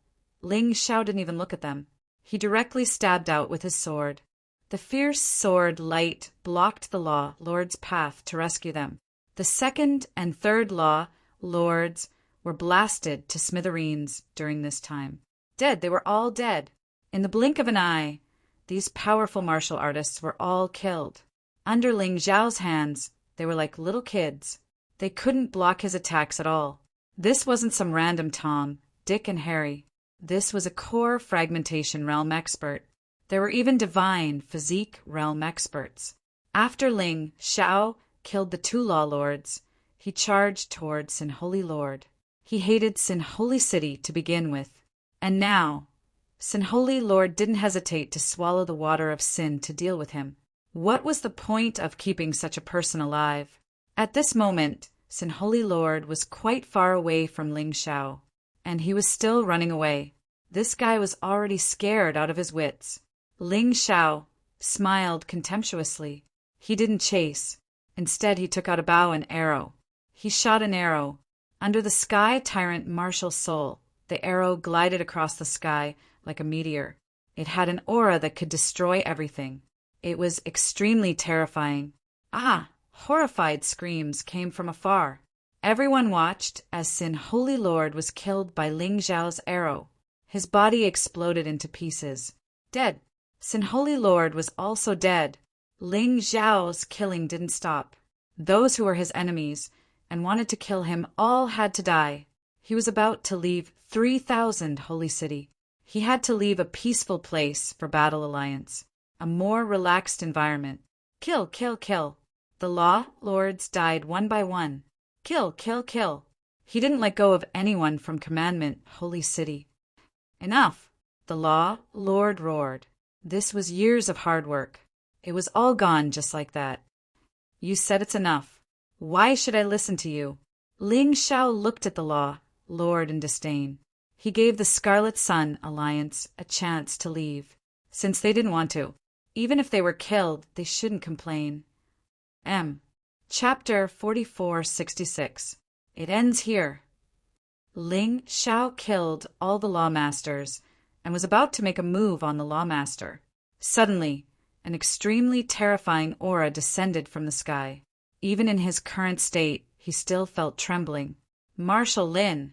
Ling Xiao didn't even look at them. He directly stabbed out with his sword. The fierce sword light blocked the law lord's path to rescue them. The second and third law lords were blasted to smithereens during this time. Dead, they were all dead. In the blink of an eye, these powerful martial artists were all killed. Under Ling Xiao's hands, they were like little kids. They couldn't block his attacks at all. This wasn't some random Tom, Dick, and Harry. This was a core fragmentation realm expert. There were even divine physique realm experts. After Ling Xiao killed the two law lords, he charged toward Sin Holy Lord. He hated Sin Holy City to begin with. And now, Sin Holy Lord didn't hesitate to swallow the water of sin to deal with him. What was the point of keeping such a person alive? At this moment, Sin Holy Lord was quite far away from Ling Xiao, and he was still running away. This guy was already scared out of his wits. Ling Xiao smiled contemptuously. He didn't chase. Instead, he took out a bow and arrow. He shot an arrow. Under the sky tyrant martial soul, the arrow glided across the sky like a meteor. It had an aura that could destroy everything. It was extremely terrifying. Ah! Horrified screams came from afar. Everyone watched as Sin Holy Lord was killed by Ling Xiao's arrow. His body exploded into pieces. Dead. Sin Holy Lord was also dead. Ling Xiao's killing didn't stop. Those who were his enemies and wanted to kill him all had to die. He was about to leave 3,000 Holy City. He had to leave a peaceful place for Battle Alliance, a more relaxed environment. Kill, kill, kill. The law lords died one by one. Kill, kill, kill. He didn't let go of anyone from Commandment Holy City. Enough. The law lord roared. This was years of hard work. It was all gone just like that. You said it's enough. Why should I listen to you? Ling Xiao looked at the law lord in disdain. He gave the Scarlet Sun Alliance a chance to leave, since they didn't want to. Even if they were killed, they shouldn't complain. Chapter 4466. It ends here. Ling Xiao killed all the lawmasters and was about to make a move on the lawmaster. Suddenly, an extremely terrifying aura descended from the sky. Even in his current state, he still felt trembling. Marshal Lin.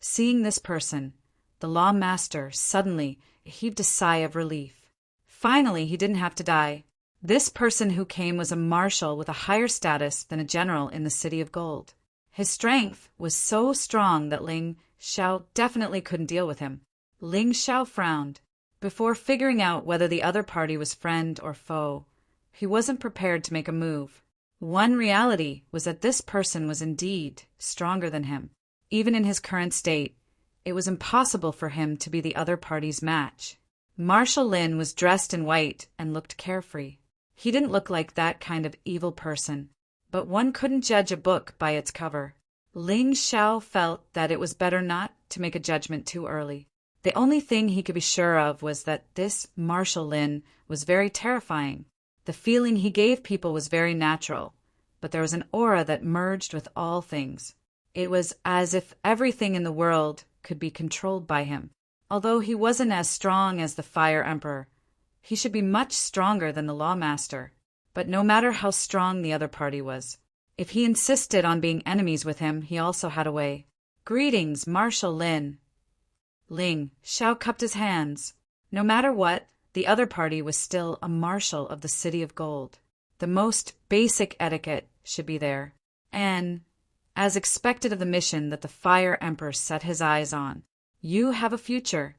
Seeing this person, the lawmaster suddenly heaved a sigh of relief. Finally, he didn't have to die. This person who came was a marshal with a higher status than a general in the City of Gold. His strength was so strong that Ling Xiao definitely couldn't deal with him. Ling Xiao frowned. Before figuring out whether the other party was friend or foe, he wasn't prepared to make a move. One reality was that this person was indeed stronger than him. Even in his current state, it was impossible for him to be the other party's match. Marshal Lin was dressed in white and looked carefree. He didn't look like that kind of evil person, but one couldn't judge a book by its cover. Ling Xiao felt that it was better not to make a judgment too early. The only thing he could be sure of was that this Marshal Lin was very terrifying. The feeling he gave people was very natural, but there was an aura that merged with all things. It was as if everything in the world could be controlled by him. Although he wasn't as strong as the Fire Emperor, he should be much stronger than the Lawmaster. But no matter how strong the other party was, if he insisted on being enemies with him, he also had a way. "Greetings, Marshal Lin." Ling Xiao cupped his hands. No matter what, the other party was still a marshal of the City of Gold. The most basic etiquette should be there. And, as expected of the mission that the Fire Emperor set his eyes on, "You have a future."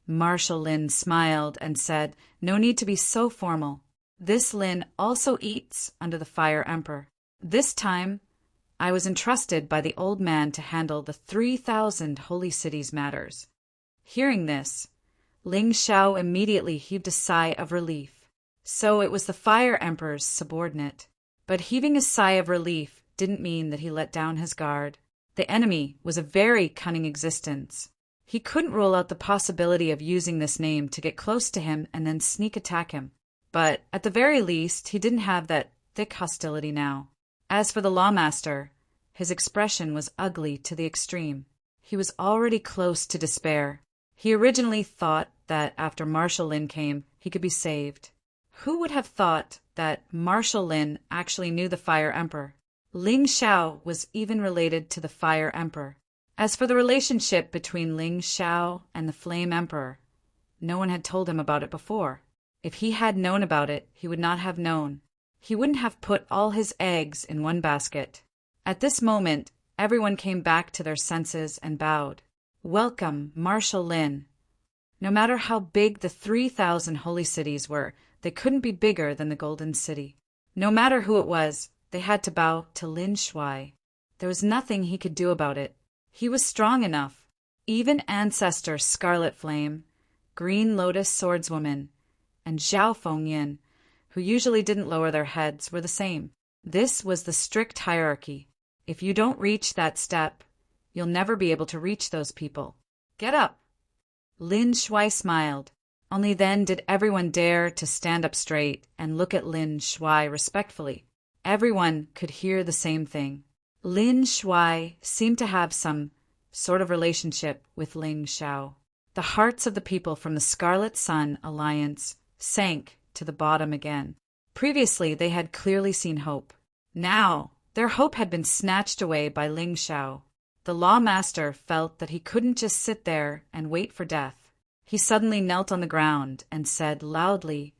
Marshal Lin smiled and said, "No need to be so formal. This Lin also eats under the Fire Emperor. This time, I was entrusted by the old man to handle the 3,000 holy cities matters." Hearing this, Ling Xiao immediately heaved a sigh of relief. So it was the Fire Emperor's subordinate. But heaving a sigh of relief didn't mean that he let down his guard. The enemy was a very cunning existence. He couldn't rule out the possibility of using this name to get close to him and then sneak attack him. But at the very least, he didn't have that thick hostility now. As for the Lawmaster, his expression was ugly to the extreme. He was already close to despair. He originally thought that after Marshal Lin came, he could be saved. Who would have thought that Marshal Lin actually knew the Fire Emperor? Ling Xiao was even related to the Fire Emperor. As for the relationship between Ling Xiao and the Flame Emperor, no one had told him about it before. If he had known about it, he would not have known. He wouldn't have put all his eggs in one basket. At this moment, everyone came back to their senses and bowed. "Welcome, Marshal Lin." No matter how big the 3,000 holy cities were, they couldn't be bigger than the Golden City. No matter who it was, they had to bow to Lin Shuai. There was nothing he could do about it. He was strong enough. Even Ancestor Scarlet Flame, Green Lotus Swordswoman, and Zhao Fengyin, who usually didn't lower their heads, were the same. This was the strict hierarchy. If you don't reach that step, you'll never be able to reach those people. "Get up." Lin Shuai smiled. Only then did everyone dare to stand up straight and look at Lin Shuai respectfully. Everyone could hear the same thing. Lin Shuai seemed to have some sort of relationship with Ling Xiao. The hearts of the people from the Scarlet Sun Alliance sank to the bottom again. Previously, they had clearly seen hope. Now, their hope had been snatched away by Ling Xiao. The Lawmaster felt that he couldn't just sit there and wait for death. He suddenly knelt on the ground and said loudly,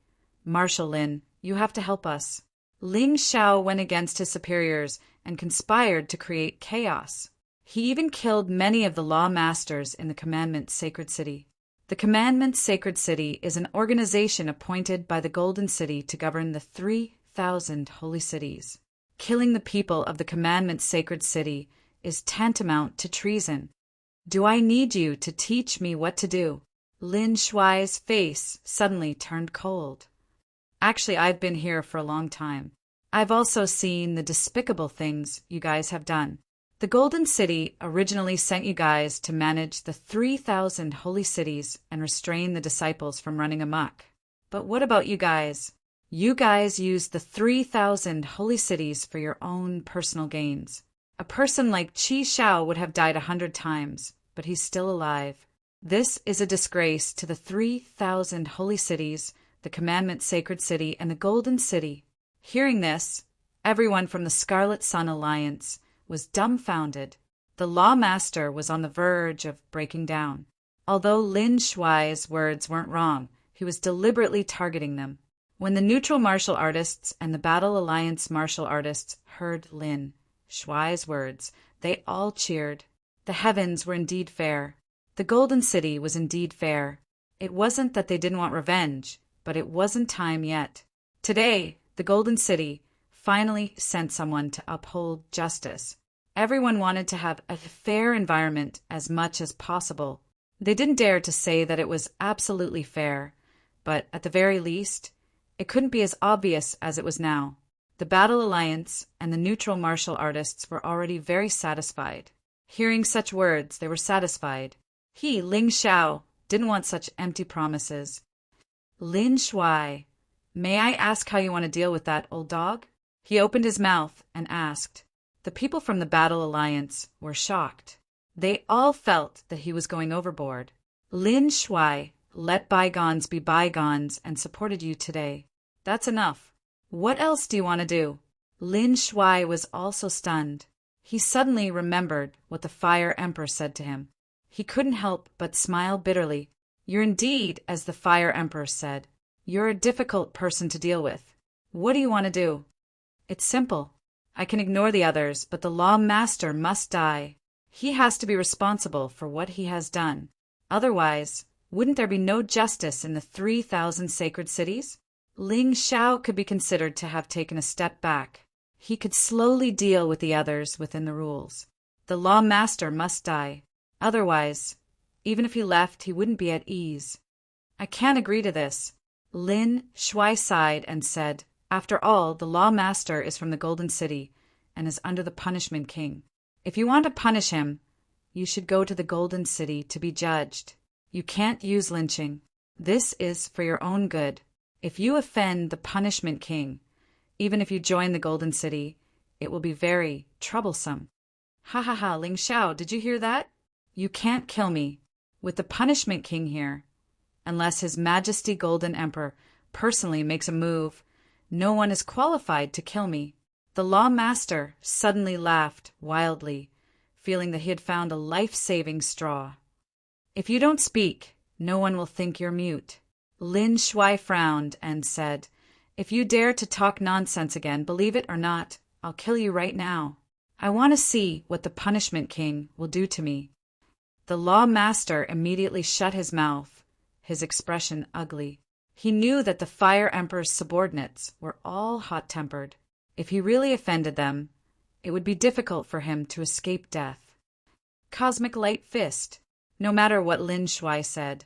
"Marshal Lin, you have to help us." Ling Xiao went against his superiors and conspired to create chaos. He even killed many of the Lawmasters in the Commandment Sacred City. The Commandment Sacred City is an organization appointed by the Golden City to govern the 3,000 holy cities. Killing the people of the Commandment Sacred City is tantamount to treason. "Do I need you to teach me what to do?" Lin Shuai's face suddenly turned cold. "Actually, I've been here for a long time. I've also seen the despicable things you guys have done. The Golden City originally sent you guys to manage the 3,000 holy cities and restrain the disciples from running amok. But what about you guys? You guys used the 3,000 holy cities for your own personal gains. A person like Qi Xiao would have died 100 times, but he's still alive. This is a disgrace to the 3,000 holy cities, the Commandment Sacred City, and the Golden City." Hearing this, everyone from the Scarlet Sun Alliance was dumbfounded. The Lawmaster was on the verge of breaking down. Although Lin Shuai's words weren't wrong, he was deliberately targeting them. When the neutral martial artists and the Battle Alliance martial artists heard Lin Shuai's words, they all cheered. The heavens were indeed fair. The Golden City was indeed fair. It wasn't that they didn't want revenge, but it wasn't time yet. Today, the Golden City finally sent someone to uphold justice. Everyone wanted to have a fair environment as much as possible. They didn't dare to say that it was absolutely fair, but at the very least, it couldn't be as obvious as it was now. The Battle Alliance and the neutral martial artists were already very satisfied. Hearing such words, they were satisfied. He, Ling Xiao, didn't want such empty promises. Lin Shuai, may I ask how you want to deal with that, old dog? He opened his mouth and asked. The people from the Battle Alliance were shocked. They all felt that he was going overboard. Lin Shuai let bygones be bygones and supported you today. That's enough. What else do you want to do? Lin Shuai was also stunned. He suddenly remembered what the Fire Emperor said to him. He couldn't help but smile bitterly. You're indeed, as the Fire Emperor said. You're a difficult person to deal with. What do you want to do? It's simple. I can ignore the others, but the Law Master must die. He has to be responsible for what he has done. Otherwise, wouldn't there be no justice in the 3,000 sacred cities? Ling Xiao could be considered to have taken a step back. He could slowly deal with the others within the rules. The Law Master must die. Otherwise, even if he left, he wouldn't be at ease. I can't agree to this. Lin Shuai sighed and said, After all, the Law Master is from the Golden City and is under the Punishment King. If you want to punish him, you should go to the Golden City to be judged. You can't use lynching. This is for your own good. If you offend the Punishment King, even if you join the Golden City, it will be very troublesome. Ha ha ha, Ling Xiao, did you hear that? You can't kill me with the Punishment King here. Unless His Majesty Golden Emperor personally makes a move, no one is qualified to kill me. The Law Master suddenly laughed wildly, feeling that he had found a life-saving straw. If you don't speak, no one will think you're mute. Lin Shuai frowned and said, If you dare to talk nonsense again, believe it or not, I'll kill you right now. I want to see what the Punishment King will do to me. The Law Master immediately shut his mouth, his expression ugly. He knew that the Fire Emperor's subordinates were all hot-tempered. If he really offended them, it would be difficult for him to escape death. Cosmic Light Fist. No matter what Lin Shuai said,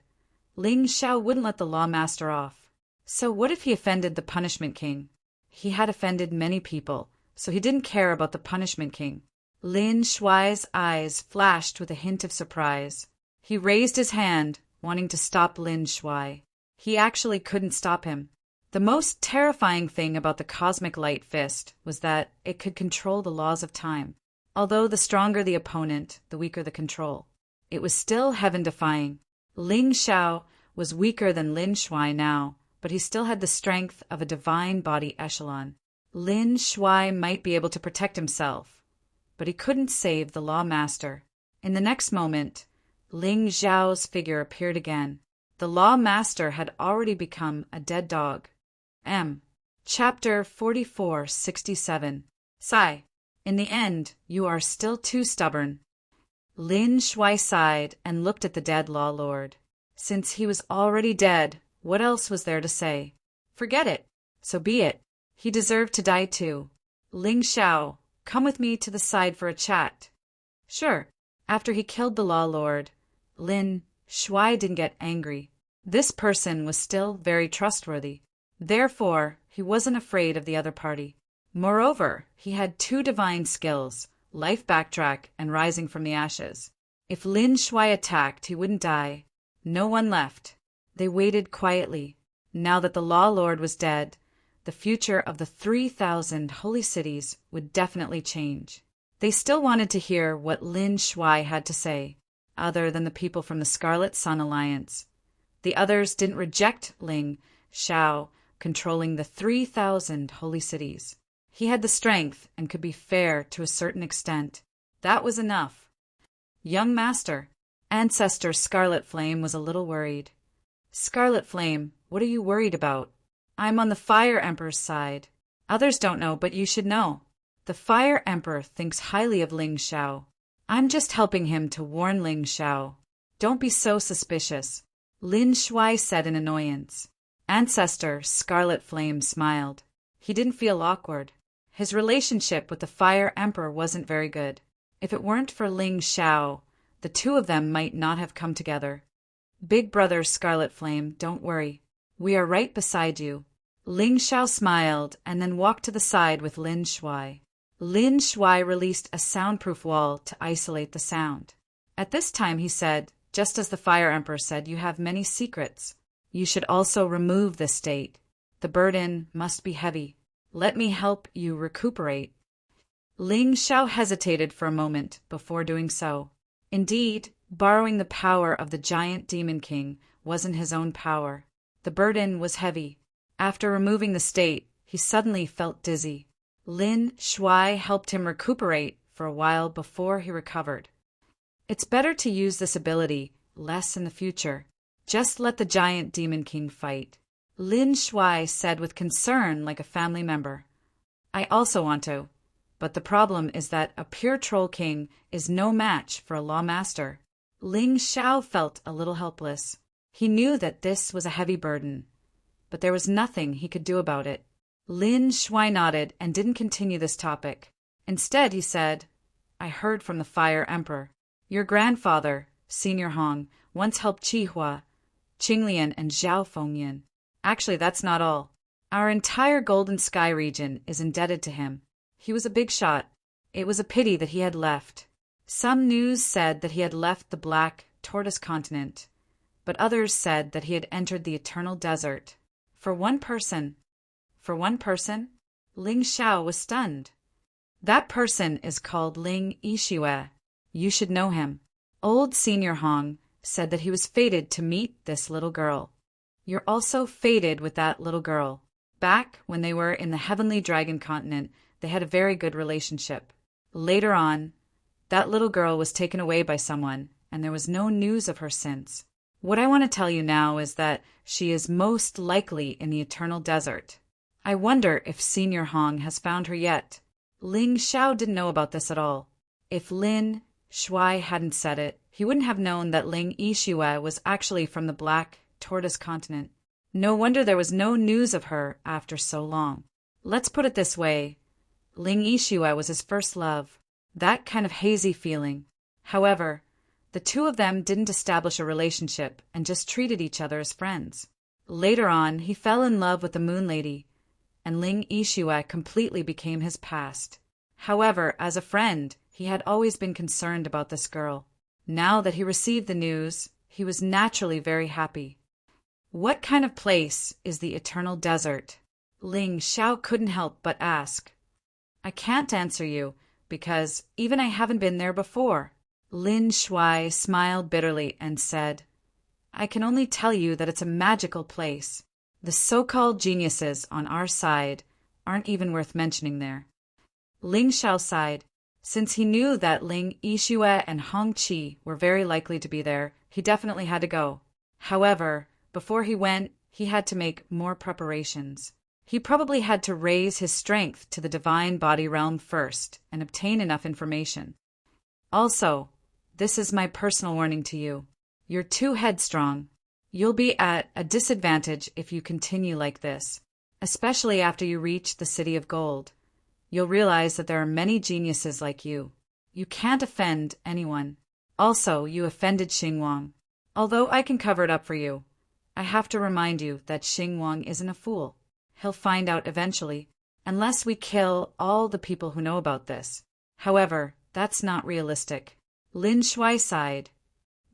Ling Xiao wouldn't let the Law Master off. So what if he offended the Punishment King? He had offended many people, so he didn't care about the Punishment King. Lin Shuai's eyes flashed with a hint of surprise. He raised his hand, wanting to stop Lin Shuai. He actually couldn't stop him. The most terrifying thing about the Cosmic Light Fist was that it could control the laws of time. Although the stronger the opponent, the weaker the control. It was still heaven-defying. Ling Xiao was weaker than Lin Shuai now, but he still had the strength of a divine body echelon. Lin Shuai might be able to protect himself, but he couldn't save the Law Master. In the next moment, Ling Xiao's figure appeared again. The Law Master had already become a dead dog. Chapter 4467. Sigh. In the end, you are still too stubborn. Lin Shuai sighed and looked at the dead Law Lord. Since he was already dead, what else was there to say? Forget it. So be it. He deserved to die too. Ling Xiao, come with me to the side for a chat. Sure. After he killed the Law Lord, Lin Shuai didn't get angry. This person was still very trustworthy. Therefore, he wasn't afraid of the other party. Moreover, he had 2 divine skills, Life Backtrack and Rising from the Ashes. If Lin Shuai attacked, he wouldn't die. No one left. They waited quietly. Now that the Law Lord was dead, the future of the 3,000 holy cities would definitely change. They still wanted to hear what Lin Shuai had to say, other than the people from the Scarlet Sun Alliance. The others didn't reject Ling Xiao controlling the 3,000 holy cities. He had the strength and could be fair to a certain extent. That was enough. Young Master, Ancestor Scarlet Flame was a little worried. Scarlet Flame, what are you worried about? I'm on the Fire Emperor's side. Others don't know, but you should know. The Fire Emperor thinks highly of Ling Xiao. I'm just helping him to warn Ling Xiao. Don't be so suspicious. Lin Shuai said in annoyance. Ancestor Scarlet Flame smiled. He didn't feel awkward. His relationship with the Fire Emperor wasn't very good. If it weren't for Ling Xiao, the two of them might not have come together. Big brother Scarlet Flame, don't worry. We are right beside you. Ling Xiao smiled and then walked to the side with Lin Shuai. Lin Shuai released a soundproof wall to isolate the sound. At this time he said, just as the Fire Emperor said, you have many secrets. You should also remove this state. The burden must be heavy. Let me help you recuperate. Ling Xiao hesitated for a moment before doing so. Indeed, borrowing the power of the giant demon king wasn't his own power. The burden was heavy. After removing the state, he suddenly felt dizzy. Lin Shuai helped him recuperate for a while before he recovered. It's better to use this ability less in the future. Just let the giant demon king fight. Lin Shuai said with concern like a family member. I also want to. But the problem is that a pure troll king is no match for a law master. Ling Xiao felt a little helpless. He knew that this was a heavy burden, but there was nothing he could do about it. Lin Shuai nodded and didn't continue this topic. Instead, he said, I heard from the Fire Emperor. Your grandfather, Senior Hong, once helped Qihua, Qinglian, and Zhao Fengyan. Actually, that's not all. Our entire Golden Sky region is indebted to him. He was a big shot. It was a pity that he had left. Some news said that he had left the Black Tortoise continent, but others said that he had entered the Eternal Desert. For one person, Ling Xiao was stunned. That person is called Ling Yixue. You should know him. Old Senior Hong said that he was fated to meet this little girl. You're also fated with that little girl. Back when they were in the Heavenly Dragon continent, they had a very good relationship. Later on, that little girl was taken away by someone, and there was no news of her since. What I want to tell you now is that she is most likely in the Eternal Desert. I wonder if Senior Hong has found her yet. Ling Xiao didn't know about this at all. If Lin Shuai hadn't said it, he wouldn't have known that Ling Yixue was actually from the Black Tortoise continent. No wonder there was no news of her after so long. Let's put it this way. Ling Yixue was his first love. That kind of hazy feeling. However, the two of them didn't establish a relationship and just treated each other as friends. Later on, he fell in love with the Moon Lady, and Ling Yixue completely became his past. However, as a friend, he had always been concerned about this girl. Now that he received the news, he was naturally very happy. What kind of place is the Eternal Desert? Ling Xiao couldn't help but ask. I can't answer you, because even I haven't been there before. Lin Shuai smiled bitterly and said, I can only tell you that it's a magical place. The so-called geniuses on our side aren't even worth mentioning there. Ling Xiao sighed. Since he knew that Ling Yixue and Hong Qi were very likely to be there, he definitely had to go. However, before he went, he had to make more preparations. He probably had to raise his strength to the divine body realm first and obtain enough information. Also, this is my personal warning to you. You're too headstrong. You'll be at a disadvantage if you continue like this, especially after you reach the City of Gold. You'll realize that there are many geniuses like you. You can't offend anyone. Also, you offended Xingwang. Although I can cover it up for you, I have to remind you that Xingwang isn't a fool. He'll find out eventually, unless we kill all the people who know about this. However, that's not realistic. Lin Shuai sighed.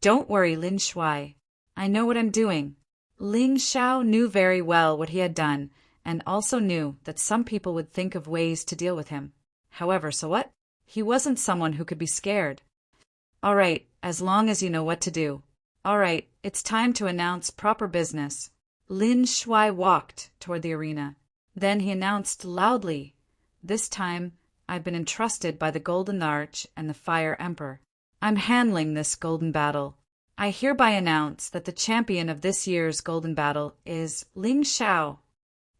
Don't worry, Lin Shuai. I know what I'm doing. Ling Xiao knew very well what he had done, and also knew that some people would think of ways to deal with him. However, so what? He wasn't someone who could be scared. All right, as long as you know what to do. All right, it's time to announce proper business. Lin Shuai walked toward the arena. Then he announced loudly, This time, I've been entrusted by the Golden Arch and the Fire Emperor. I'm handling this golden battle. I hereby announce that the champion of this year's golden battle is Ling Xiao.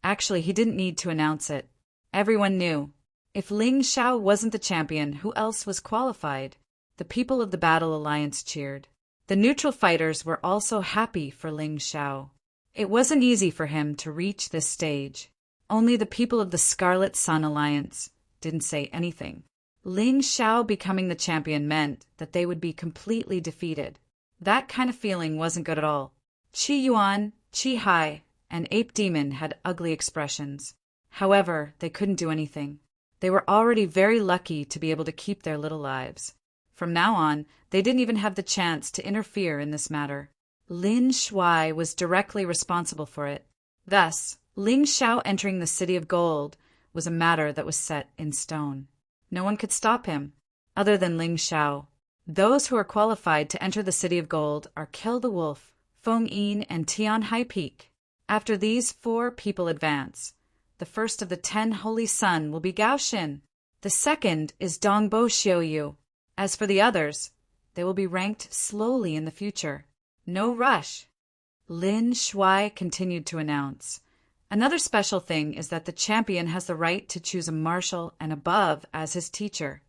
Actually, he didn't need to announce it. Everyone knew. If Ling Xiao wasn't the champion, who else was qualified? The people of the Battle Alliance cheered. The neutral fighters were also happy for Ling Xiao. It wasn't easy for him to reach this stage. Only the people of the Scarlet Sun Alliance didn't say anything. Ling Xiao becoming the champion meant that they would be completely defeated. That kind of feeling wasn't good at all. Qi Yuan, Qi Hai, and Ape Demon had ugly expressions. However, they couldn't do anything. They were already very lucky to be able to keep their little lives. From now on, they didn't even have the chance to interfere in this matter. Lin Shuai was directly responsible for it. Thus, Ling Xiao entering the City of Gold was a matter that was set in stone. No one could stop him, other than Ling Xiao. Those who are qualified to enter the City of Gold are Kill the Wolf, Feng Yin, and Tian Hai Peak. After these 4 people advance, the first of the 10 Holy Sun will be Gao Xin. The second is Dongbo Xiuyu. As for the others, they will be ranked slowly in the future. No rush. Lin Shuai continued to announce. Another special thing is that the champion has the right to choose a marshal and above as his teacher.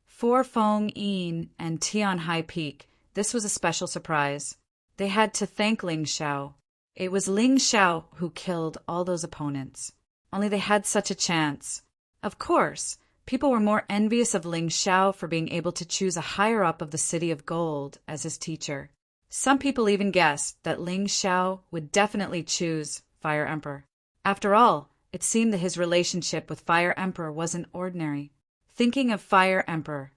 For Feng Yin and Tian Hai Peak, this was a special surprise. They had to thank Ling Xiao. It was Ling Xiao who killed all those opponents. Only they had such a chance. Of course, people were more envious of Ling Xiao for being able to choose a higher-up of the City of Gold as his teacher. Some people even guessed that Ling Xiao would definitely choose Fire Emperor. After all, it seemed that his relationship with Fire Emperor wasn't ordinary. Thinking of Fire Emperor,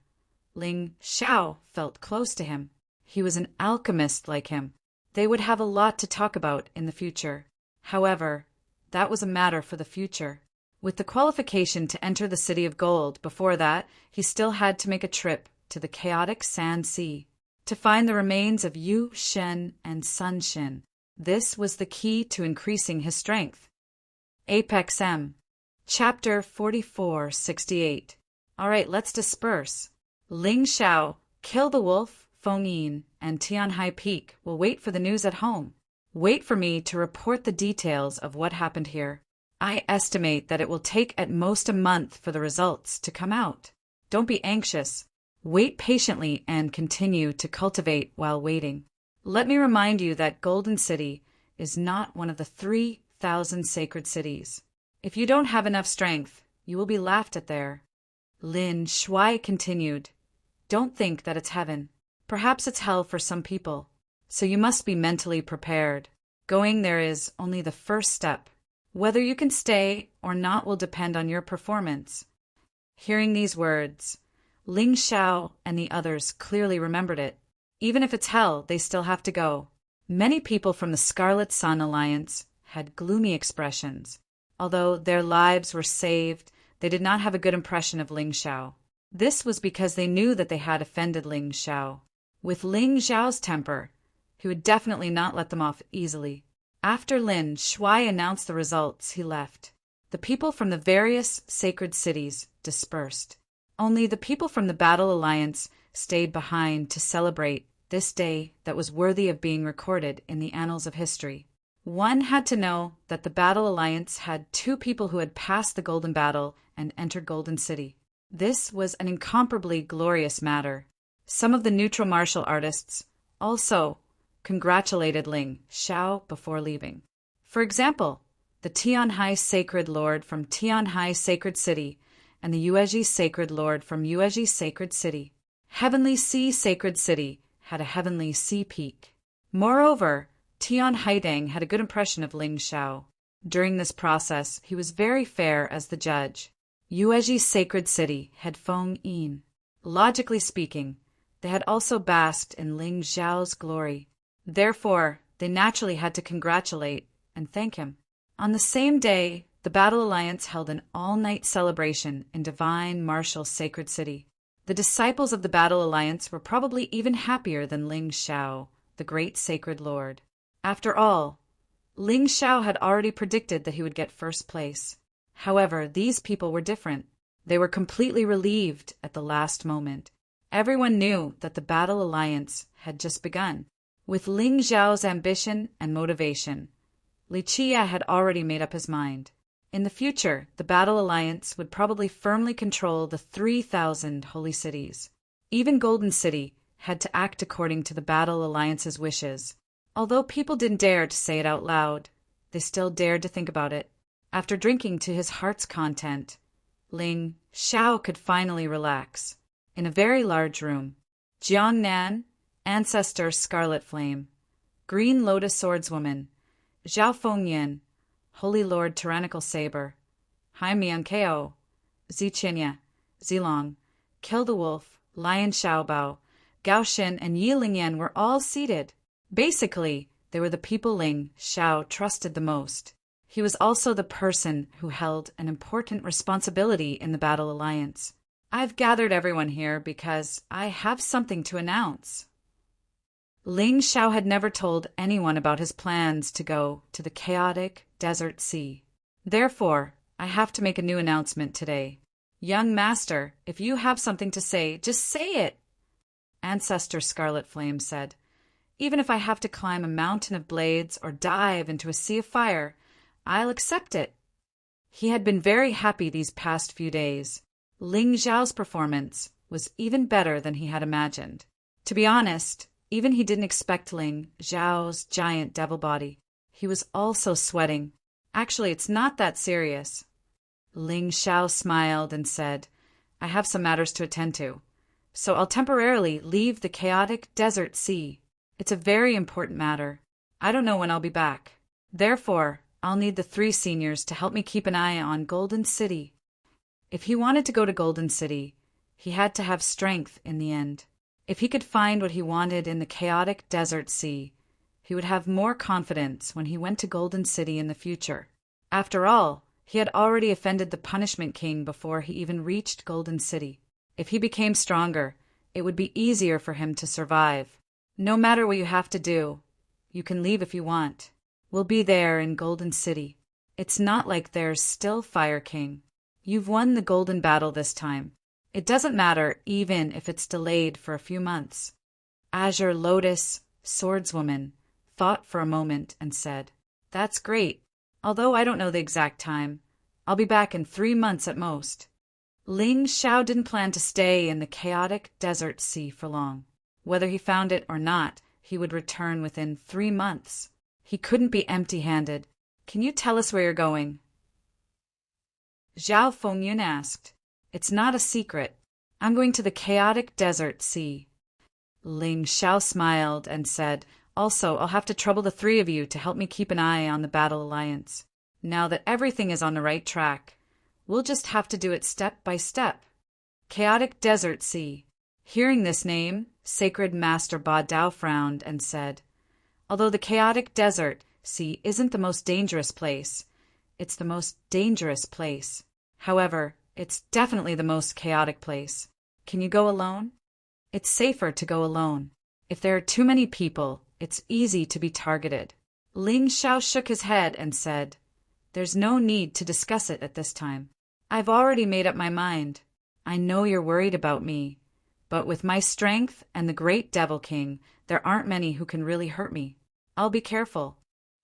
Ling Xiao felt close to him. He was an alchemist like him. They would have a lot to talk about in the future. However, that was a matter for the future. With the qualification to enter the City of Gold, before that, he still had to make a trip to the chaotic Sand Sea to find the remains of Yu Shen and Sun Shin. This was the key to increasing his strength. Apex M. Chapter 4468. Alright, let's disperse. Ling Xiao, Kill the Wolf, Feng Yin, and Tian Hai Peak will wait for the news at home. Wait for me to report the details of what happened here. I estimate that it will take at most a month for the results to come out. Don't be anxious. Wait patiently and continue to cultivate while waiting. Let me remind you that Golden City is not one of the 3,000 sacred cities. If you don't have enough strength, you will be laughed at there. Lin Shuai continued. Don't think that it's heaven. Perhaps it's hell for some people. So you must be mentally prepared. Going there is only the first step. Whether you can stay or not will depend on your performance. Hearing these words, Ling Xiao and the others clearly remembered it. Even if it's hell, they still have to go. Many people from the Scarlet Sun Alliance had gloomy expressions. Although their lives were saved, they did not have a good impression of Ling Xiao. This was because they knew that they had offended Ling Xiao. With Ling Xiao's temper, he would definitely not let them off easily. After Lin Shuai announced the results, he left. The people from the various sacred cities dispersed. Only the people from the Battle Alliance stayed behind to celebrate this day that was worthy of being recorded in the annals of history. One had to know that the Battle Alliance had 2 people who had passed the Golden Battle and entered Golden City. This was an incomparably glorious matter. Some of the neutral martial artists also congratulated Ling Xiao before leaving. For example, the Tianhai Sacred Lord from Tianhai Sacred City and the Yuezhi Sacred Lord from Yuezhi Sacred City. Heavenly Sea Sacred City had a Heavenly Sea Peak. Moreover, Tian Haidang had a good impression of Ling Xiao. During this process, he was very fair as the judge. Yuezhi Sacred City had Feng Yin. Logically speaking, they had also basked in Ling Xiao's glory. Therefore, they naturally had to congratulate and thank him. On the same day, the Battle Alliance held an all-night celebration in Divine Martial Sacred City. The disciples of the Battle Alliance were probably even happier than Ling Xiao, the great sacred lord. After all, Ling Xiao had already predicted that he would get first place. However, these people were different. They were completely relieved at the last moment. Everyone knew that the Battle Alliance had just begun. With Ling Xiao's ambition and motivation, Li Qia had already made up his mind. In the future, the Battle Alliance would probably firmly control the 3,000 holy cities. Even Golden City had to act according to the Battle Alliance's wishes. Although people didn't dare to say it out loud, they still dared to think about it. After drinking to his heart's content, Ling Xiao could finally relax. In a very large room, Jiang Nan, Ancestor Scarlet Flame, Green Lotus Swordswoman, Zhao Fengyin, Holy Lord Tyrannical Saber, Hai Miankeo, Ziqinya, Zilong, Kill the Wolf, Lion Xiaobao, Gao Xin, and Yi Lingyan were all seated. Basically, they were the people Ling Xiao trusted the most. He was also the person who held an important responsibility in the Battle Alliance. I've gathered everyone here because I have something to announce. Ling Xiao had never told anyone about his plans to go to the chaotic desert sea. Therefore, I have to make a new announcement today. Young master, if you have something to say, just say it, Ancestor Scarlet Flame said. Even if I have to climb a mountain of blades or dive into a sea of fire, I'll accept it. He had been very happy these past few days. Ling Xiao's performance was even better than he had imagined. To be honest, even he didn't expect Ling Xiao's giant devil body. He was also sweating. Actually, it's not that serious. Ling Xiao smiled and said, I have some matters to attend to, so I'll temporarily leave the chaotic desert sea. It's a very important matter. I don't know when I'll be back. Therefore, I'll need the 3 seniors to help me keep an eye on Golden City. If he wanted to go to Golden City, he had to have strength in the end. If he could find what he wanted in the chaotic desert sea, he would have more confidence when he went to Golden City in the future. After all, he had already offended the Punishment King before he even reached Golden City. If he became stronger, it would be easier for him to survive. No matter what you have to do, you can leave if you want. We'll be there in Golden City. It's not like there's still Fire King. You've won the Golden Battle this time. It doesn't matter even if it's delayed for a few months. Azure Lotus Swordswoman thought for a moment and said, That's great. Although I don't know the exact time, I'll be back in 3 months at most. Ling Xiao didn't plan to stay in the chaotic desert sea for long. Whether he found it or not, he would return within 3 months. He couldn't be empty-handed. Can you tell us where you're going? Zhao Fengyin asked. It's not a secret. I'm going to the chaotic desert sea. Ling Xiao smiled and said, Also, I'll have to trouble the 3 of you to help me keep an eye on the Battle Alliance. Now that everything is on the right track, we'll just have to do it step by step. Chaotic Desert Sea. Hearing this name, Sacred Master Ba Dao frowned and said, Although the chaotic desert sea isn't the most dangerous place, it's the most dangerous place. However, it's definitely the most chaotic place. Can you go alone? It's safer to go alone. If there are too many people, it's easy to be targeted. Ling Xiao shook his head and said, There's no need to discuss it at this time. I've already made up my mind. I know you're worried about me, but with my strength and the great Devil King, there aren't many who can really hurt me. I'll be careful.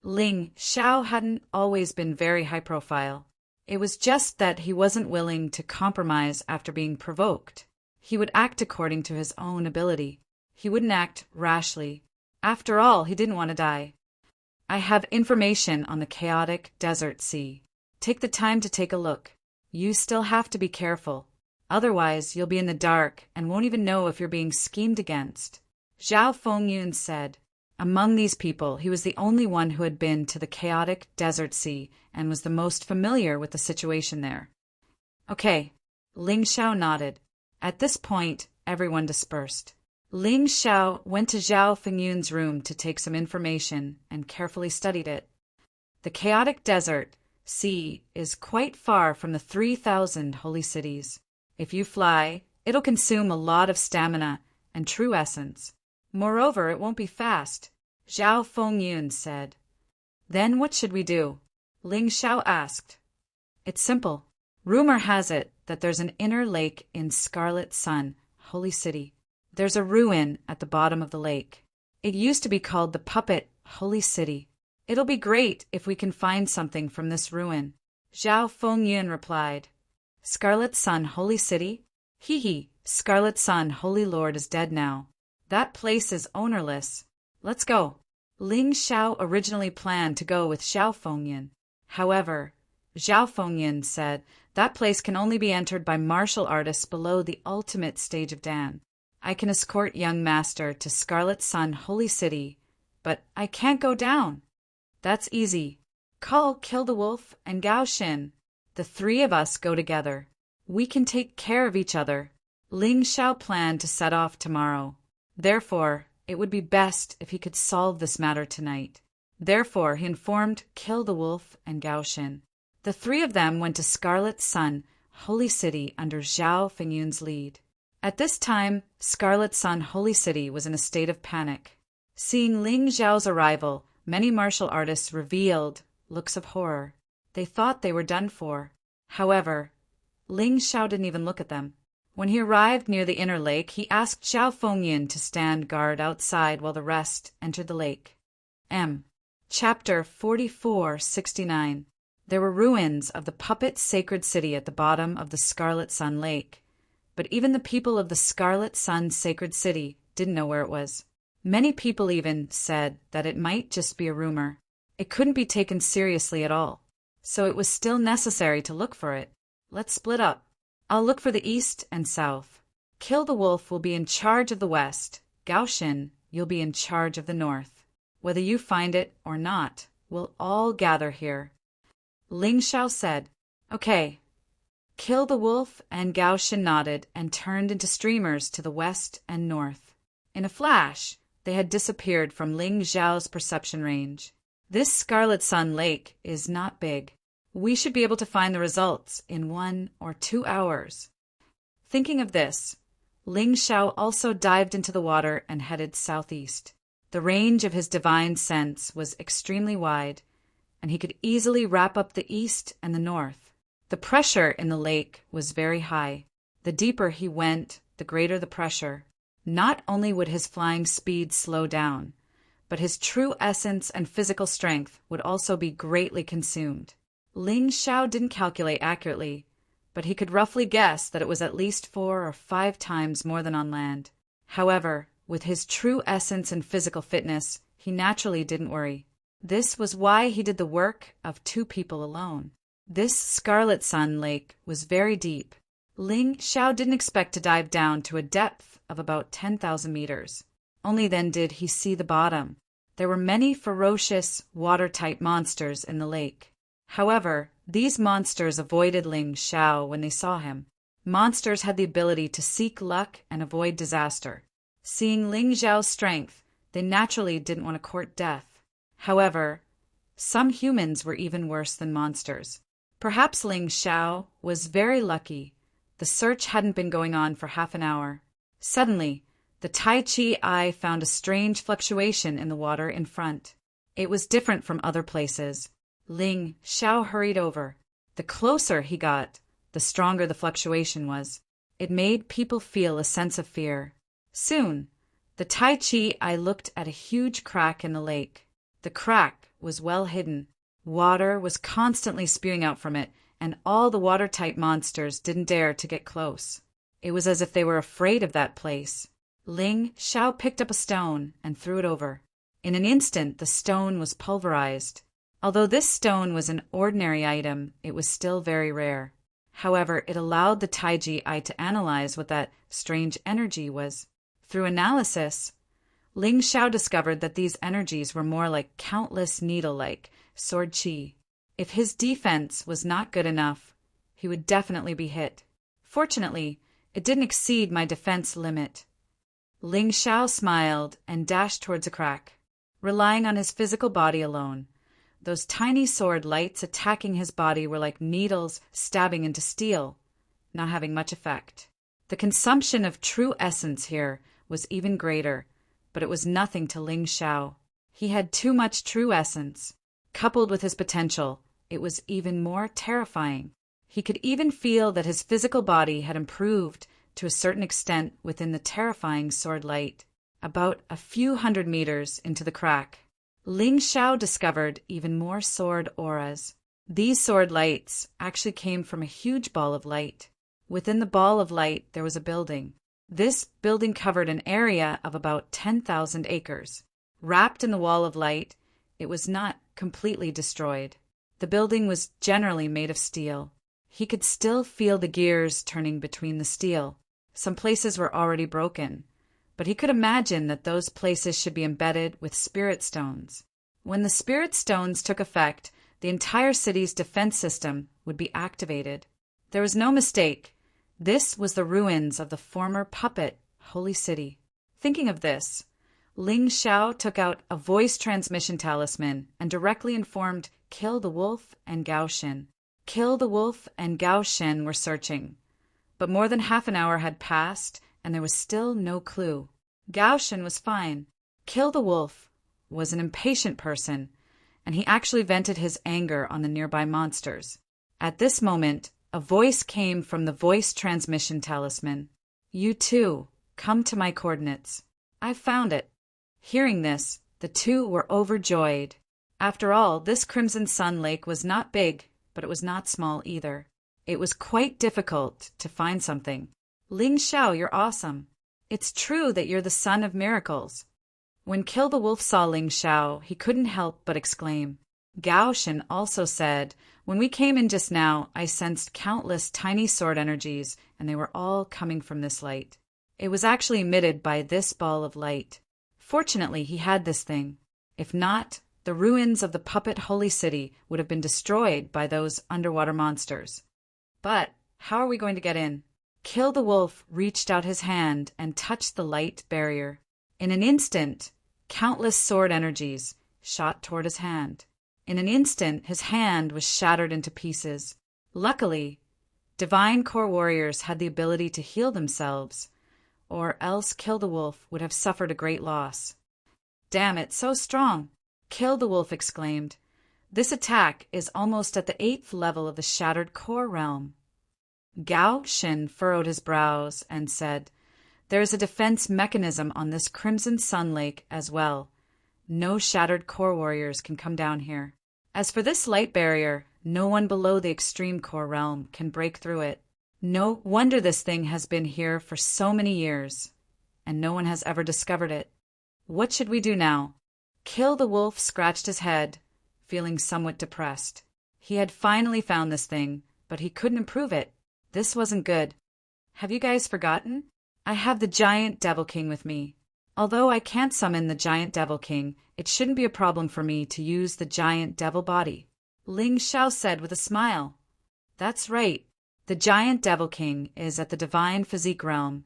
Ling Xiao hadn't always been very high profile. It was just that he wasn't willing to compromise after being provoked. He would act according to his own ability. He wouldn't act rashly. After all, he didn't want to die. I have information on the chaotic desert sea. Take the time to take a look. You still have to be careful. Otherwise, you'll be in the dark and won't even know if you're being schemed against. Zhao Fengyin said. Among these people, he was the only one who had been to the chaotic desert sea and was the most familiar with the situation there. Okay, Ling Xiao nodded. At this point, everyone dispersed. Ling Xiao went to Zhao Fengyun's room to take some information and carefully studied it. The chaotic desert sea is quite far from the 3,000 holy cities. If you fly, it'll consume a lot of stamina and true essence. Moreover, it won't be fast, Zhao Fengyun said. Then what should we do? Ling Xiao asked. It's simple. Rumor has it that there's an inner lake in Scarlet Sun, Holy City. There's a ruin at the bottom of the lake. It used to be called the Puppet Holy City. It'll be great if we can find something from this ruin. Zhao Fengyun replied. Scarlet Sun Holy City? Hee hee, Scarlet Sun Holy Lord is dead now. That place is ownerless. Let's go. Ling Xiao originally planned to go with Xiao Fengyan. However, Zhao Fengyan said that place can only be entered by martial artists below the ultimate stage of Dan. I can escort young master to Scarlet Sun Holy City, but I can't go down. That's easy. Call Kill the Wolf and Gao Xin. The three of us go together. We can take care of each other. Ling Xiao planned to set off tomorrow. Therefore, it would be best if he could solve this matter tonight. Therefore, he informed Kill the Wolf and Gao Xin. The three of them went to Scarlet Sun Holy City under Zhao Fengyan's lead. At this time, Scarlet Sun Holy City was in a state of panic. Seeing Ling Xiao's arrival, many martial artists revealed looks of horror. They thought they were done for. However, Ling Xiao didn't even look at them. When he arrived near the inner lake, he asked Zhao Fengyan to stand guard outside while the rest entered the lake. Chapter 4469. There were ruins of the puppet sacred city at the bottom of the Scarlet Sun Lake, but even the people of the Scarlet Sun Sacred City didn't know where it was. Many people even said that it might just be a rumor. It couldn't be taken seriously at all, so it was still necessary to look for it. Let's split up. I'll look for the east and south. Kill the Wolf will be in charge of the west. Gao Xin, you'll be in charge of the north. Whether you find it or not, we'll all gather here. Ling Xiao said, Okay. Kill the Wolf and Gao Xin nodded and turned into streamers to the west and north. In a flash, they had disappeared from Ling Xiao's perception range. This Scarlet Sun Lake is not big. We should be able to find the results in 1 or 2 hours. Thinking of this, Ling Xiao also dived into the water and headed southeast. The range of his divine sense was extremely wide, and he could easily wrap up the east and the north. The pressure in the lake was very high. The deeper he went, the greater the pressure. Not only would his flying speed slow down, but his true essence and physical strength would also be greatly consumed. Ling Xiao didn't calculate accurately, but he could roughly guess that it was at least 4 or 5 times more than on land. However, with his true essence and physical fitness, he naturally didn't worry. This was why he did the work of 2 people alone. This Scarlet Sun Lake was very deep. Ling Xiao didn't expect to dive down to a depth of about 10,000 meters. Only then did he see the bottom. There were many ferocious, watertight monsters in the lake. However, these monsters avoided Ling Xiao when they saw him. Monsters had the ability to seek luck and avoid disaster. Seeing Ling Xiao's strength, they naturally didn't want to court death. However, some humans were even worse than monsters. Perhaps Ling Xiao was very lucky. The search hadn't been going on for half an hour. Suddenly, the Tai Chi eye found a strange fluctuation in the water in front. It was different from other places. Ling Xiao hurried over. The closer he got, the stronger the fluctuation was. It made people feel a sense of fear. Soon, the Tai Chi eye looked at a huge crack in the lake. The crack was well hidden. Water was constantly spewing out from it, and all the watertight monsters didn't dare to get close. It was as if they were afraid of that place. Ling Xiao picked up a stone and threw it over. In an instant, the stone was pulverized. Although this stone was an ordinary item, it was still very rare. However, it allowed the Taiji eye to analyze what that strange energy was. Through analysis, Ling Xiao discovered that these energies were more like countless needle-like sword qi. If his defense was not good enough, he would definitely be hit. Fortunately, it didn't exceed my defense limit. Ling Xiao smiled and dashed towards a crack. Relying on his physical body alone, those tiny sword lights attacking his body were like needles stabbing into steel, not having much effect. The consumption of true essence here was even greater, but it was nothing to Ling Xiao. He had too much true essence. Coupled with his potential, it was even more terrifying. He could even feel that his physical body had improved to a certain extent within the terrifying sword light. About a few hundred meters into the crack, Ling Xiao discovered even more sword auras. These sword lights actually came from a huge ball of light. Within the ball of light there was a building. This building covered an area of about 10,000 acres. Wrapped in the wall of light, it was not completely destroyed. The building was generally made of steel. He could still feel the gears turning between the steel. Some places were already broken, but he could imagine that those places should be embedded with spirit stones. When the spirit stones took effect, the entire city's defense system would be activated. There was no mistake. This was the ruins of the former puppet Holy City. Thinking of this, Ling Xiao took out a voice transmission talisman and directly informed Kill the Wolf and Gao Shen. Kill the Wolf and Gao Shen were searching, but more than half an hour had passed and there was still no clue. Gao Shen was fine. Kill the Wolf was an impatient person, and he actually vented his anger on the nearby monsters. At this moment, a voice came from the voice transmission talisman. You too, come to my coordinates. I've found it. Hearing this, the two were overjoyed. After all, this Crimson Sun Lake was not big, but it was not small either. It was quite difficult to find something. Ling Xiao, you're awesome. It's true that you're the son of miracles. When Kill the Wolf saw Ling Xiao, he couldn't help but exclaim. Gao Shen also said, when we came in just now, I sensed countless tiny sword energies, and they were all coming from this light. It was actually emitted by this ball of light. Fortunately, he had this thing. If not, the ruins of the puppet Holy City would have been destroyed by those underwater monsters. But how are we going to get in? Kill the Wolf reached out his hand and touched the light barrier. In an instant, countless sword energies shot toward his hand. In an instant, his hand was shattered into pieces. Luckily, divine core warriors had the ability to heal themselves, or else Kill the Wolf would have suffered a great loss. Damn it, so strong! Kill the Wolf exclaimed. This attack is almost at the 8th level of the shattered core realm. Gao Shen furrowed his brows and said, there is a defense mechanism on this Crimson Sun Lake as well. No shattered core warriors can come down here. As for this light barrier, no one below the extreme core realm can break through it. No wonder this thing has been here for so many years, and no one has ever discovered it. What should we do now? Kill the Wolf scratched his head, feeling somewhat depressed. He had finally found this thing, but he couldn't improve it. This wasn't good. Have you guys forgotten? I have the giant Devil King with me. Although I can't summon the giant Devil King, it shouldn't be a problem for me to use the giant devil body. Ling Xiao said with a smile. That's right. The giant Devil King is at the divine physique realm.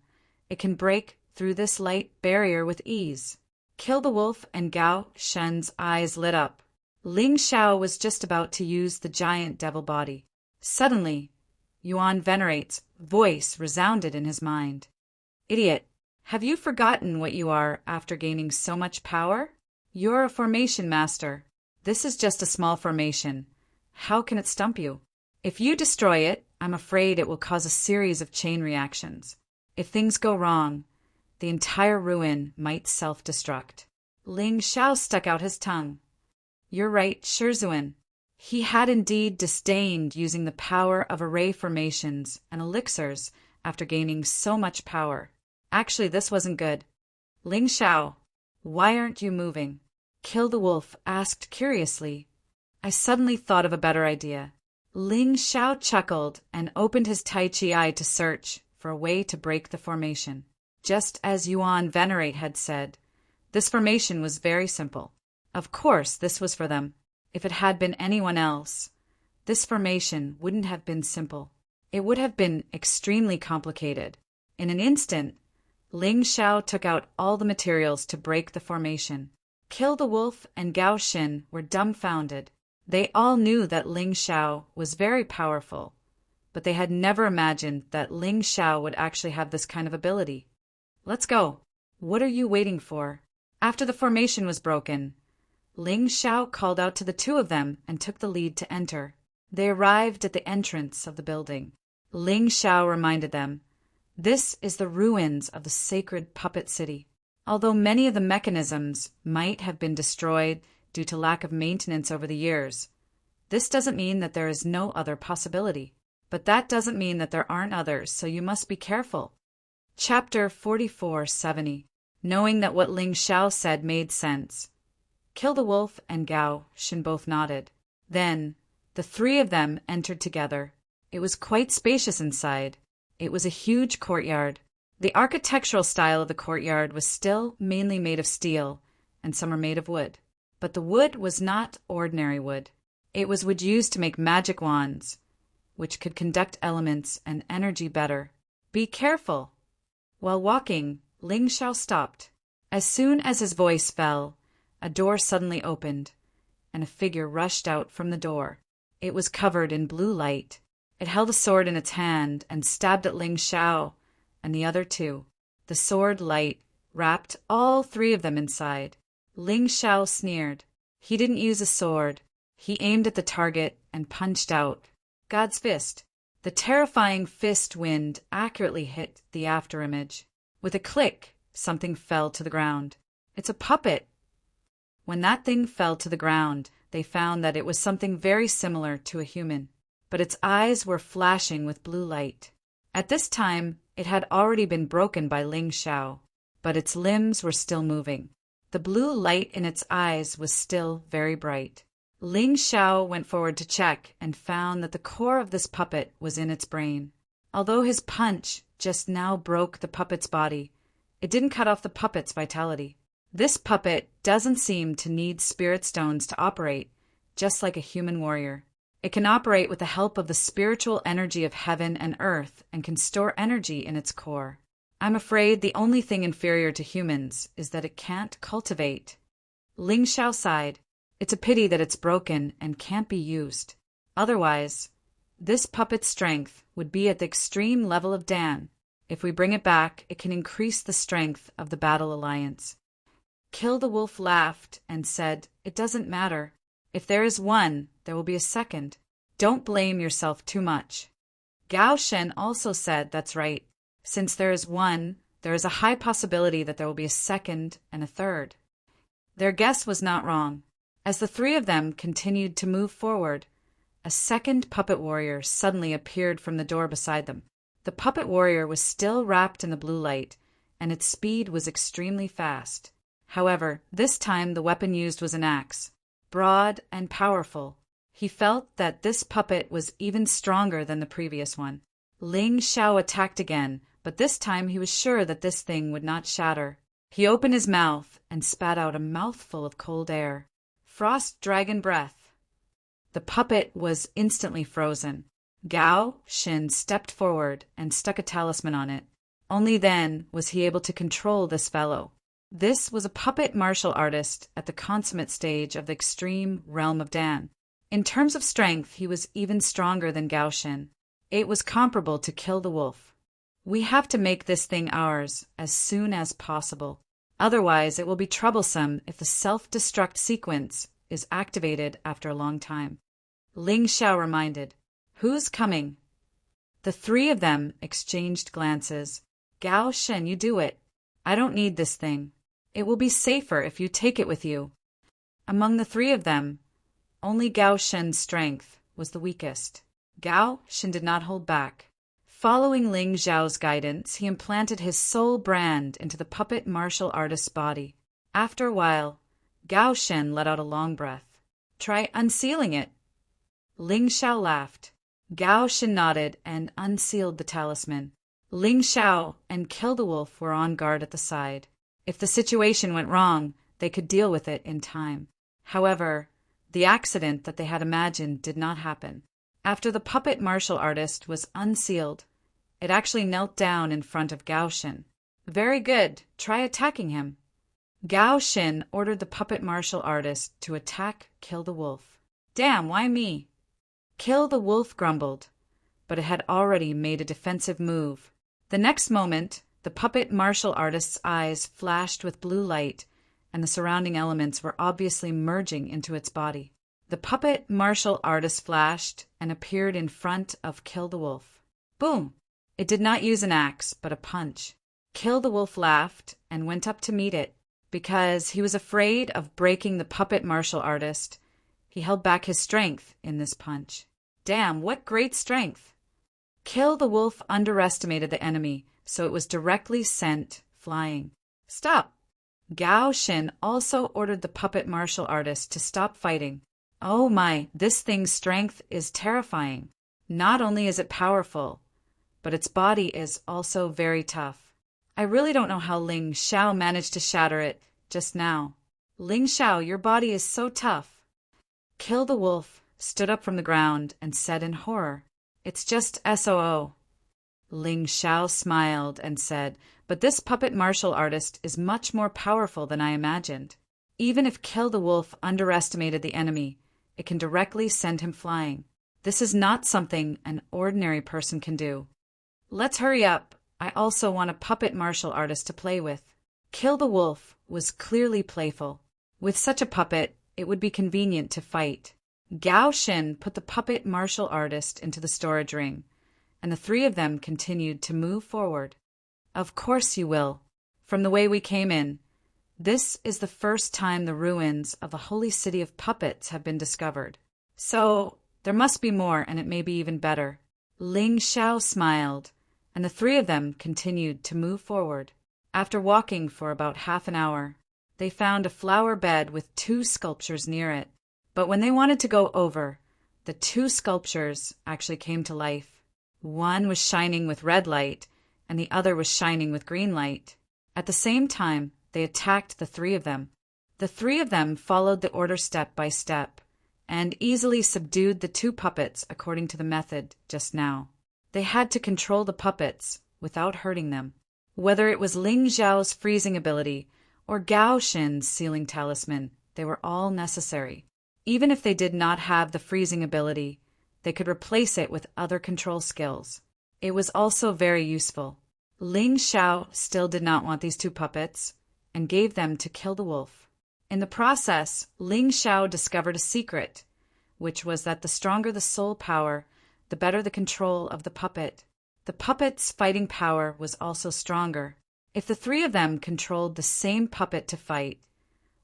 It can break through this light barrier with ease. Kill the Wolf and Gao Shen's eyes lit up. Ling Xiao was just about to use the giant devil body. Suddenly, Yuan Venerate's voice resounded in his mind. Idiot, have you forgotten what you are after gaining so much power? You're a formation master. This is just a small formation. How can it stump you? If you destroy it, I'm afraid it will cause a series of chain reactions. If things go wrong, the entire ruin might self-destruct. Ling Xiao stuck out his tongue. You're right, Shizuan. He had indeed disdained using the power of array formations and elixirs after gaining so much power. Actually, this wasn't good. Ling Xiao, why aren't you moving? Kill the Wolf asked curiously. I suddenly thought of a better idea. Ling Xiao chuckled and opened his Tai Chi eye to search for a way to break the formation. Just as Yuan Venerate had said, this formation was very simple. Of course, this was for them. If it had been anyone else, this formation wouldn't have been simple. It would have been extremely complicated. In an instant, Ling Xiao took out all the materials to break the formation. Kill the Wolf and Gao Shen were dumbfounded. They all knew that Ling Xiao was very powerful, but they had never imagined that Ling Xiao would actually have this kind of ability. Let's go. What are you waiting for? After the formation was broken, Ling Xiao called out to the two of them and took the lead to enter. They arrived at the entrance of the building. Ling Xiao reminded them, this is the ruins of the sacred puppet city. Although many of the mechanisms might have been destroyed due to lack of maintenance over the years, this doesn't mean that there is no other possibility. But that doesn't mean that there aren't others, so you must be careful. Chapter 4470. Knowing that what Ling Xiao said made sense. Kill the wolf and Gao Shen both nodded. Then, the three of them entered together. It was quite spacious inside. It was a huge courtyard. The architectural style of the courtyard was still mainly made of steel, and some were made of wood. But the wood was not ordinary wood. It was wood used to make magic wands, which could conduct elements and energy better. Be careful! While walking, Ling Xiao stopped. As soon as his voice fell, a door suddenly opened, and a figure rushed out from the door. It was covered in blue light. It held a sword in its hand and stabbed at Ling Xiao and the other two. The sword light wrapped all three of them inside. Ling Xiao sneered. He didn't use a sword. He aimed at the target and punched out. God's fist. The terrifying fist wind accurately hit the afterimage. With a click, something fell to the ground. It's a puppet. When that thing fell to the ground, they found that it was something very similar to a human, but its eyes were flashing with blue light. At this time, it had already been broken by Ling Xiao, but its limbs were still moving. The blue light in its eyes was still very bright. Ling Xiao went forward to check and found that the core of this puppet was in its brain. Although his punch just now broke the puppet's body, it didn't cut off the puppet's vitality. This puppet doesn't seem to need spirit stones to operate, just like a human warrior. It can operate with the help of the spiritual energy of heaven and earth and can store energy in its core. I'm afraid the only thing inferior to humans is that it can't cultivate. Ling Xiao sighed. It's a pity that it's broken and can't be used. Otherwise, this puppet's strength would be at the extreme level of Dan. If we bring it back, it can increase the strength of the Battle Alliance. Kill the Wolf laughed and said, "It doesn't matter. If there is one, there will be a second. Don't blame yourself too much." Gao Shen also said, "That's right. Since there is one, there is a high possibility that there will be a second and a third." Their guess was not wrong. As the three of them continued to move forward, a second puppet warrior suddenly appeared from the door beside them. The puppet warrior was still wrapped in the blue light, and its speed was extremely fast. However, this time the weapon used was an axe, broad and powerful. He felt that this puppet was even stronger than the previous one. Ling Xiao attacked again, but this time he was sure that this thing would not shatter. He opened his mouth and spat out a mouthful of cold air. Frost dragon breath. The puppet was instantly frozen. Gao Shen stepped forward and stuck a talisman on it. Only then was he able to control this fellow. This was a puppet martial artist at the consummate stage of the extreme realm of Dan. In terms of strength, he was even stronger than Gao Shen. It was comparable to kill the wolf. We have to make this thing ours as soon as possible. Otherwise, it will be troublesome if the self-destruct sequence is activated after a long time. Ling Xiao reminded, "Who's coming?" The three of them exchanged glances. "Gao Shen, you do it. I don't need this thing. It will be safer if you take it with you." Among the three of them, only Gao Shen's strength was the weakest. Gao Shen did not hold back. Following Ling Xiao's guidance, he implanted his soul brand into the puppet martial artist's body. After a while, Gao Shen let out a long breath. "Try unsealing it." Ling Xiao laughed. Gao Shen nodded and unsealed the talisman. Ling Xiao and Kill the Wolf were on guard at the side. If the situation went wrong, they could deal with it in time. However, the accident that they had imagined did not happen. After the puppet martial artist was unsealed, it actually knelt down in front of Gao Shen. "Very good. Try attacking him." Gao Shen ordered the puppet martial artist to attack Kill the Wolf. "Damn, why me?" Kill the Wolf grumbled, but it had already made a defensive move. The next moment, the puppet martial artist's eyes flashed with blue light, and the surrounding elements were obviously merging into its body. The puppet martial artist flashed and appeared in front of Kill the Wolf. Boom! It did not use an axe, but a punch. Kill the Wolf laughed and went up to meet it. Because he was afraid of breaking the puppet martial artist, he held back his strength in this punch. Damn, what great strength! Kill the Wolf underestimated the enemy, so it was directly sent flying. Stop! Gao Shin also ordered the puppet martial artist to stop fighting. Oh my, this thing's strength is terrifying. Not only is it powerful, but its body is also very tough. I really don't know how Ling Xiao managed to shatter it just now. Ling Xiao, your body is so tough. Kill the Wolf stood up from the ground and said in horror, "It's just SOO." Ling Xiao smiled and said, "But this puppet martial artist is much more powerful than I imagined. Even if Kill the Wolf underestimated the enemy, it can directly send him flying. This is not something an ordinary person can do. Let's hurry up. I also want a puppet martial artist to play with." Kill the Wolf was clearly playful. With such a puppet, it would be convenient to fight. Gao Shin put the puppet martial artist into the storage ring, and the three of them continued to move forward. Of course you will. From the way we came in, this is the first time the ruins of the holy city of puppets have been discovered. So, there must be more, and it may be even better. Ling Xiao smiled, and the three of them continued to move forward. After walking for about half an hour, they found a flower bed with 2 sculptures near it. But when they wanted to go over, the 2 sculptures actually came to life. One was shining with red light, and the other was shining with green light. At the same time, they attacked the 3 of them. The 3 of them followed the order step by step, and easily subdued the 2 puppets according to the method just now. They had to control the puppets without hurting them. Whether it was Ling Xiao's freezing ability or Gao Shin's sealing talisman, they were all necessary. Even if they did not have the freezing ability, they could replace it with other control skills. It was also very useful. Ling Xiao still did not want these 2 puppets, and gave them to Kill the Wolf. In the process, Ling Xiao discovered a secret, which was that the stronger the soul power, the better the control of the puppet. The puppet's fighting power was also stronger. If the 3 of them controlled the same puppet to fight,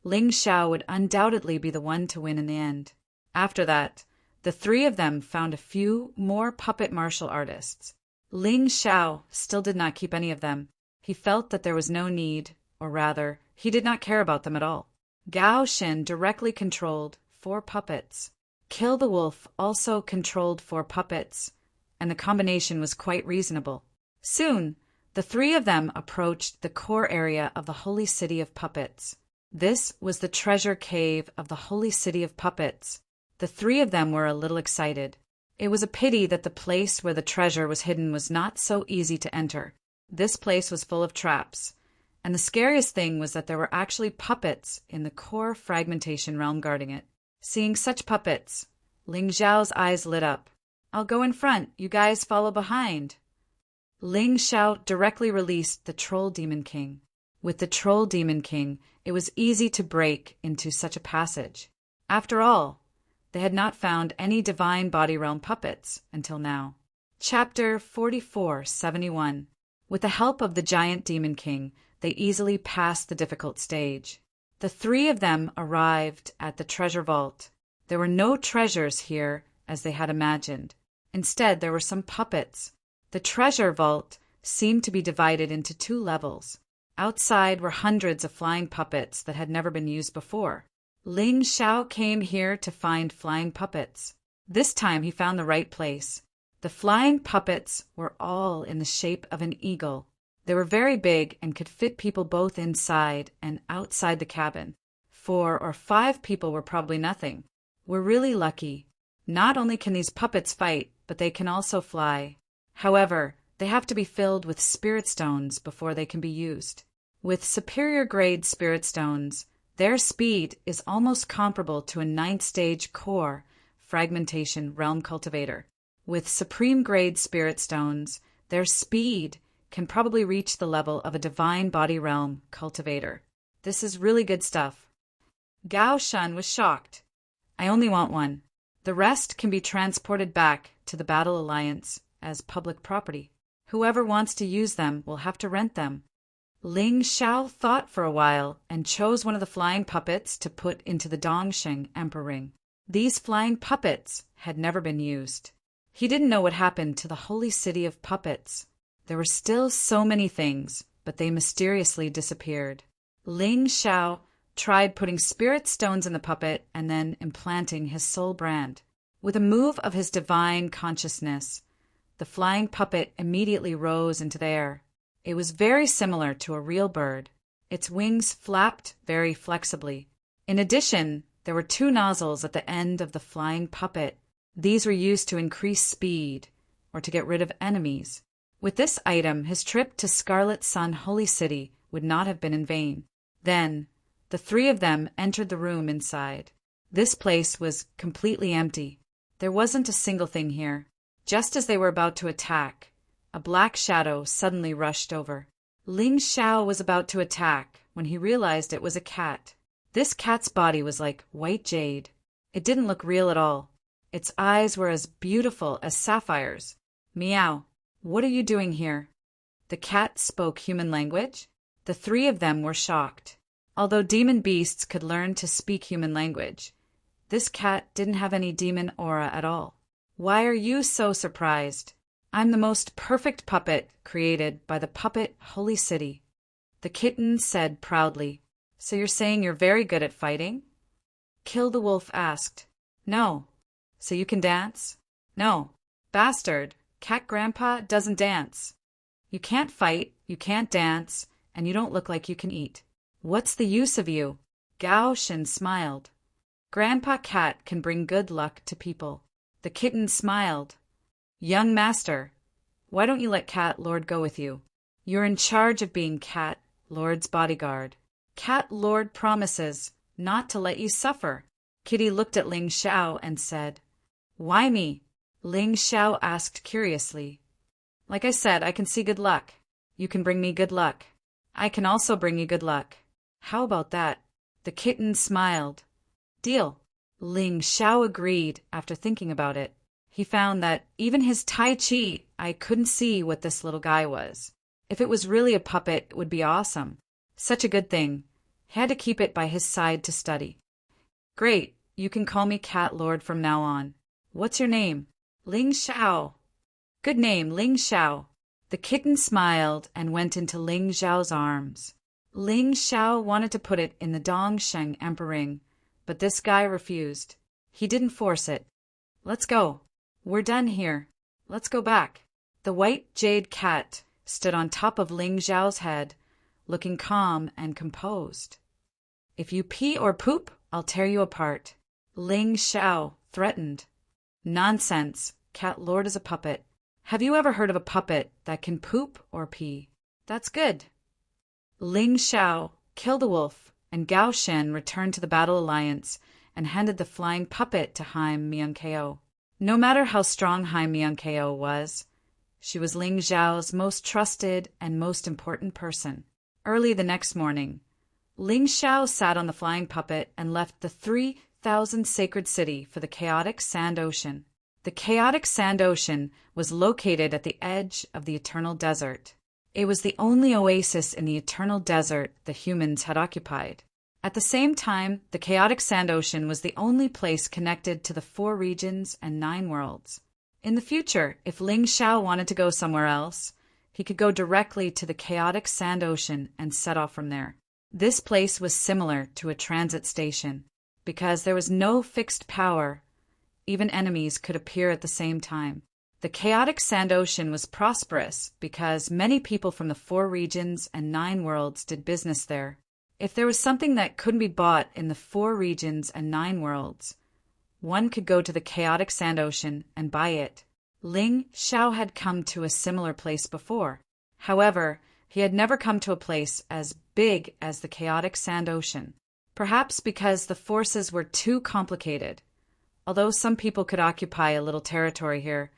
Ling Xiao would undoubtedly be the one to win in the end. After that, the 3 of them found a few more puppet martial artists. Ling Xiao still did not keep any of them. He felt that there was no need, or rather, he did not care about them at all. Gao Shin directly controlled 4 puppets. Kill the Wolf also controlled 4 puppets, and the combination was quite reasonable. Soon, the 3 of them approached the core area of the holy city of puppets. This was the treasure cave of the holy city of puppets. The 3 of them were a little excited. It was a pity that the place where the treasure was hidden was not so easy to enter. This place was full of traps, and the scariest thing was that there were actually puppets in the core fragmentation realm guarding it. Seeing such puppets, Ling Xiao's eyes lit up. "I'll go in front, you guys follow behind." Ling Xiao directly released the Troll Demon King. With the Troll Demon King, it was easy to break into such a passage. After all, they had not found any divine body realm puppets until now. Chapter 4471. With the help of the giant Demon King, they easily passed the difficult stage. The 3 of them arrived at the treasure vault. There were no treasures here as they had imagined. Instead, there were some puppets. The treasure vault seemed to be divided into 2 levels. Outside were hundreds of flying puppets that had never been used before. Ling Xiao came here to find flying puppets. This time he found the right place. The flying puppets were all in the shape of an eagle. They were very big and could fit people both inside and outside the cabin. 4 or 5 people were probably nothing. We're really lucky. Not only can these puppets fight, but they can also fly. However, they have to be filled with spirit stones before they can be used. With superior grade spirit stones, their speed is almost comparable to a 9th stage core fragmentation realm cultivator. With supreme grade spirit stones, their speed can probably reach the level of a divine body realm cultivator. This is really good stuff. Gao Shan was shocked. "I only want one. The rest can be transported back to the Battle Alliance as public property. Whoever wants to use them will have to rent them." Ling Xiao thought for a while and chose one of the flying puppets to put into the Dongsheng Emperor Ring. These flying puppets had never been used. He didn't know what happened to the holy city of puppets. There were still so many things, but they mysteriously disappeared. Ling Xiao tried putting spirit stones in the puppet and then implanting his soul brand. With a move of his divine consciousness, the flying puppet immediately rose into the air. It was very similar to a real bird. Its wings flapped very flexibly. In addition, there were 2 nozzles at the end of the flying puppet. These were used to increase speed or to get rid of enemies. With this item, his trip to Scarlet Sun Holy City would not have been in vain. Then, the 3 of them entered the room inside. This place was completely empty. There wasn't a single thing here. Just as they were about to attack, a black shadow suddenly rushed over. Ling Xiao was about to attack when he realized it was a cat. This cat's body was like white jade. It didn't look real at all. Its eyes were as beautiful as sapphires. Meow. What are you doing here? The cat spoke human language. The 3 of them were shocked. Although demon beasts could learn to speak human language, this cat didn't have any demon aura at all. Why are you so surprised? I'm the most perfect puppet created by the Puppet Holy City. The kitten said proudly. So you're saying you're very good at fighting? Kill the Wolf asked. No. So you can dance? No. Bastard, Cat Grandpa doesn't dance. You can't fight, you can't dance, and you don't look like you can eat. What's the use of you? Gao Shen smiled. Grandpa Cat can bring good luck to people. The kitten smiled. Young master, why don't you let Cat Lord go with you? You're in charge of being Cat Lord's bodyguard. Cat Lord promises not to let you suffer. Kitty looked at Ling Xiao and said, Why me? Ling Xiao asked curiously. Like I said, I can see good luck. You can bring me good luck. I can also bring you good luck. How about that? The kitten smiled. Deal. Ling Xiao agreed after thinking about it. He found that even his Tai Chi, I couldn't see what this little guy was. If it was really a puppet, it would be awesome. Such a good thing. He had to keep it by his side to study. Great, you can call me Cat Lord from now on. What's your name? Ling Xiao. Good name, Ling Xiao. The kitten smiled and went into Ling Xiao's arms. Ling Xiao wanted to put it in the Dongsheng Emperor ring, but this guy refused. He didn't force it. Let's go. We're done here. Let's go back. The white jade cat stood on top of Ling Xiao's head, looking calm and composed. If you pee or poop, I'll tear you apart. Ling Xiao threatened. Nonsense. Cat Lord is a puppet. Have you ever heard of a puppet that can poop or pee? That's good. Ling Xiao killed the wolf, and Gao Shen returned to the Battle Alliance and handed the flying puppet to Haim Myung-ko. No matter how strong Haim Myung-ko was, she was Ling Xiao's most trusted and most important person. Early the next morning, Ling Xiao sat on the flying puppet and left the 3,000 sacred city for the chaotic sand ocean. The chaotic sand ocean was located at the edge of the eternal desert. It was the only oasis in the eternal desert the humans had occupied. At the same time, the chaotic sand ocean was the only place connected to the 4 regions and 9 worlds. In the future, if Ling Xiao wanted to go somewhere else, he could go directly to the chaotic sand ocean and set off from there. This place was similar to a transit station. Because there was no fixed power, even enemies could appear at the same time. The chaotic sand ocean was prosperous because many people from the 4 regions and 9 worlds did business there. If there was something that couldn't be bought in the 4 regions and 9 worlds, one could go to the chaotic sand ocean and buy it. Ling Xiao had come to a similar place before. However, he had never come to a place as big as the chaotic sand ocean. Perhaps because the forces were too complicated. Although some people could occupy a little territory here,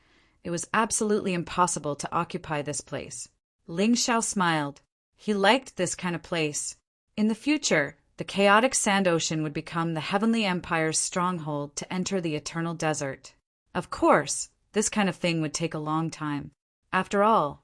it was absolutely impossible to occupy this place. Ling Xiao smiled. He liked this kind of place. In the future, the chaotic sand ocean would become the Heavenly Empire's stronghold to enter the eternal desert. Of course, this kind of thing would take a long time. After all,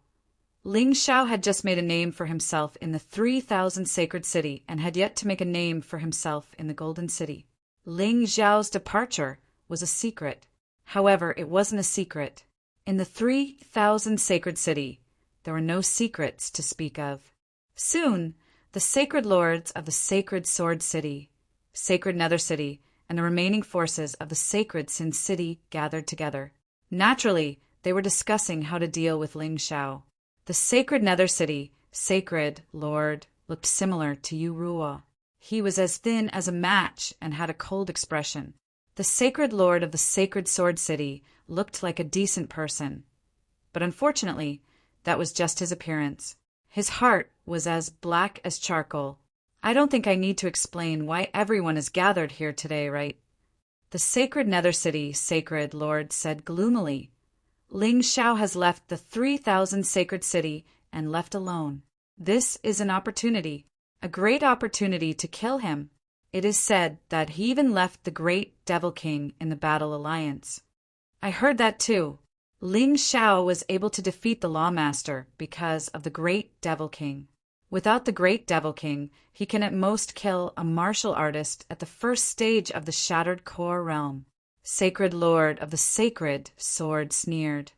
Ling Xiao had just made a name for himself in the 3,000 sacred city and had yet to make a name for himself in the Golden City. Ling Xiao's departure was a secret. However, it wasn't a secret. In the 3,000 sacred city, there were no secrets to speak of. Soon, the sacred lords of the sacred sword city, sacred nether city, and the remaining forces of the sacred Sin city gathered together. Naturally, they were discussing how to deal with Ling Shao. The sacred nether city, sacred lord, looked similar to Yu Ruo. He was as thin as a match and had a cold expression. The sacred lord of the sacred sword city looked like a decent person. But unfortunately, that was just his appearance. His heart was as black as charcoal. I don't think I need to explain why everyone is gathered here today, right? The sacred nether city, sacred lord, said gloomily. Ling Shao has left the 3,000 sacred city and left alone. This is an opportunity, a great opportunity to kill him. It is said that he even left the great Devil King in the Battle Alliance. I heard that too. Ling Shao was able to defeat the Lawmaster because of the great Devil King. Without the great Devil King, he can at most kill a martial artist at the first stage of the Shattered Core realm. Sacred Lord of the Sacred Sword sneered.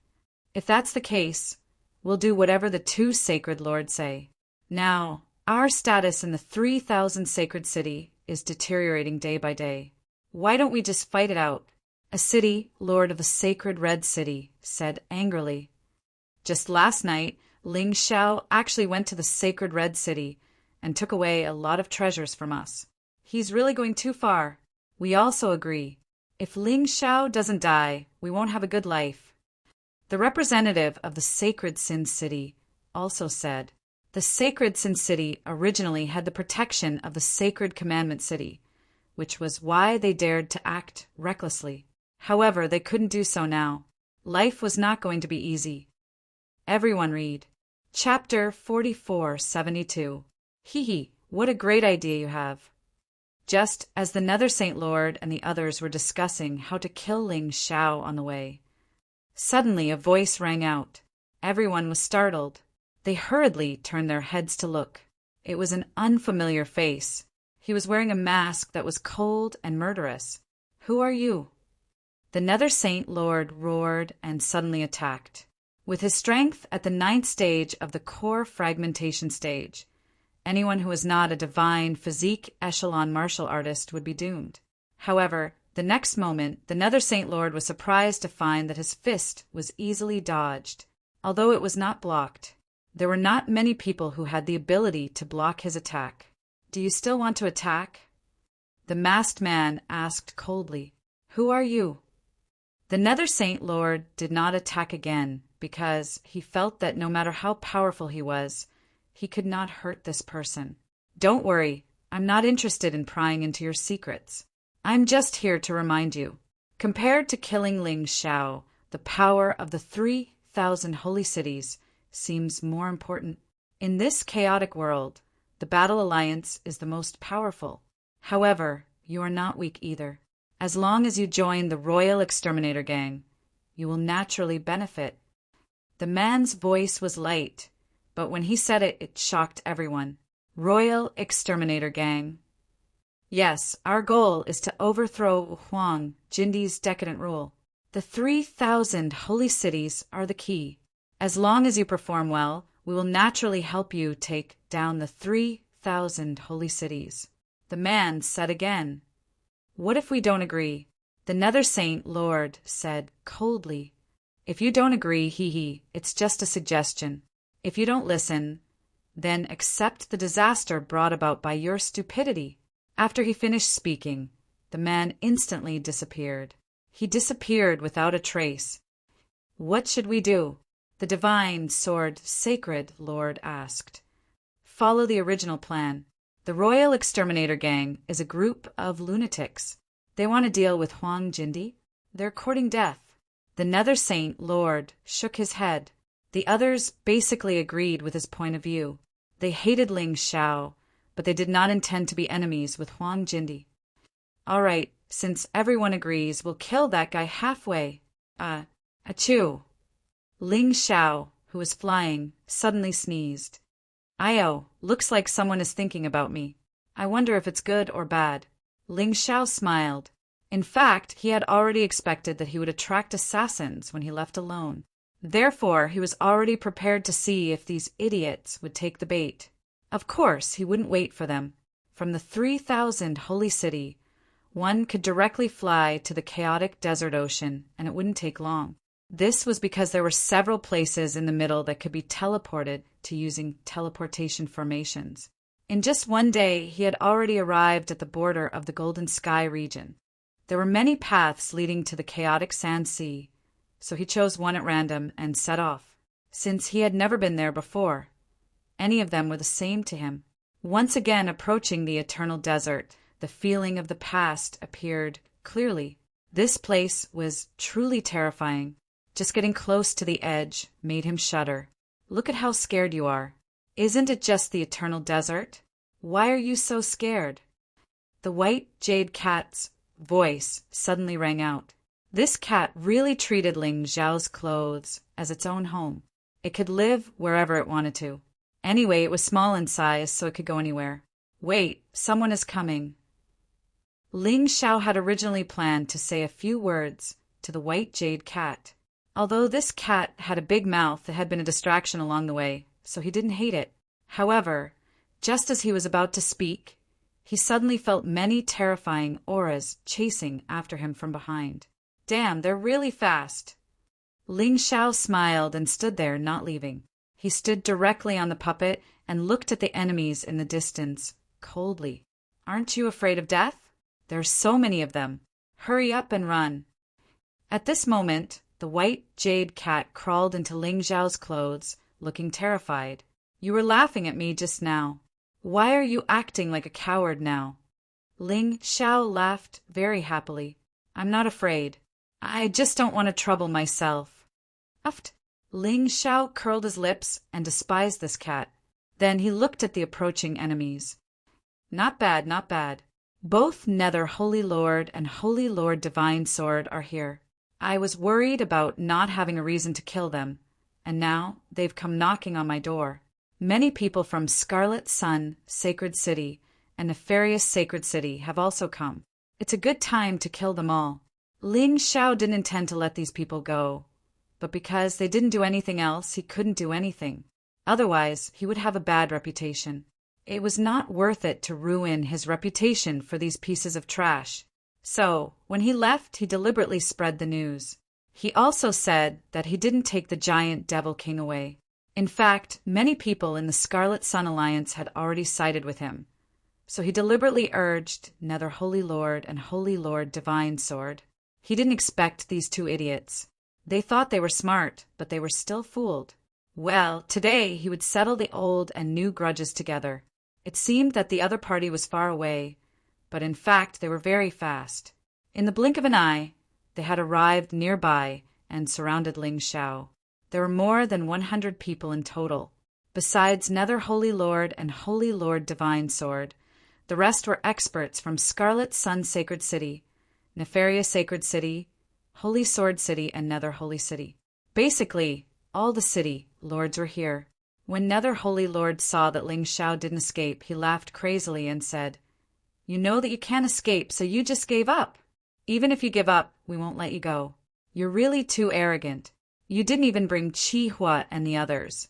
If that's the case, we'll do whatever the two Sacred Lords say. Now, our status in the 3,000 sacred city is deteriorating day by day. Why don't we just fight it out? A city, Lord of the Sacred Red City, said angrily. Just last night, Ling Shao actually went to the Sacred Red City and took away a lot of treasures from us. He's really going too far. We also agree. If Ling Shao doesn't die, we won't have a good life. The representative of the Sacred Sin City also said, the Sacred Sin City originally had the protection of the Sacred Commandment City, which was why they dared to act recklessly. However, they couldn't do so now. Life was not going to be easy. Everyone read. Chapter 4472. Hee, what a great idea you have. Just as the Nether Saint Lord and the others were discussing how to kill Ling Shao on the way, suddenly a voice rang out. Everyone was startled. They hurriedly turned their heads to look. It was an unfamiliar face. He was wearing a mask that was cold and murderous. Who are you? The Nether Saint Lord roared and suddenly attacked. With his strength at the 9th stage of the core fragmentation stage, anyone who was not a divine physique echelon martial artist would be doomed. However, the next moment, the Nether Saint Lord was surprised to find that his fist was easily dodged, although it was not blocked. There were not many people who had the ability to block his attack. Do you still want to attack? The masked man asked coldly. Who are you? The Nether Saint Lord did not attack again because he felt that no matter how powerful he was, he could not hurt this person. Don't worry, I'm not interested in prying into your secrets. I'm just here to remind you. Compared to killing Ling Shao, the power of the 3,000 holy cities seems more important. In this chaotic world, the Battle Alliance is the most powerful. However, you are not weak either. As long as you join the Royal Exterminator Gang, you will naturally benefit. The man's voice was light, but when he said it, it shocked everyone. Royal Exterminator Gang. Yes, our goal is to overthrow Huang Jindi's decadent rule. The 3,000 holy cities are the key. As long as you perform well, we will naturally help you take down the 3,000 holy cities. The man said again. What if we don't agree? The Nether Saint Lord said coldly. If you don't agree, it's just a suggestion. If you don't listen, then accept the disaster brought about by your stupidity. After he finished speaking, the man instantly disappeared. He disappeared without a trace. What should we do? The divine sword sacred Lord asked. Follow the original plan. The Royal Exterminator Gang is a group of lunatics. They want to deal with Huang Jindi. They're courting death. The Nether Saint Lord shook his head. The others basically agreed with his point of view. They hated Ling Shao, but they did not intend to be enemies with Huang Jindi. All right, since everyone agrees, we'll kill that guy halfway. Achoo. Ling Shao, who was flying, suddenly sneezed. Io, looks like someone is thinking about me. I wonder if it's good or bad. Ling Shao smiled. In fact, he had already expected that he would attract assassins when he left alone. Therefore, he was already prepared to see if these idiots would take the bait. Of course, he wouldn't wait for them. From the 3,000 holy city, one could directly fly to the chaotic desert ocean, and it wouldn't take long. This was because there were several places in the middle that could be teleported to using teleportation formations. In just one day, he had already arrived at the border of the Golden Sky region. There were many paths leading to the chaotic sand sea, so he chose one at random and set off. Since he had never been there before, any of them were the same to him. Once again approaching the eternal desert, the feeling of the past appeared clearly. This place was truly terrifying. Just getting close to the edge made him shudder. Look at how scared you are. Isn't it just the eternal desert? Why are you so scared? The white jade cat's voice suddenly rang out. This cat really treated Ling Xiao's clothes as its own home. It could live wherever it wanted to. Anyway, it was small in size, so it could go anywhere. Wait, someone is coming. Ling Xiao had originally planned to say a few words to the white jade cat. Although this cat had a big mouth, it had been a distraction along the way, so he didn't hate it. However, just as he was about to speak, he suddenly felt many terrifying auras chasing after him from behind. Damn, they're really fast. Ling Xiao smiled and stood there, not leaving. He stood directly on the puppet and looked at the enemies in the distance, coldly. Aren't you afraid of death? There's so many of them. Hurry up and run. At this moment, the white jade cat crawled into Ling Xiao's clothes, looking terrified. You were laughing at me just now. Why are you acting like a coward now? Ling Xiao laughed very happily. I'm not afraid. I just don't want to trouble myself. Uft. Ling Xiao curled his lips and despised this cat. Then he looked at the approaching enemies. Not bad, not bad. Both Nether Holy Lord and Holy Lord Divine Sword are here. I was worried about not having a reason to kill them, and now they've come knocking on my door. Many people from Scarlet Sun Sacred City and Nefarious Sacred City have also come. It's a good time to kill them all. Ling Xiao didn't intend to let these people go, but because they didn't do anything else, he couldn't do anything. Otherwise, he would have a bad reputation. It was not worth it to ruin his reputation for these pieces of trash. So, when he left, he deliberately spread the news. He also said that he didn't take the giant Devil King away. In fact, many people in the Scarlet Sun Alliance had already sided with him. So he deliberately urged Nether Holy Lord and Holy Lord Divine Sword. He didn't expect these two idiots. They thought they were smart, but they were still fooled. Well, today he would settle the old and new grudges together. It seemed that the other party was far away, but in fact they were very fast. In the blink of an eye, they had arrived nearby and surrounded Ling Xiao. There were more than 100 people in total. Besides Nether Holy Lord and Holy Lord Divine Sword, the rest were experts from Scarlet Sun Sacred City, Nefarious Sacred City, Holy Sword City, and Nether Holy City. Basically, all the city lords were here. When Nether Holy Lord saw that Ling Xiao didn't escape, he laughed crazily and said, You know that you can't escape, so you just gave up. Even if you give up, we won't let you go. You're really too arrogant. You didn't even bring Chi Hua and the others,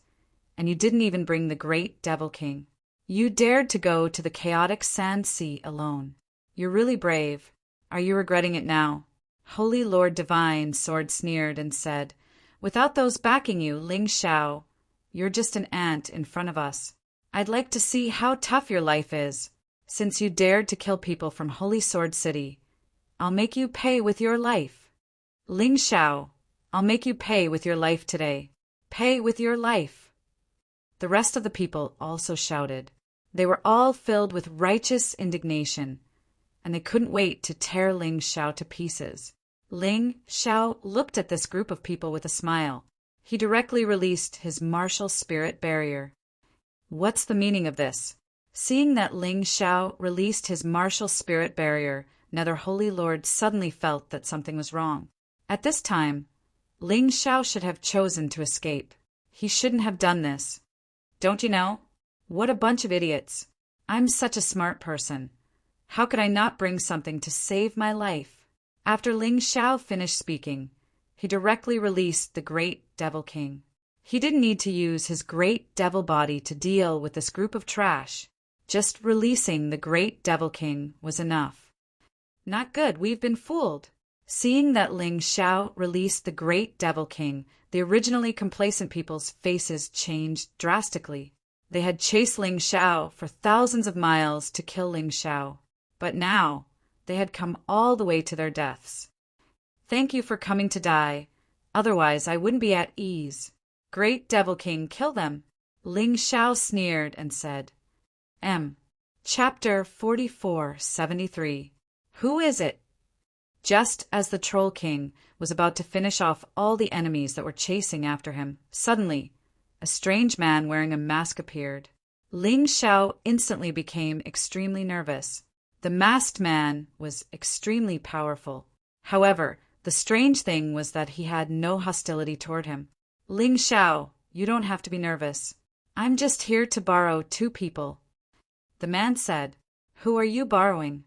and you didn't even bring the great Devil King. You dared to go to the chaotic sand sea alone. You're really brave. Are you regretting it now? Holy Lord Divine Sword sneered and said, Without those backing you, Ling Xiao, you're just an ant in front of us. I'd like to see how tough your life is. Since you dared to kill people from Holy Sword City, I'll make you pay with your life. Ling Xiao, I'll make you pay with your life today. Pay with your life. The rest of the people also shouted. They were all filled with righteous indignation, and they couldn't wait to tear Ling Xiao to pieces. Ling Xiao looked at this group of people with a smile. He directly released his martial spirit barrier. What's the meaning of this? Seeing that Ling Xiao released his martial spirit barrier, Nether Holy Lord suddenly felt that something was wrong. At this time, Ling Xiao should have chosen to escape. He shouldn't have done this. Don't you know? What a bunch of idiots. I'm such a smart person. How could I not bring something to save my life? After Ling Xiao finished speaking, he directly released the great Devil King. He didn't need to use his great devil body to deal with this group of trash. Just releasing the great Devil King was enough. Not good, we've been fooled. Seeing that Ling Xiao released the great Devil King, the originally complacent people's faces changed drastically. They had chased Ling Xiao for thousands of miles to kill Ling Xiao, but now they had come all the way to their deaths. Thank you for coming to die, otherwise I wouldn't be at ease. Great Devil King, kill them. Ling Xiao sneered and said. Chapter 4473. Who is it? Just as the Troll King was about to finish off all the enemies that were chasing after him, suddenly, a strange man wearing a mask appeared. Ling Xiao instantly became extremely nervous. The masked man was extremely powerful. However, the strange thing was that he had no hostility toward him. Ling Xiao, you don't have to be nervous. I'm just here to borrow 2 people. The man said. Who are you borrowing?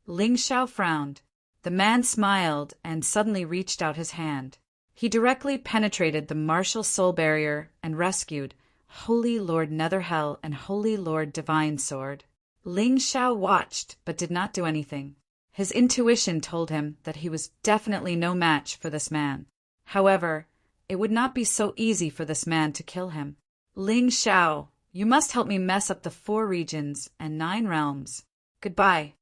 Ling Xiao frowned. The man smiled and suddenly reached out his hand. He directly penetrated the martial soul barrier and rescued Holy Lord Netherhell and Holy Lord Divine Sword. Ling Xiao watched but did not do anything. His intuition told him that he was definitely no match for this man. However, it would not be so easy for this man to kill him. Ling Xiao, you must help me mess up the 4 regions and 9 realms. Goodbye.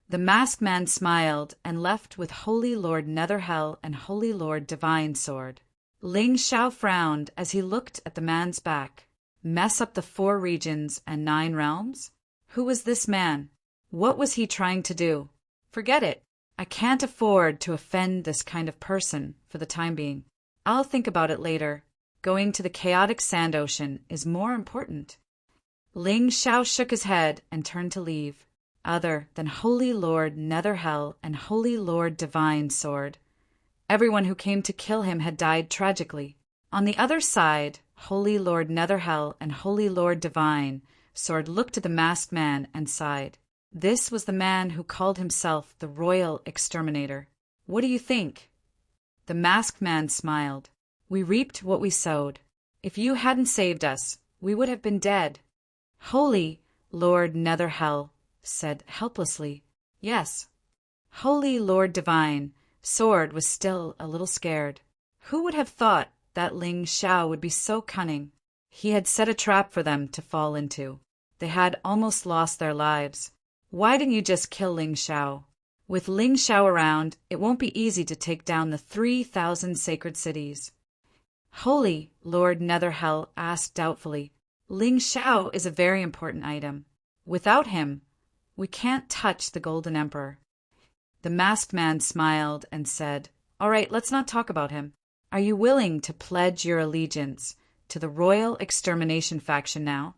The masked man smiled and left with Holy Lord Netherhell and Holy Lord Divine Sword. Ling Xiao frowned as he looked at the man's back. Mess up the 4 regions and 9 realms? Who was this man? What was he trying to do? Forget it. I can't afford to offend this kind of person for the time being. I'll think about it later. Going to the chaotic sand ocean is more important. Ling Xiao shook his head and turned to leave. Other than Holy Lord Netherhell and Holy Lord Divine Sword, everyone who came to kill him had died tragically. On the other side, Holy Lord Netherhell and Holy Lord Divine Sword looked at the masked man and sighed. This was the man who called himself the Royal Exterminator. What do you think? The masked man smiled. We reaped what we sowed. If you hadn't saved us, we would have been dead. Holy Lord Netherhell said helplessly. Yes. Holy Lord Divine Sword was still a little scared. Who would have thought that Ling Xiao would be so cunning? He had set a trap for them to fall into. They had almost lost their lives. Why didn't you just kill Ling Xiao? With Ling Xiao around, it won't be easy to take down the 3,000 sacred cities. Holy Lord Netherhell asked doubtfully. Ling Xiao is a very important item. Without him, we can't touch the Golden Emperor. The masked man smiled and said, All right, let's not talk about him. Are you willing to pledge your allegiance to the Royal Extermination faction now?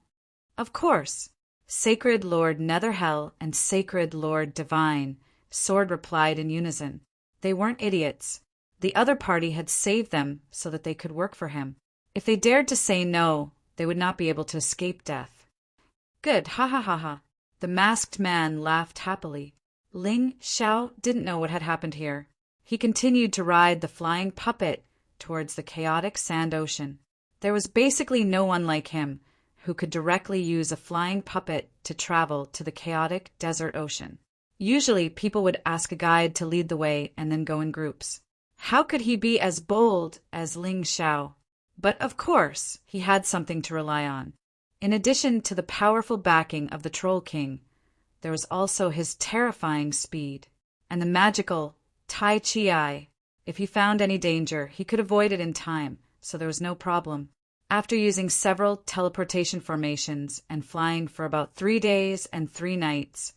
Of course. Sacred Lord Netherhell and Sacred Lord Divine Sword replied in unison. They weren't idiots. The other party had saved them so that they could work for him. If they dared to say no, they would not be able to escape death. Good, ha ha ha ha. The masked man laughed happily. Ling Xiao didn't know what had happened here. He continued to ride the flying puppet towards the chaotic sand ocean. There was basically no one like him who could directly use a flying puppet to travel to the chaotic desert ocean. Usually, people would ask a guide to lead the way and then go in groups. How could he be as bold as Ling Xiao? But of course, he had something to rely on. In addition to the powerful backing of the Troll King, there was also his terrifying speed and the magical Tai Chi Eye. If he found any danger, he could avoid it in time, so there was no problem. After using several teleportation formations and flying for about 3 days and 3 nights,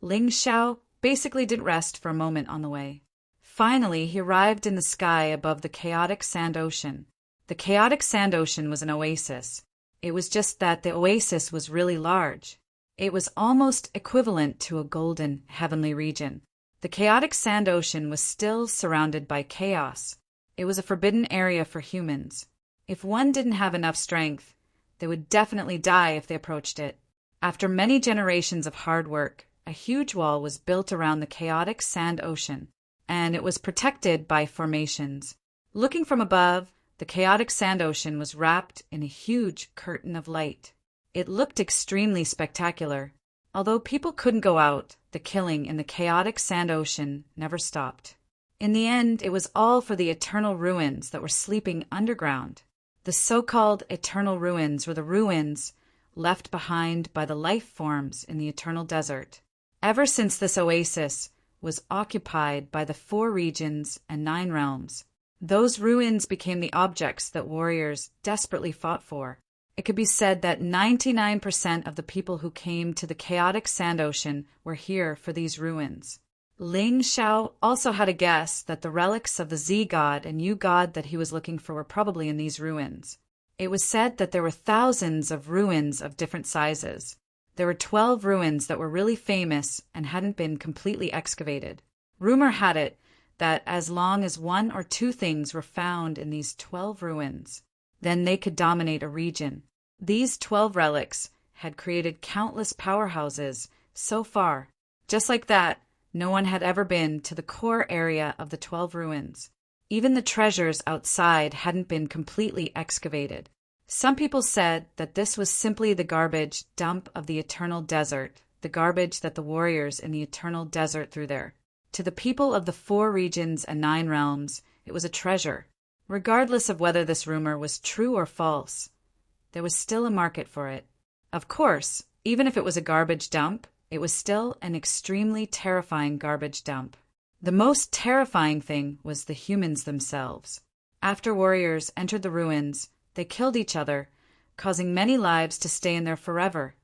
Ling Xiao basically didn't rest for a moment on the way. Finally, he arrived in the sky above the chaotic sand ocean. The chaotic sand ocean was an oasis. It was just that the oasis was really large. It was almost equivalent to a golden heavenly region. The chaotic sand ocean was still surrounded by chaos. It was a forbidden area for humans. If one didn't have enough strength, they would definitely die if they approached it. After many generations of hard work, a huge wall was built around the chaotic sand ocean, and it was protected by formations. Looking from above, the chaotic sand ocean was wrapped in a huge curtain of light. It looked extremely spectacular. Although people couldn't go out, the killing in the chaotic sand ocean never stopped. In the end, it was all for the eternal ruins that were sleeping underground. The so-called eternal ruins were the ruins left behind by the life forms in the eternal desert. Ever since this oasis was occupied by the 4 regions and 9 realms, those ruins became the objects that warriors desperately fought for. It could be said that 99% of the people who came to the chaotic sand ocean were here for these ruins. Ling Xiao also had a guess that the relics of the Z god and Yu god that he was looking for were probably in these ruins. It was said that there were thousands of ruins of different sizes. There were 12 ruins that were really famous and hadn't been completely excavated. Rumor had it that as long as 1 or 2 things were found in these 12 ruins, then they could dominate a region. These 12 relics had created countless powerhouses so far. Just like that, no one had ever been to the core area of the 12 ruins. Even the treasures outside hadn't been completely excavated. Some people said that this was simply the garbage dump of the eternal desert, the garbage that the warriors in the eternal desert threw there. To the people of the 4 regions and 9 realms, it was a treasure. Regardless of whether this rumor was true or false, there was still a market for it. Of course, even if it was a garbage dump, it was still an extremely terrifying garbage dump. The most terrifying thing was the humans themselves. After warriors entered the ruins, they killed each other, causing many lives to stay in there forever,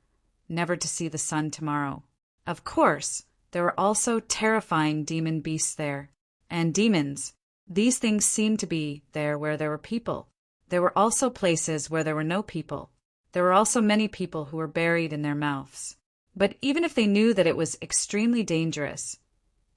never to see the sun tomorrow. Of course, there were also terrifying demon beasts there. And demons. These things seemed to be there where there were people. There were also places where there were no people. There were also many people who were buried in their mouths. But even if they knew that it was extremely dangerous,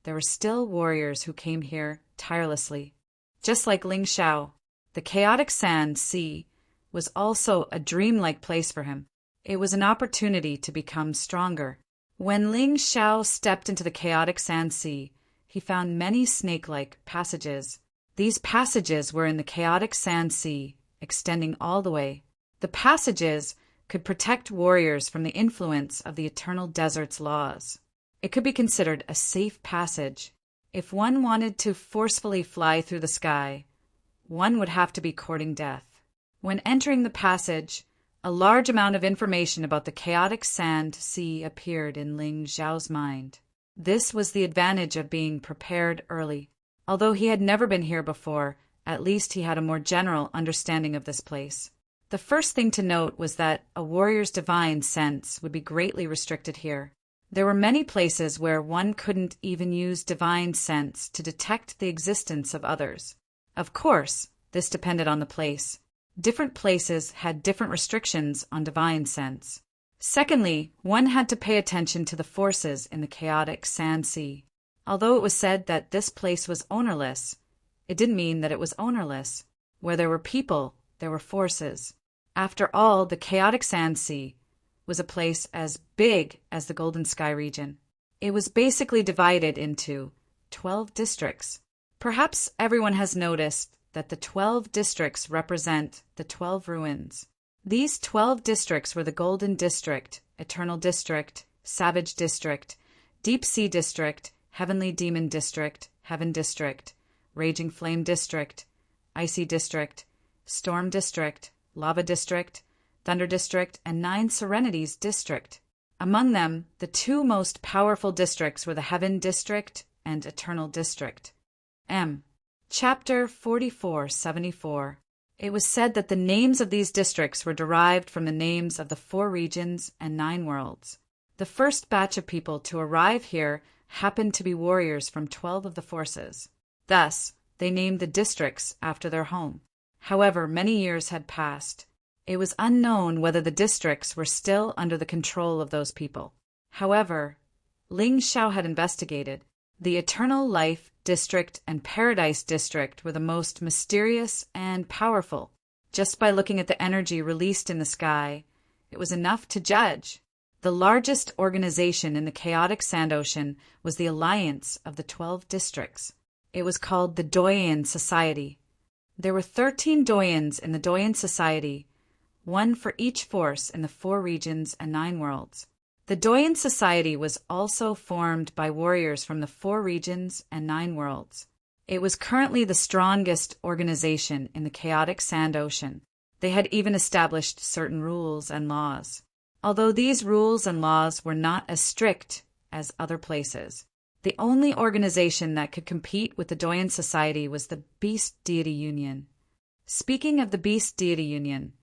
there were still warriors who came here tirelessly. Just like Ling Xiao, the chaotic sand sea was also a dreamlike place for him. It was an opportunity to become stronger. When Ling Xiao stepped into the chaotic sand sea, he found many snake-like passages. These passages were in the chaotic sand sea, extending all the way. The passages could protect warriors from the influence of the eternal desert's laws. It could be considered a safe passage. If one wanted to forcefully fly through the sky, one would have to be courting death. When entering the passage, a large amount of information about the chaotic sand sea appeared in Ling Xiao's mind. This was the advantage of being prepared early. Although he had never been here before, at least he had a more general understanding of this place. The first thing to note was that a warrior's divine sense would be greatly restricted here. There were many places where one couldn't even use divine sense to detect the existence of others. Of course, this depended on the place. Different places had different restrictions on divine sense. Secondly, one had to pay attention to the forces in the chaotic sand sea. Although it was said that this place was ownerless, it didn't mean that it was ownerless. Where there were people, there were forces. After all, the chaotic sand sea was a place as big as the Golden Sky region. It was basically divided into 12 districts. Perhaps everyone has noticed that the 12 districts represent the 12 ruins. These 12 districts were the Golden District, Eternal District, Savage District, Deep Sea District, Heavenly Demon District, Heaven District, Raging Flame District, Icy District, Storm District, Lava District, Thunder District, and 9 Serenities District. Among them, the 2 most powerful districts were the Heaven District and Eternal District. Chapter 4474. It was said that the names of these districts were derived from the names of the 4 regions and 9 worlds. The first batch of people to arrive here happened to be warriors from 12 of the forces. Thus, they named the districts after their home. However, many years had passed. It was unknown whether the districts were still under the control of those people. However, Ling Xiao had investigated. The Eternal Life District and Paradise District were the most mysterious and powerful. Just by looking at the energy released in the sky, it was enough to judge. The largest organization in the chaotic sand ocean was the Alliance of the 12 Districts. It was called the Doyen Society. There were 13 doyens in the Doyen Society, one for each force in the 4 regions and 9 worlds. The Doyen Society was also formed by warriors from the 4 regions and 9 worlds. It was currently the strongest organization in the chaotic Sand Ocean. They had even established certain rules and laws. Although these rules and laws were not as strict as other places, the only organization that could compete with the Doyen Society was the Beast Deity Union. Speaking of the Beast Deity Union,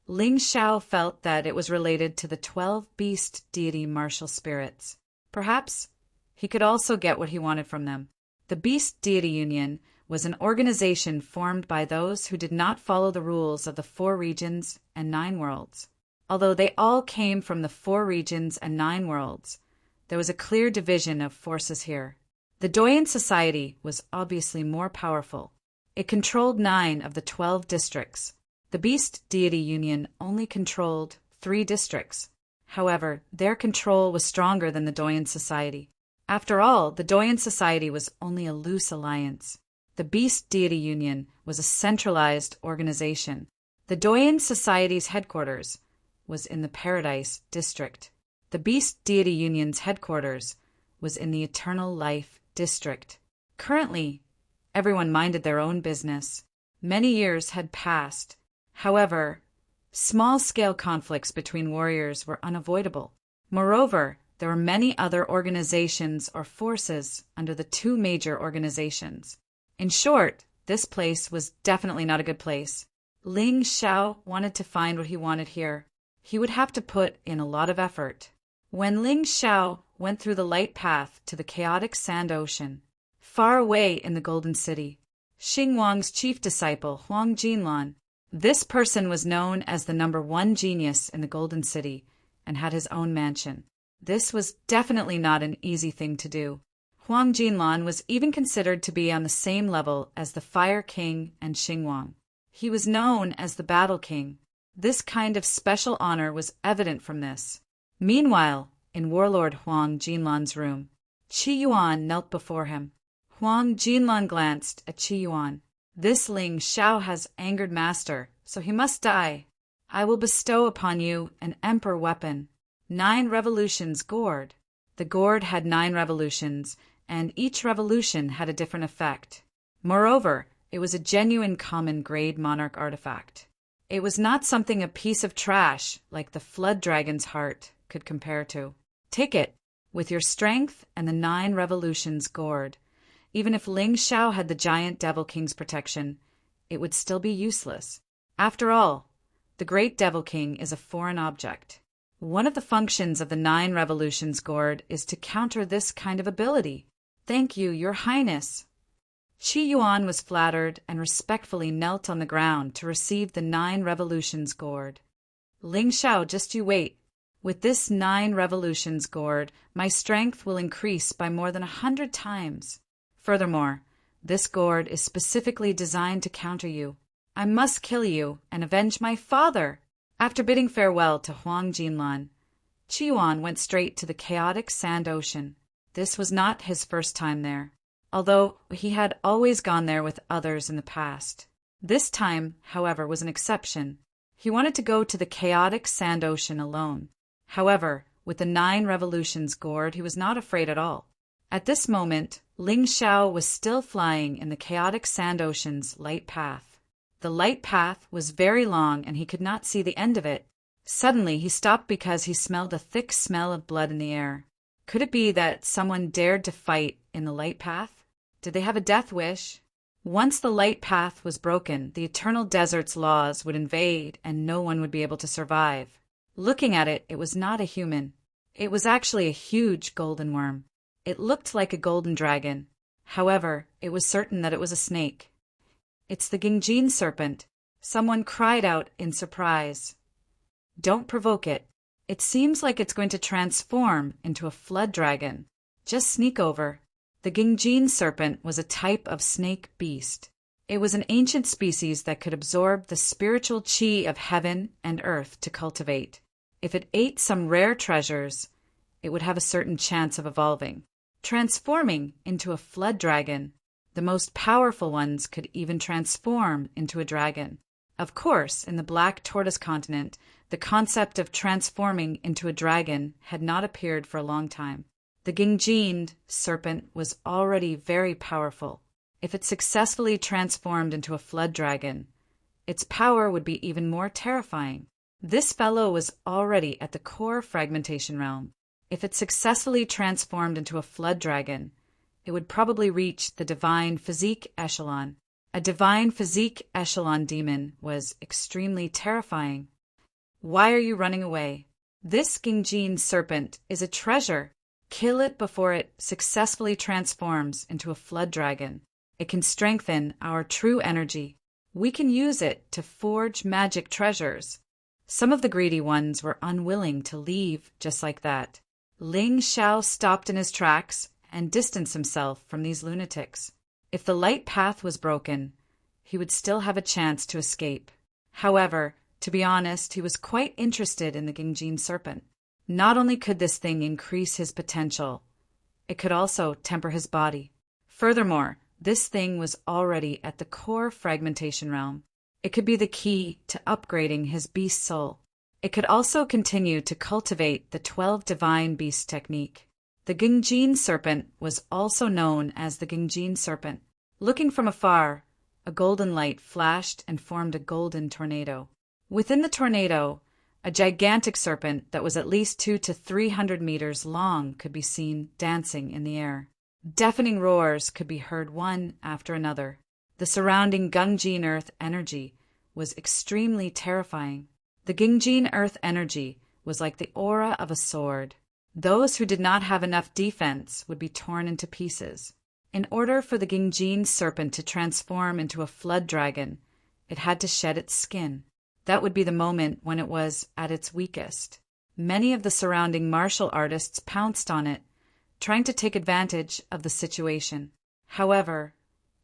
Ling Xiao felt that it was related to the 12 Beast Deity martial spirits. Perhaps he could also get what he wanted from them. The Beast Deity Union was an organization formed by those who did not follow the rules of the 4 regions and 9 worlds. Although they all came from the 4 regions and 9 worlds, there was a clear division of forces here. The Doyen Society was obviously more powerful. It controlled 9 of the 12 districts. The Beast Deity Union only controlled 3 districts. However, their control was stronger than the Doyen Society. After all, the Doyen Society was only a loose alliance. The Beast Deity Union was a centralized organization. The Doyen Society's headquarters was in the Paradise District. The Beast Deity Union's headquarters was in the Eternal Life District. Currently, everyone minded their own business. Many years had passed. However, small-scale conflicts between warriors were unavoidable. Moreover, there were many other organizations or forces under the 2 major organizations. In short, this place was definitely not a good place. Ling Xiao wanted to find what he wanted here. He would have to put in a lot of effort. When Ling Xiao went through the light path to the chaotic Sand Ocean, far away in the Golden City, Xing Wang's chief disciple, Huang Jinlan, this person was known as the number 1 genius in the Golden City and had his own mansion. This was definitely not an easy thing to do. Huang Jinlan was even considered to be on the same level as the Fire King and Xing Wang. He was known as the Battle King. This kind of special honor was evident from this. Meanwhile, in Warlord Huang Jinlan's room, Qi Yuan knelt before him. Huang Jinlan glanced at Qi Yuan. This Ling Xiao has angered Master, so he must die. I will bestow upon you an Emperor weapon. 9 revolutions gourd. The gourd had 9 revolutions, and each revolution had a different effect. Moreover, it was a genuine common grade monarch artifact. It was not something a piece of trash like the Flood Dragon's heart could compare to. Take it, with your strength and the 9 revolutions gourd. Even if Ling Xiao had the giant Devil King's protection, it would still be useless. After all, the Great Devil King is a foreign object. One of the functions of the 9 revolutions gourd is to counter this kind of ability. Thank you, Your Highness. Qi Yuan was flattered and respectfully knelt on the ground to receive the 9 revolutions gourd. Ling Xiao, just you wait. With this 9 revolutions gourd, my strength will increase by more than 100 times. Furthermore, this gourd is specifically designed to counter you. I must kill you and avenge my father. After bidding farewell to Huang Jinlan, Qi Yuan went straight to the chaotic Sand Ocean. This was not his first time there, although he had always gone there with others in the past. This time, however, was an exception. He wanted to go to the chaotic Sand Ocean alone. However, with the 9 revolutions gourd, he was not afraid at all. At this moment, Ling Xiao was still flying in the chaotic Sand Ocean's light path. The light path was very long and he could not see the end of it. Suddenly, he stopped because he smelled a thick smell of blood in the air. Could it be that someone dared to fight in the light path? Did they have a death wish? Once the light path was broken, the eternal desert's laws would invade and no one would be able to survive. Looking at it, it was not a human. It was actually a huge golden worm. It looked like a golden dragon. However, it was certain that it was a snake. It's the Gingjin serpent. Someone cried out in surprise. Don't provoke it. It seems like it's going to transform into a flood dragon. Just sneak over. The Gingjin serpent was a type of snake beast. It was an ancient species that could absorb the spiritual chi of heaven and earth to cultivate. If it ate some rare treasures, it would have a certain chance of evolving, transforming into a flood dragon. The most powerful ones could even transform into a dragon. Of course, in the Black Tortoise continent, the concept of transforming into a dragon had not appeared for a long time. The Gingjin serpent was already very powerful. If it successfully transformed into a flood dragon, its power would be even more terrifying. This fellow was already at the core fragmentation realm. If it successfully transformed into a flood dragon, it would probably reach the divine physique echelon. A divine physique echelon demon was extremely terrifying. Why are you running away? This Gingjin serpent is a treasure. Kill it before it successfully transforms into a flood dragon. It can strengthen our true energy. We can use it to forge magic treasures. Some of the greedy ones were unwilling to leave just like that. Ling Xiao stopped in his tracks and distanced himself from these lunatics. If the light path was broken, he would still have a chance to escape. However, to be honest, he was quite interested in the Gingjin serpent. Not only could this thing increase his potential, it could also temper his body. Furthermore, this thing was already at the core fragmentation realm. It could be the key to upgrading his beast soul. It could also continue to cultivate the 12 divine beast technique. The Gingjin serpent was also known as the Gingjin serpent. Looking from afar, a golden light flashed and formed a golden tornado. Within the tornado, a gigantic serpent that was at least 200 to 300 meters long could be seen dancing in the air. Deafening roars could be heard one after another. The surrounding Gingjin earth energy was extremely terrifying. The Gingjin earth energy was like the aura of a sword. Those who did not have enough defense would be torn into pieces. In order for the Gingjin serpent to transform into a flood dragon, it had to shed its skin. That would be the moment when it was at its weakest. Many of the surrounding martial artists pounced on it, trying to take advantage of the situation. However,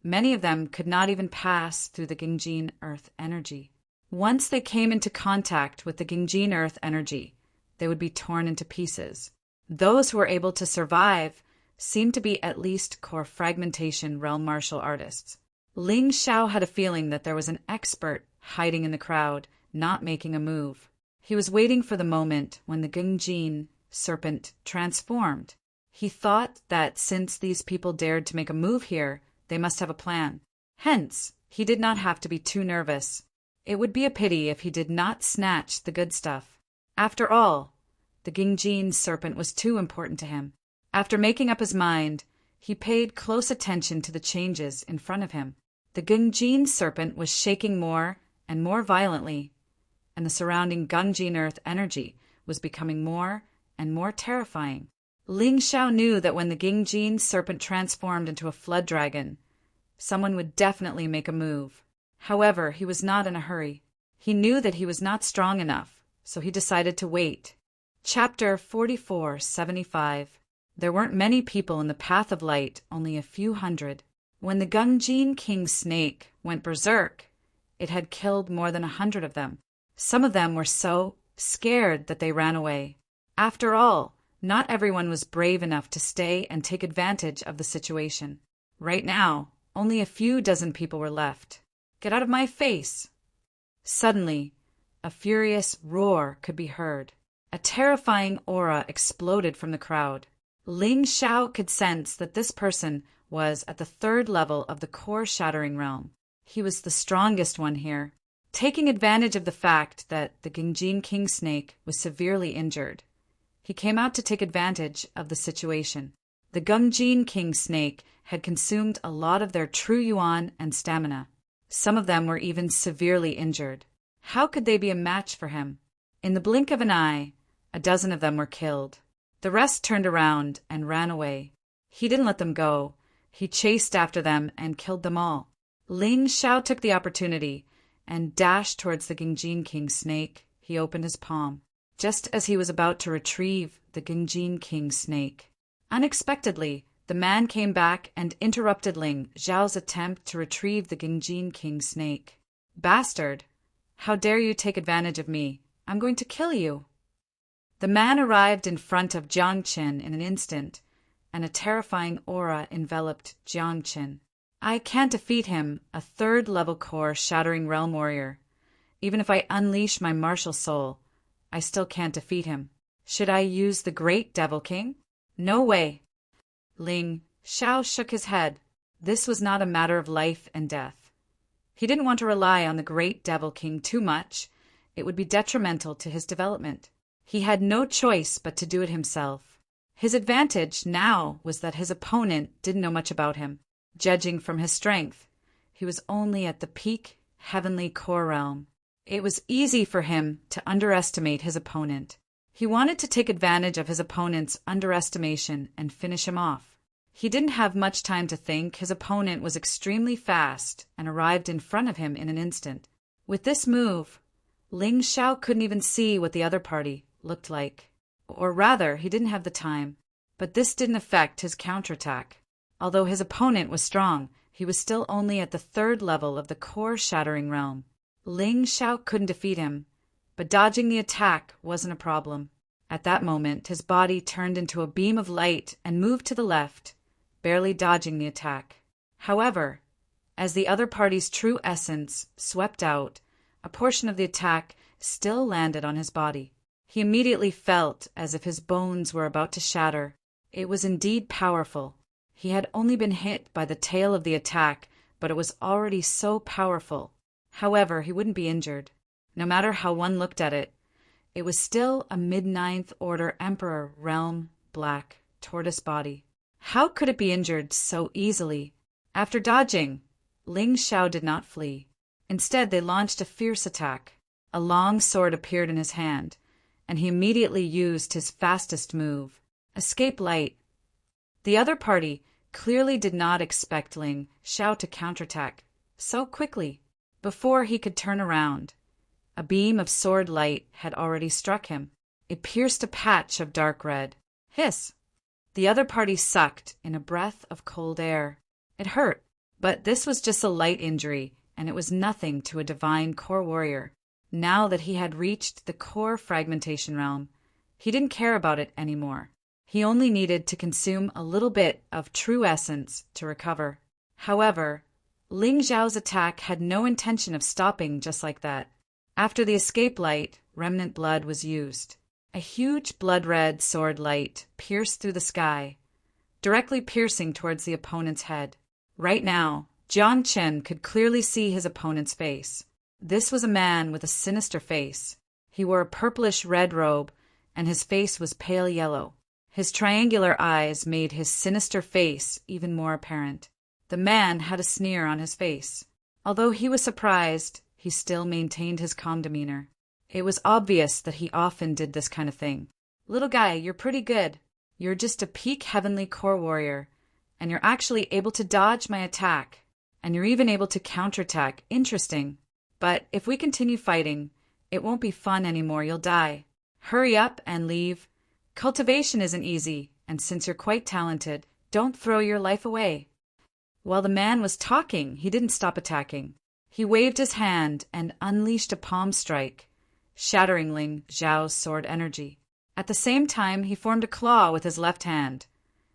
many of them could not even pass through the Gingjin earth energy. Once they came into contact with the Gingjin earth energy, they would be torn into pieces. Those who were able to survive seemed to be at least core fragmentation realm martial artists. Ling Xiao had a feeling that there was an expert hiding in the crowd, not making a move. He was waiting for the moment when the Gingjin serpent transformed. He thought that since these people dared to make a move here, they must have a plan. Hence, he did not have to be too nervous. It would be a pity if he did not snatch the good stuff. After all, the Gingjin serpent was too important to him. After making up his mind, he paid close attention to the changes in front of him. The Gingjin serpent was shaking more and more violently, and the surrounding Gingjin earth energy was becoming more and more terrifying. Ling Xiao knew that when the Gingjin serpent transformed into a flood dragon, someone would definitely make a move. However, he was not in a hurry. He knew that he was not strong enough, so he decided to wait. Chapter 4475. There weren't many people in the path of light, only a few hundred. When the Gingjin king snake went berserk, it had killed more than 100 of them. Some of them were so scared that they ran away. After all, not everyone was brave enough to stay and take advantage of the situation. Right now, only a few dozen people were left. Get out of my face! Suddenly, a furious roar could be heard. A terrifying aura exploded from the crowd. Ling Xiao could sense that this person was at the 3rd level of the core shattering realm. He was the strongest one here. Taking advantage of the fact that the Gingjin king snake was severely injured, he came out to take advantage of the situation. The Gingjin king snake had consumed a lot of their true yuan and stamina. Some of them were even severely injured. How could they be a match for him? In the blink of an eye, a dozen of them were killed. The rest turned around and ran away. He didn't let them go. He chased after them and killed them all. Ling Xiao took the opportunity and dashed towards the Gingjin king snake. He opened his palm, just as he was about to retrieve the Gingjin king snake. Unexpectedly, the man came back and interrupted Ling Xiao's attempt to retrieve the Gingjin king snake. Bastard! How dare you take advantage of me? I'm going to kill you! The man arrived in front of Jiang Qin in an instant, and a terrifying aura enveloped Jiang Qin. I can't defeat him, a third-level core shattering realm warrior. Even if I unleash my martial soul, I still can't defeat him. Should I use the Great Devil King? No way. Ling Xiao shook his head. This was not a matter of life and death. He didn't want to rely on the Great Devil King too much. It would be detrimental to his development. He had no choice but to do it himself. His advantage now was that his opponent didn't know much about him. Judging from his strength, he was only at the peak heavenly core realm. It was easy for him to underestimate his opponent. He wanted to take advantage of his opponent's underestimation and finish him off. He didn't have much time to think. His opponent was extremely fast and arrived in front of him in an instant. With this move, Ling Xiao couldn't even see what the other party looked like. Or rather, he didn't have the time. But this didn't affect his counterattack. Although his opponent was strong, he was still only at the third level of the core-shattering realm. Ling Xiao couldn't defeat him, but dodging the attack wasn't a problem. At that moment, his body turned into a beam of light and moved to the left, barely dodging the attack. However, as the other party's true essence swept out, a portion of the attack still landed on his body. He immediately felt as if his bones were about to shatter. It was indeed powerful. He had only been hit by the tail of the attack, but it was already so powerful. However, he wouldn't be injured. No matter how one looked at it, it was still a mid-ninth order Emperor realm black tortoise body. How could it be injured so easily? After dodging, Ling Xiao did not flee. Instead, they launched a fierce attack. A long sword appeared in his hand, and he immediately used his fastest move, Escape Light. The other party clearly did not expect Ling Xiao to counterattack so quickly. Before he could turn around, a beam of sword light had already struck him. It pierced a patch of dark red. Hiss! The other party sucked in a breath of cold air. It hurt, but this was just a light injury, and it was nothing to a divine core warrior. Now that he had reached the core fragmentation realm, he didn't care about it anymore. He only needed to consume a little bit of true essence to recover. However, Ling Xiao's attack had no intention of stopping just like that. After the escape light, remnant blood was used. A huge blood-red sword light pierced through the sky, directly piercing towards the opponent's head. Right now, Jiang Chen could clearly see his opponent's face. This was a man with a sinister face. He wore a purplish-red robe, and his face was pale yellow. His triangular eyes made his sinister face even more apparent. The man had a sneer on his face. Although he was surprised, he still maintained his calm demeanor. It was obvious that he often did this kind of thing. "Little guy, you're pretty good. You're just a peak heavenly core warrior, and you're actually able to dodge my attack, and you're even able to counterattack. Interesting. But if we continue fighting, it won't be fun anymore. You'll die. Hurry up and leave. Cultivation isn't easy, and since you're quite talented, don't throw your life away." While the man was talking, he didn't stop attacking. He waved his hand and unleashed a palm strike, shattering Ling Xiao's sword energy. At the same time, he formed a claw with his left hand,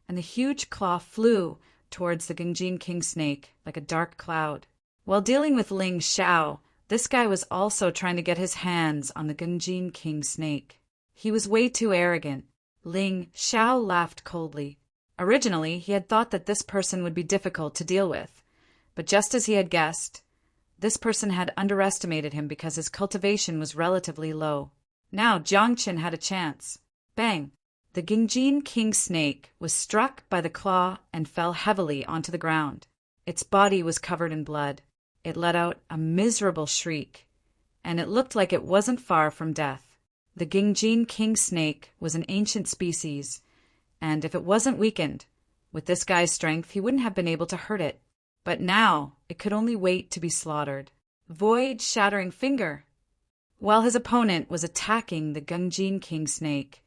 and the huge claw flew towards the Gengjin King snake like a dark cloud. While dealing with Ling Xiao, this guy was also trying to get his hands on the Gengjin King snake. He was way too arrogant. Ling Xiao laughed coldly. Originally, he had thought that this person would be difficult to deal with, but just as he had guessed, this person had underestimated him because his cultivation was relatively low. Now Jiang Chen had a chance. Bang! The Gengjin King snake was struck by the claw and fell heavily onto the ground. Its body was covered in blood. It let out a miserable shriek, and it looked like it wasn't far from death. The Gengjin King snake was an ancient species, and if it wasn't weakened, with this guy's strength, he wouldn't have been able to hurt it. But now, it could only wait to be slaughtered. Void-shattering finger! While his opponent was attacking the Gengjin King snake,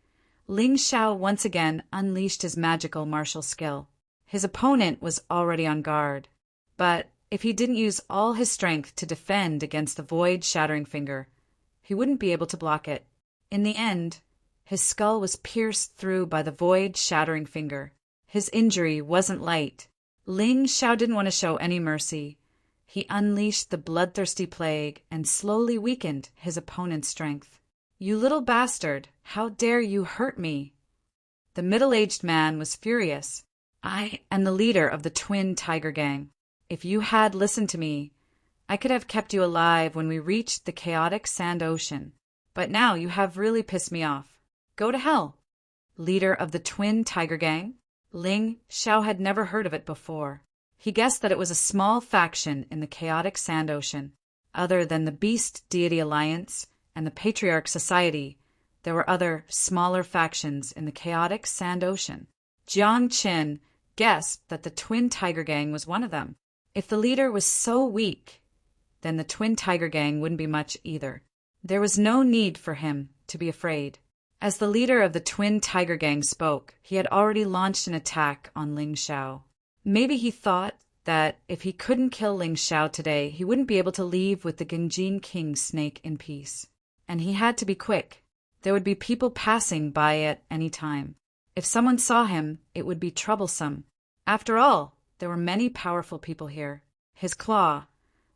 Ling Xiao once again unleashed his magical martial skill. His opponent was already on guard, but if he didn't use all his strength to defend against the void-shattering finger, he wouldn't be able to block it. In the end, his skull was pierced through by the void-shattering finger. His injury wasn't light. Ling Xiao didn't want to show any mercy. He unleashed the bloodthirsty plague and slowly weakened his opponent's strength. "You little bastard, how dare you hurt me?" The middle-aged man was furious. "I am the leader of the twin tiger gang. If you had listened to me, I could have kept you alive when we reached the chaotic sand ocean. But now you have really pissed me off. Go to hell." Leader of the twin tiger gang? Ling Xiao had never heard of it before. He guessed that it was a small faction in the chaotic sand ocean. Other than the Beast Deity Alliance and the Patriarch Society, there were other, smaller factions in the chaotic sand ocean. Jiang Qin guessed that the Twin Tiger Gang was one of them. If the leader was so weak, then the Twin Tiger Gang wouldn't be much either. There was no need for him to be afraid. As the leader of the Twin Tiger Gang spoke, he had already launched an attack on Ling Xiao. Maybe he thought that if he couldn't kill Ling Xiao today, he wouldn't be able to leave with the Genjin King snake in peace. And he had to be quick. There would be people passing by at any time. If someone saw him, it would be troublesome. After all, there were many powerful people here. His claw,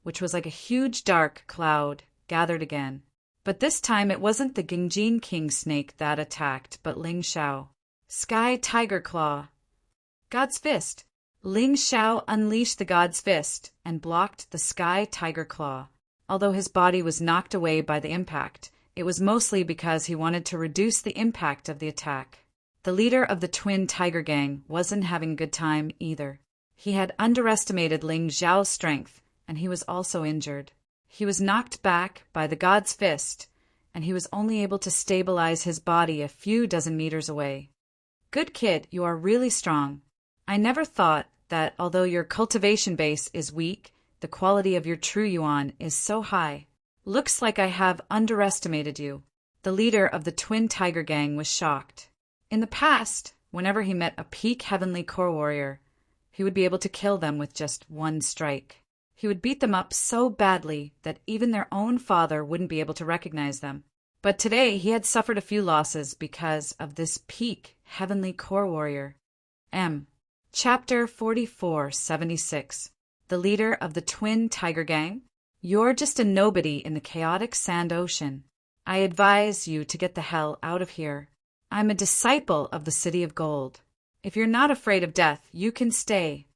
which was like a huge dark cloud, gathered again. But this time it wasn't the Genjin King snake that attacked, but Ling Xiao. Sky Tiger Claw. God's Fist. Ling Xiao unleashed the God's Fist and blocked the Sky Tiger Claw. Although his body was knocked away by the impact, it was mostly because he wanted to reduce the impact of the attack. The leader of the Twin Tiger Gang wasn't having a good time either. He had underestimated Ling Xiao's strength, and he was also injured. He was knocked back by the God's Fist, and he was only able to stabilize his body a few dozen meters away. "Good kid, you are really strong. I never thought that although your cultivation base is weak, the quality of your true yuan is so high. Looks like I have underestimated you." The leader of the Twin Tiger Gang was shocked. In the past, whenever he met a peak heavenly core warrior, he would be able to kill them with just one strike. He would beat them up so badly that even their own father wouldn't be able to recognize them. But today he had suffered a few losses because of this peak heavenly core warrior. Chapter 4476. The leader of the Twin Tiger Gang? "You're just a nobody in the chaotic sand ocean. I advise you to get the hell out of here. I'm a disciple of the City of Gold. If you're not afraid of death, you can stay."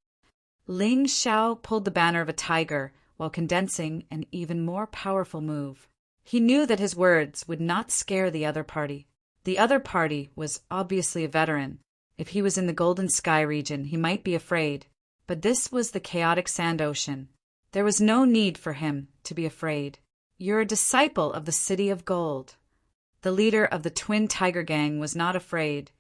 Ling Xiao pulled the banner of a tiger while condensing an even more powerful move. He knew that his words would not scare the other party. The other party was obviously a veteran. If he was in the Golden Sky region, he might be afraid. But this was the chaotic sand ocean. There was no need for him to be afraid. "You're a disciple of the City of Gold." The leader of the Twin Tiger Gang was not afraid,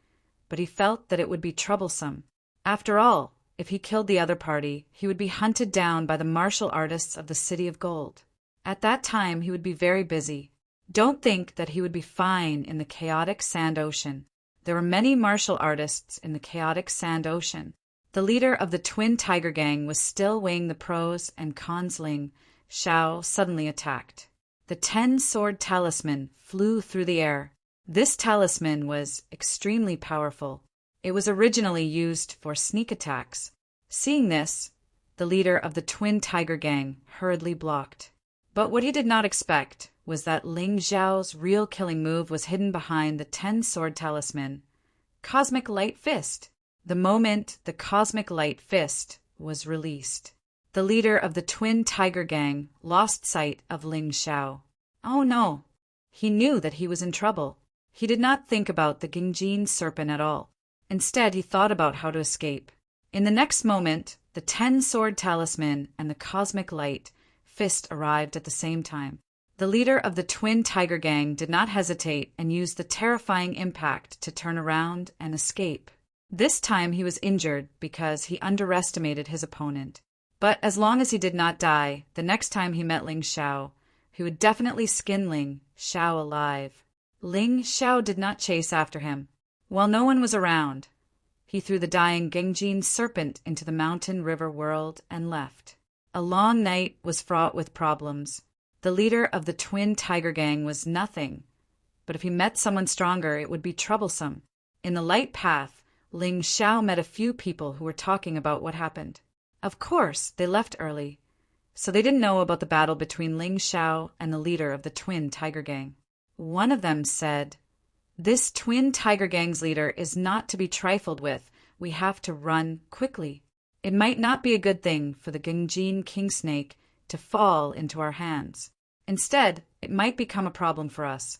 but he felt that it would be troublesome. After all, if he killed the other party, he would be hunted down by the martial artists of the City of Gold. At that time, he would be very busy. Don't think that he would be fine in the chaotic sand ocean. There were many martial artists in the chaotic sand ocean. The leader of the Twin Tiger Gang was still weighing the pros and cons. Ling Xiao suddenly attacked. The 10-sword talisman flew through the air. This talisman was extremely powerful. It was originally used for sneak attacks. Seeing this, the leader of the Twin Tiger Gang hurriedly blocked. But what he did not expect was that Ling Xiao's real killing move was hidden behind the 10-sword talisman. Cosmic Light Fist. The moment the Cosmic Light Fist was released, the leader of the Twin Tiger Gang lost sight of Ling Xiao. Oh no! He knew that he was in trouble. He did not think about the Genjin serpent at all. Instead, he thought about how to escape. In the next moment, the 10-sword talisman and the Cosmic Light Fist arrived at the same time. The leader of the Twin Tiger Gang did not hesitate and used the terrifying impact to turn around and escape. This time he was injured because he underestimated his opponent. But as long as he did not die, the next time he met Ling Xiao, he would definitely skin Ling Xiao alive. Ling Xiao did not chase after him. While no one was around, he threw the dying Genjin serpent into the mountain river world and left. A long night was fraught with problems. The leader of the Twin Tiger Gang was nothing, but if he met someone stronger, it would be troublesome. In the light path, Ling Xiao met a few people who were talking about what happened. Of course, they left early, so they didn't know about the battle between Ling Xiao and the leader of the twin tiger gang. One of them said, "This twin tiger gang's leader is not to be trifled with. We have to run quickly. It might not be a good thing for the Gengjin king snake to fall into our hands. Instead, it might become a problem for us."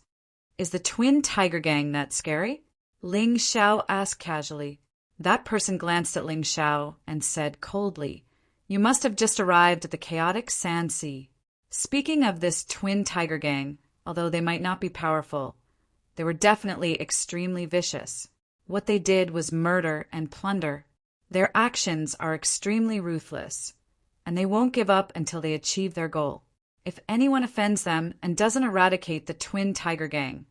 "Is the twin tiger gang that scary?" Ling Xiao asked casually. That person glanced at Ling Xiao and said coldly, "You must have just arrived at the chaotic Sand Sea." Speaking of this twin tiger gang, although they might not be powerful, they were definitely extremely vicious. What they did was murder and plunder. Their actions are extremely ruthless, and they won't give up until they achieve their goal. If anyone offends them and doesn't eradicate the twin tiger gang,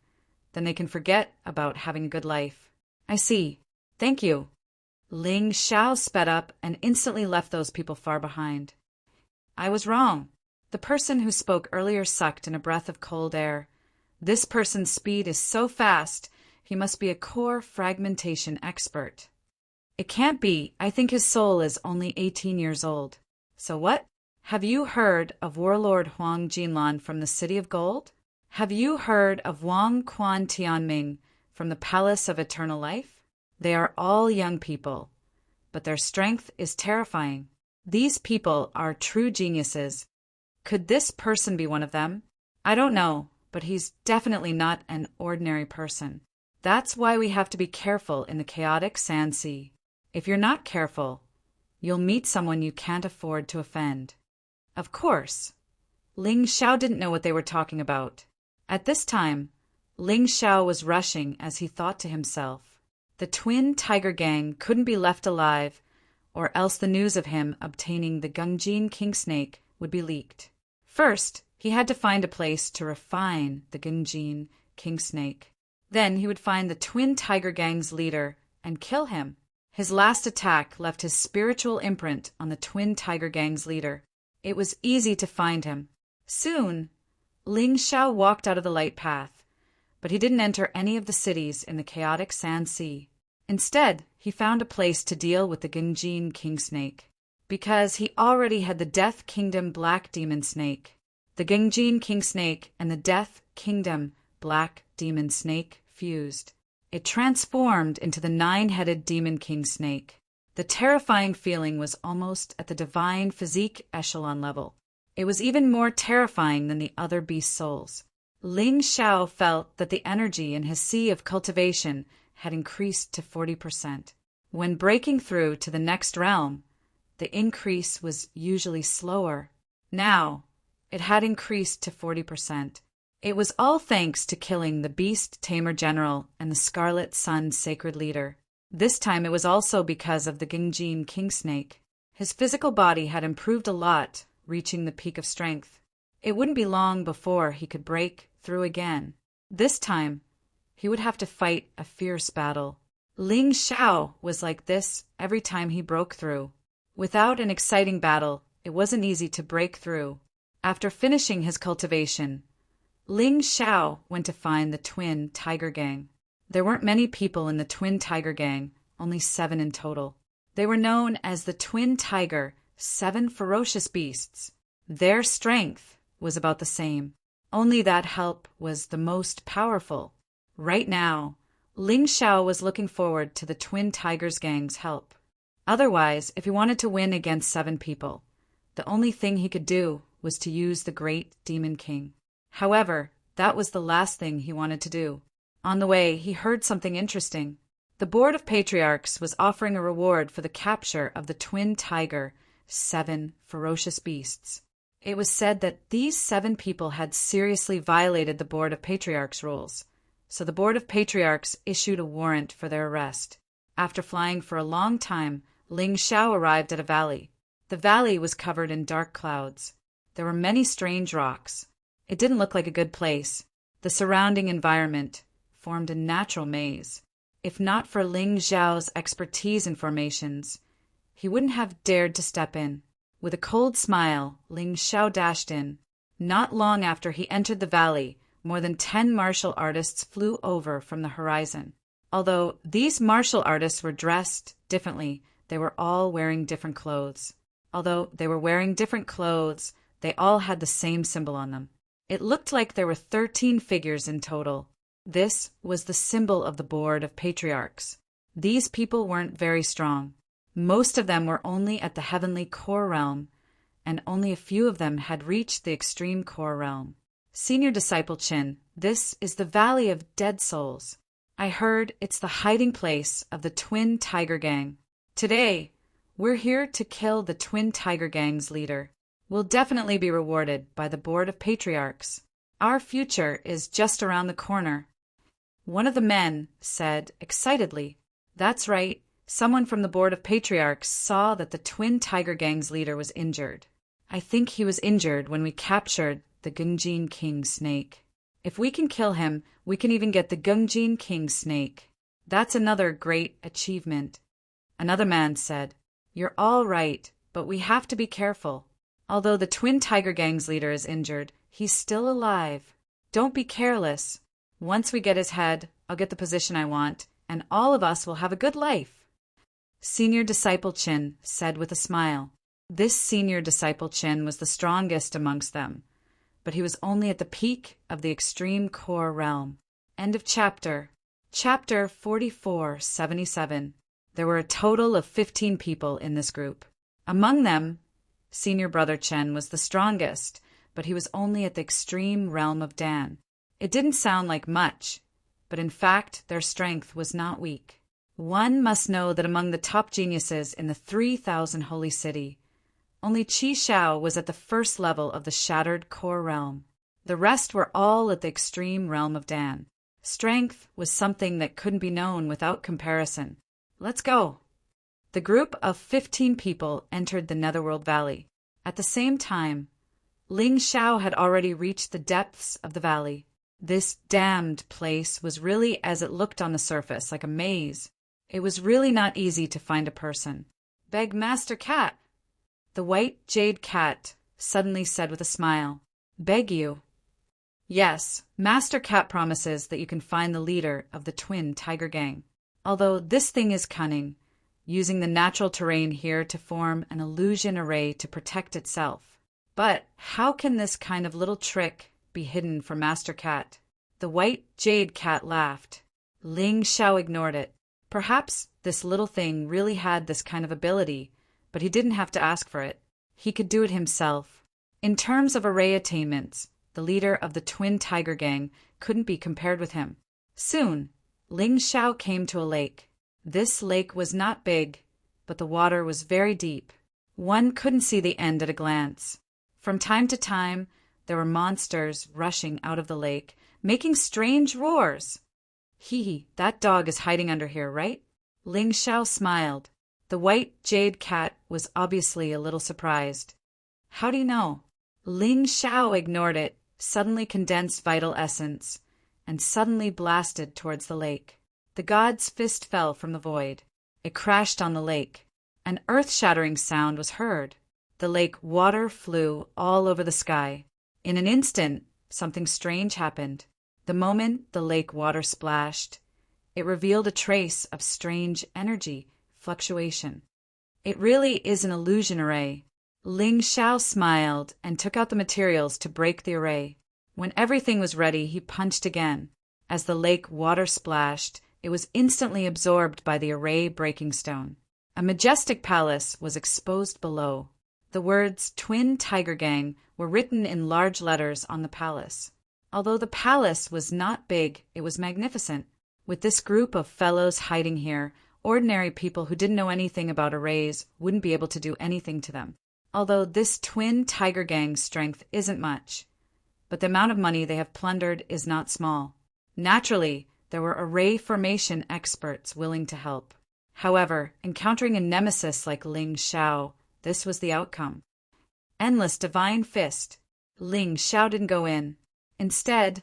then they can forget about having a good life. "I see. Thank you." Ling Xiao sped up and instantly left those people far behind. "I was wrong." The person who spoke earlier sucked in a breath of cold air. This person's speed is so fast, he must be a core fragmentation expert. "It can't be. I think his soul is only 18 years old." "So what? Have you heard of Warlord Huang Jinlan from the City of Gold? Have you heard of Wang Quan Tianming from the Palace of Eternal Life? They are all young people, but their strength is terrifying. These people are true geniuses. Could this person be one of them? I don't know, but he's definitely not an ordinary person. That's why we have to be careful in the chaotic Sand Sea. If you're not careful, you'll meet someone you can't afford to offend." Of course, Ling Xiao didn't know what they were talking about. At this time, Ling Xiao was rushing as he thought to himself, the twin tiger gang couldn't be left alive, or else the news of him obtaining the Gengjin king snake would be leaked. First, he had to find a place to refine the Gengjin king snake. Then he would find the twin tiger gang's leader and kill him. His last attack left his spiritual imprint on the twin tiger gang's leader. It was easy to find him. Soon, Ling Xiao walked out of the light path, but he didn't enter any of the cities in the chaotic Sand Sea. Instead, he found a place to deal with the Gengjin king snake, because he already had the Death Kingdom Black Demon Snake. The Gengjin king snake and the Death Kingdom Black Demon Snake fused. It transformed into the 9-headed Demon King Snake. The terrifying feeling was almost at the divine physique echelon level. It was even more terrifying than the other beast souls. Ling Xiao felt that the energy in his sea of cultivation had increased to 40%. When breaking through to the next realm, the increase was usually slower. Now, it had increased to 40%. It was all thanks to killing the Beast Tamer General and the Scarlet Sun Sacred Leader. This time it was also because of the Gengjin king snake. His physical body had improved a lot, reaching the peak of strength. It wouldn't be long before he could break through again. This time, he would have to fight a fierce battle. Ling Xiao was like this every time he broke through. Without an exciting battle, it wasn't easy to break through. After finishing his cultivation, Ling Xiao went to find the twin tiger gang. There weren't many people in the twin tiger gang, only 7 in total. They were known as the Twin Tiger, 7 ferocious beasts. Their strength was about the same, only that help was the most powerful. Right now, Ling Xiao was looking forward to the Twin Tigers gang's help. Otherwise, if he wanted to win against 7 people, the only thing he could do was to use the Great Demon King. However, that was the last thing he wanted to do. On the way, he heard something interesting. The Board of Patriarchs was offering a reward for the capture of the Twin Tiger, 7 ferocious beasts. It was said that these 7 people had seriously violated the Board of Patriarchs rules, so the Board of Patriarchs issued a warrant for their arrest. After flying for a long time, Ling Xiao arrived at a valley. The valley was covered in dark clouds. There were many strange rocks. It didn't look like a good place. The surrounding environment formed a natural maze. If not for Ling Xiao's expertise in formations, he wouldn't have dared to step in. With a cold smile, Ling Xiao dashed in. Not long after he entered the valley, more than 10 martial artists flew over from the horizon. Although these martial artists were dressed differently, they were all wearing different clothes. Although they were wearing different clothes, they all had the same symbol on them. It looked like there were 13 figures in total. This was the symbol of the Board of Patriarchs. These people weren't very strong. Most of them were only at the heavenly core realm, and only a few of them had reached the extreme core realm. Senior Disciple Chin, this is the Valley of Dead Souls. I heard it's the hiding place of the Twin Tiger Gang. Today, we're here to kill the Twin Tiger Gang's leader. We'll definitely be rewarded by the Board of Patriarchs. Our future is just around the corner. One of the men said excitedly, "That's right. Someone from the Board of Patriarchs saw that the Twin Tiger Gang's leader was injured. I think he was injured when we captured the Gungjin King snake. If we can kill him, we can even get the Gungjin King snake. That's another great achievement." Another man said, "You're all right, but we have to be careful. Although the Twin Tiger Gang's leader is injured, he's still alive. Don't be careless. Once we get his head, I'll get the position I want, and all of us will have a good life." Senior Disciple Chin said with a smile. This Senior Disciple Chin was the strongest amongst them, but he was only at the peak of the extreme core realm. End of chapter. Chapter 4477. There were a total of 15 people in this group. Among them, Senior Brother Chen was the strongest, but he was only at the extreme realm of Dan. It didn't sound like much, but in fact their strength was not weak. One must know that among the top geniuses in the 3,000 Holy City, only Qi Xiao was at the first level of the shattered core realm. The rest were all at the extreme realm of Dan. Strength was something that couldn't be known without comparison. Let's go. The group of 15 people entered the Netherworld Valley. At the same time, Ling Xiao had already reached the depths of the valley. This damned place was really as it looked on the surface, like a maze. It was really not easy to find a person. "Beg Master Cat," the white jade cat suddenly said with a smile. "Beg you?" "Yes, Master Cat promises that you can find the leader of the Twin Tiger Gang. Although this thing is cunning, using the natural terrain here to form an illusion array to protect itself. But how can this kind of little trick be hidden from Master Cat?" The white jade cat laughed. Ling Xiao ignored it. Perhaps this little thing really had this kind of ability, but he didn't have to ask for it. He could do it himself. In terms of array attainments, the leader of the Twin Tiger Gang couldn't be compared with him. Soon, Ling Xiao came to a lake. This lake was not big, but the water was very deep. One couldn't see the end at a glance. From time to time, there were monsters rushing out of the lake, making strange roars. "Hee, that dog is hiding under here, right?" Ling Xiao smiled. The white jade cat was obviously a little surprised. "How do you know?" Ling Xiao ignored it, suddenly condensed vital essence, and suddenly blasted towards the lake. The god's fist fell from the void. It crashed on the lake. An earth-shattering sound was heard. The lake water flew all over the sky. In an instant, something strange happened. The moment the lake water splashed, it revealed a trace of strange energy fluctuation. "It really is an illusion array." Ling Xiao smiled and took out the materials to break the array. When everything was ready, he punched again. As the lake water splashed, it was instantly absorbed by the array breaking stone. A majestic palace was exposed below. The words Twin Tiger Gang were written in large letters on the palace. Although the palace was not big, it was magnificent. With this group of fellows hiding here, ordinary people who didn't know anything about arrays wouldn't be able to do anything to them. Although this Twin Tiger Gang's strength isn't much, but the amount of money they have plundered is not small. Naturally, there were array formation experts willing to help. However, encountering a nemesis like Ling Xiao, this was the outcome. Endless Divine Fist. Ling Xiao didn't go in. Instead,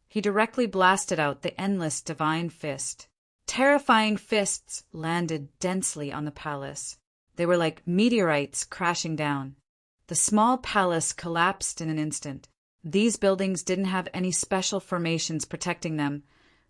he directly blasted out the Endless Divine Fist. Terrifying fists landed densely on the palace. They were like meteorites crashing down. The small palace collapsed in an instant. These buildings didn't have any special formations protecting them,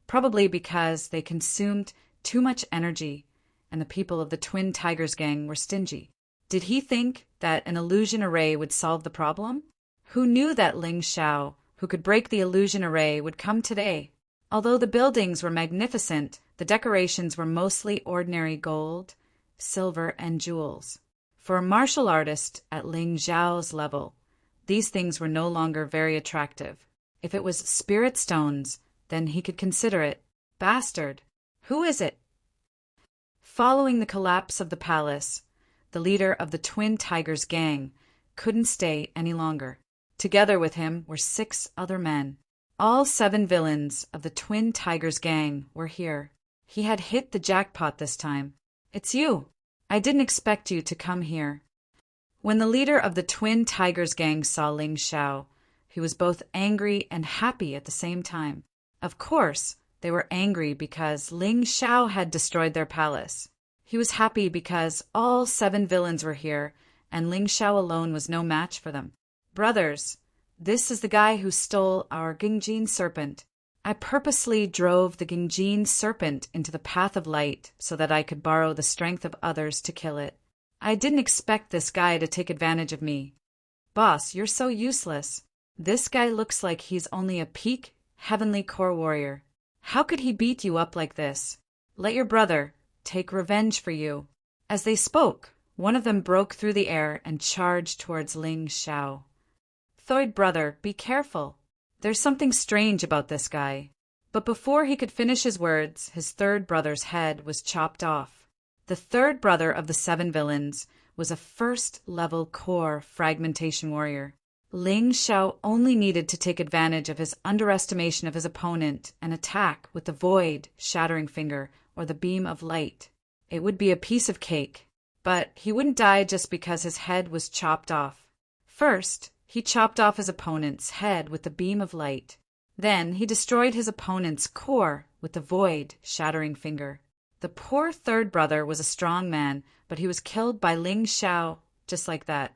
probably because they consumed too much energy, and the people of the Twin Tigers Gang were stingy. Did he think that an illusion array would solve the problem? Who knew that Ling Xiao, who could break the illusion array, would come today? Although the buildings were magnificent, the decorations were mostly ordinary gold, silver, and jewels. For a martial artist at Ling Xiao's level, these things were no longer very attractive. If it was spirit stones, then he could consider it. Bastard! Who is it? Following the collapse of the palace, the leader of the Twin Tigers gang couldn't stay any longer. Together with him were 6 other men. All 7 villains of the Twin Tigers gang were here. He had hit the jackpot this time. It's you. I didn't expect you to come here. When the leader of the Twin Tigers gang saw Ling Xiao, he was both angry and happy at the same time. Of course, they were angry because Ling Xiao had destroyed their palace. He was happy because all 7 villains were here, and Ling Xiao alone was no match for them. Brothers, this is the guy who stole our Gingjin serpent. I purposely drove the Gingjin serpent into the path of light so that I could borrow the strength of others to kill it. I didn't expect this guy to take advantage of me. Boss, you're so useless. This guy looks like he's only a peak heavenly core warrior. How could he beat you up like this? Let your brother take revenge for you. As they spoke, one of them broke through the air and charged towards Ling Xiao. Third brother, be careful. There's something strange about this guy. But before he could finish his words, his third brother's head was chopped off. The third brother of the 7 villains was a first-level core fragmentation warrior. Ling Xiao only needed to take advantage of his underestimation of his opponent and attack with the void, shattering finger, or the beam of light. It would be a piece of cake. But he wouldn't die just because his head was chopped off. First, he chopped off his opponent's head with the beam of light. Then he destroyed his opponent's core with the void, shattering finger. The poor third brother was a strong man, but he was killed by Ling Xiao just like that.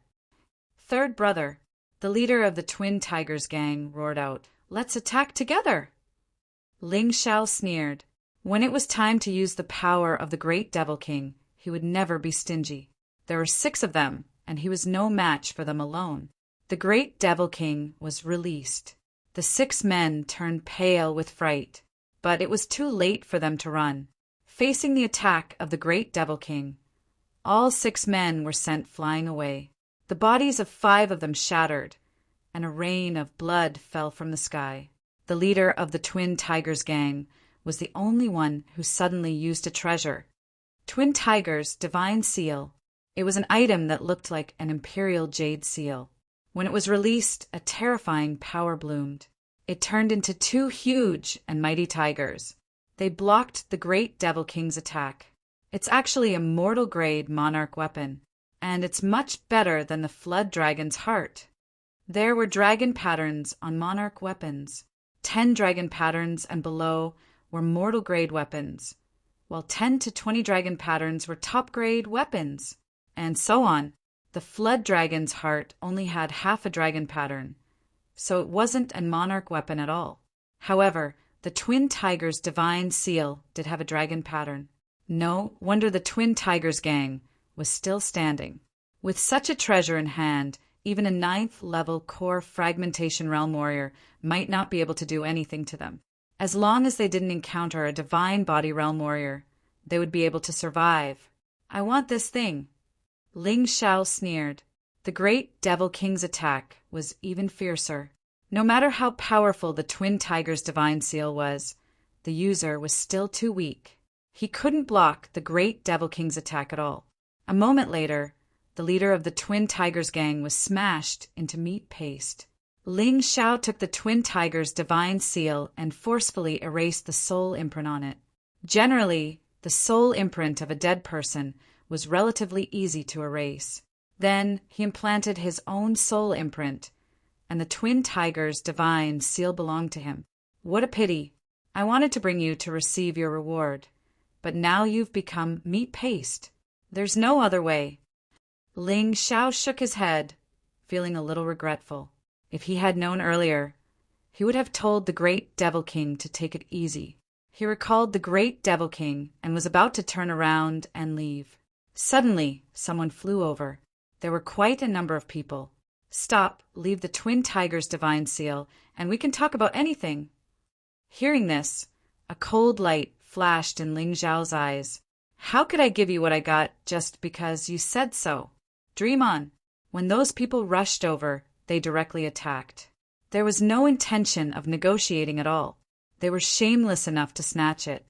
Third brother, the leader of the Twin Tigers gang, roared out, "Let's attack together!" Ling Xiao sneered. When it was time to use the power of the Great Devil King, he would never be stingy. There were 6 of them, and he was no match for them alone. The Great Devil King was released. The 6 men turned pale with fright, but it was too late for them to run. Facing the attack of the Great Devil King, all 6 men were sent flying away. The bodies of 5 of them shattered, and a rain of blood fell from the sky. The leader of the Twin Tigers gang was the only one who suddenly used a treasure. Twin Tigers' divine seal. It was an item that looked like an imperial jade seal. When it was released, a terrifying power bloomed. It turned into 2 huge and mighty tigers. They blocked the Great Devil King's attack. It's actually a mortal-grade monarch weapon, and it's much better than the Flood Dragon's heart. There were dragon patterns on monarch weapons. 10 dragon patterns and below were mortal-grade weapons, while 10 to 20 dragon patterns were top-grade weapons, and so on. The Flood Dragon's heart only had half a dragon pattern, so it wasn't a monarch weapon at all. However, the Twin Tigers' divine seal did have a dragon pattern. No wonder the Twin Tigers gang was still standing. With such a treasure in hand, even a 9th-level core fragmentation realm warrior might not be able to do anything to them. As long as they didn't encounter a divine body realm warrior, they would be able to survive. I want this thing. Ling Xiao sneered. The Great Devil King's attack was even fiercer. No matter how powerful the Twin Tigers' divine seal was, the user was still too weak. He couldn't block the Great Devil King's attack at all. A moment later, the leader of the Twin Tigers gang was smashed into meat paste. Ling Xiao took the Twin Tigers' divine seal and forcefully erased the soul imprint on it. Generally, the soul imprint of a dead person was relatively easy to erase. Then he implanted his own soul imprint, and the Twin Tigers' divine seal belonged to him. What a pity. I wanted to bring you to receive your reward, but now you've become meat paste. There's no other way. Ling Xiao shook his head, feeling a little regretful. If he had known earlier, he would have told the Great Devil King to take it easy. He recalled the Great Devil King and was about to turn around and leave. Suddenly, someone flew over. There were quite a number of people. Stop, leave the twin tigers' divine seal, and we can talk about anything. Hearing this, a cold light flashed in Ling Zhao's eyes. How could I give you what I got just because you said so? Dream on. When those people rushed over, they directly attacked. There was no intention of negotiating at all. They were shameless enough to snatch it.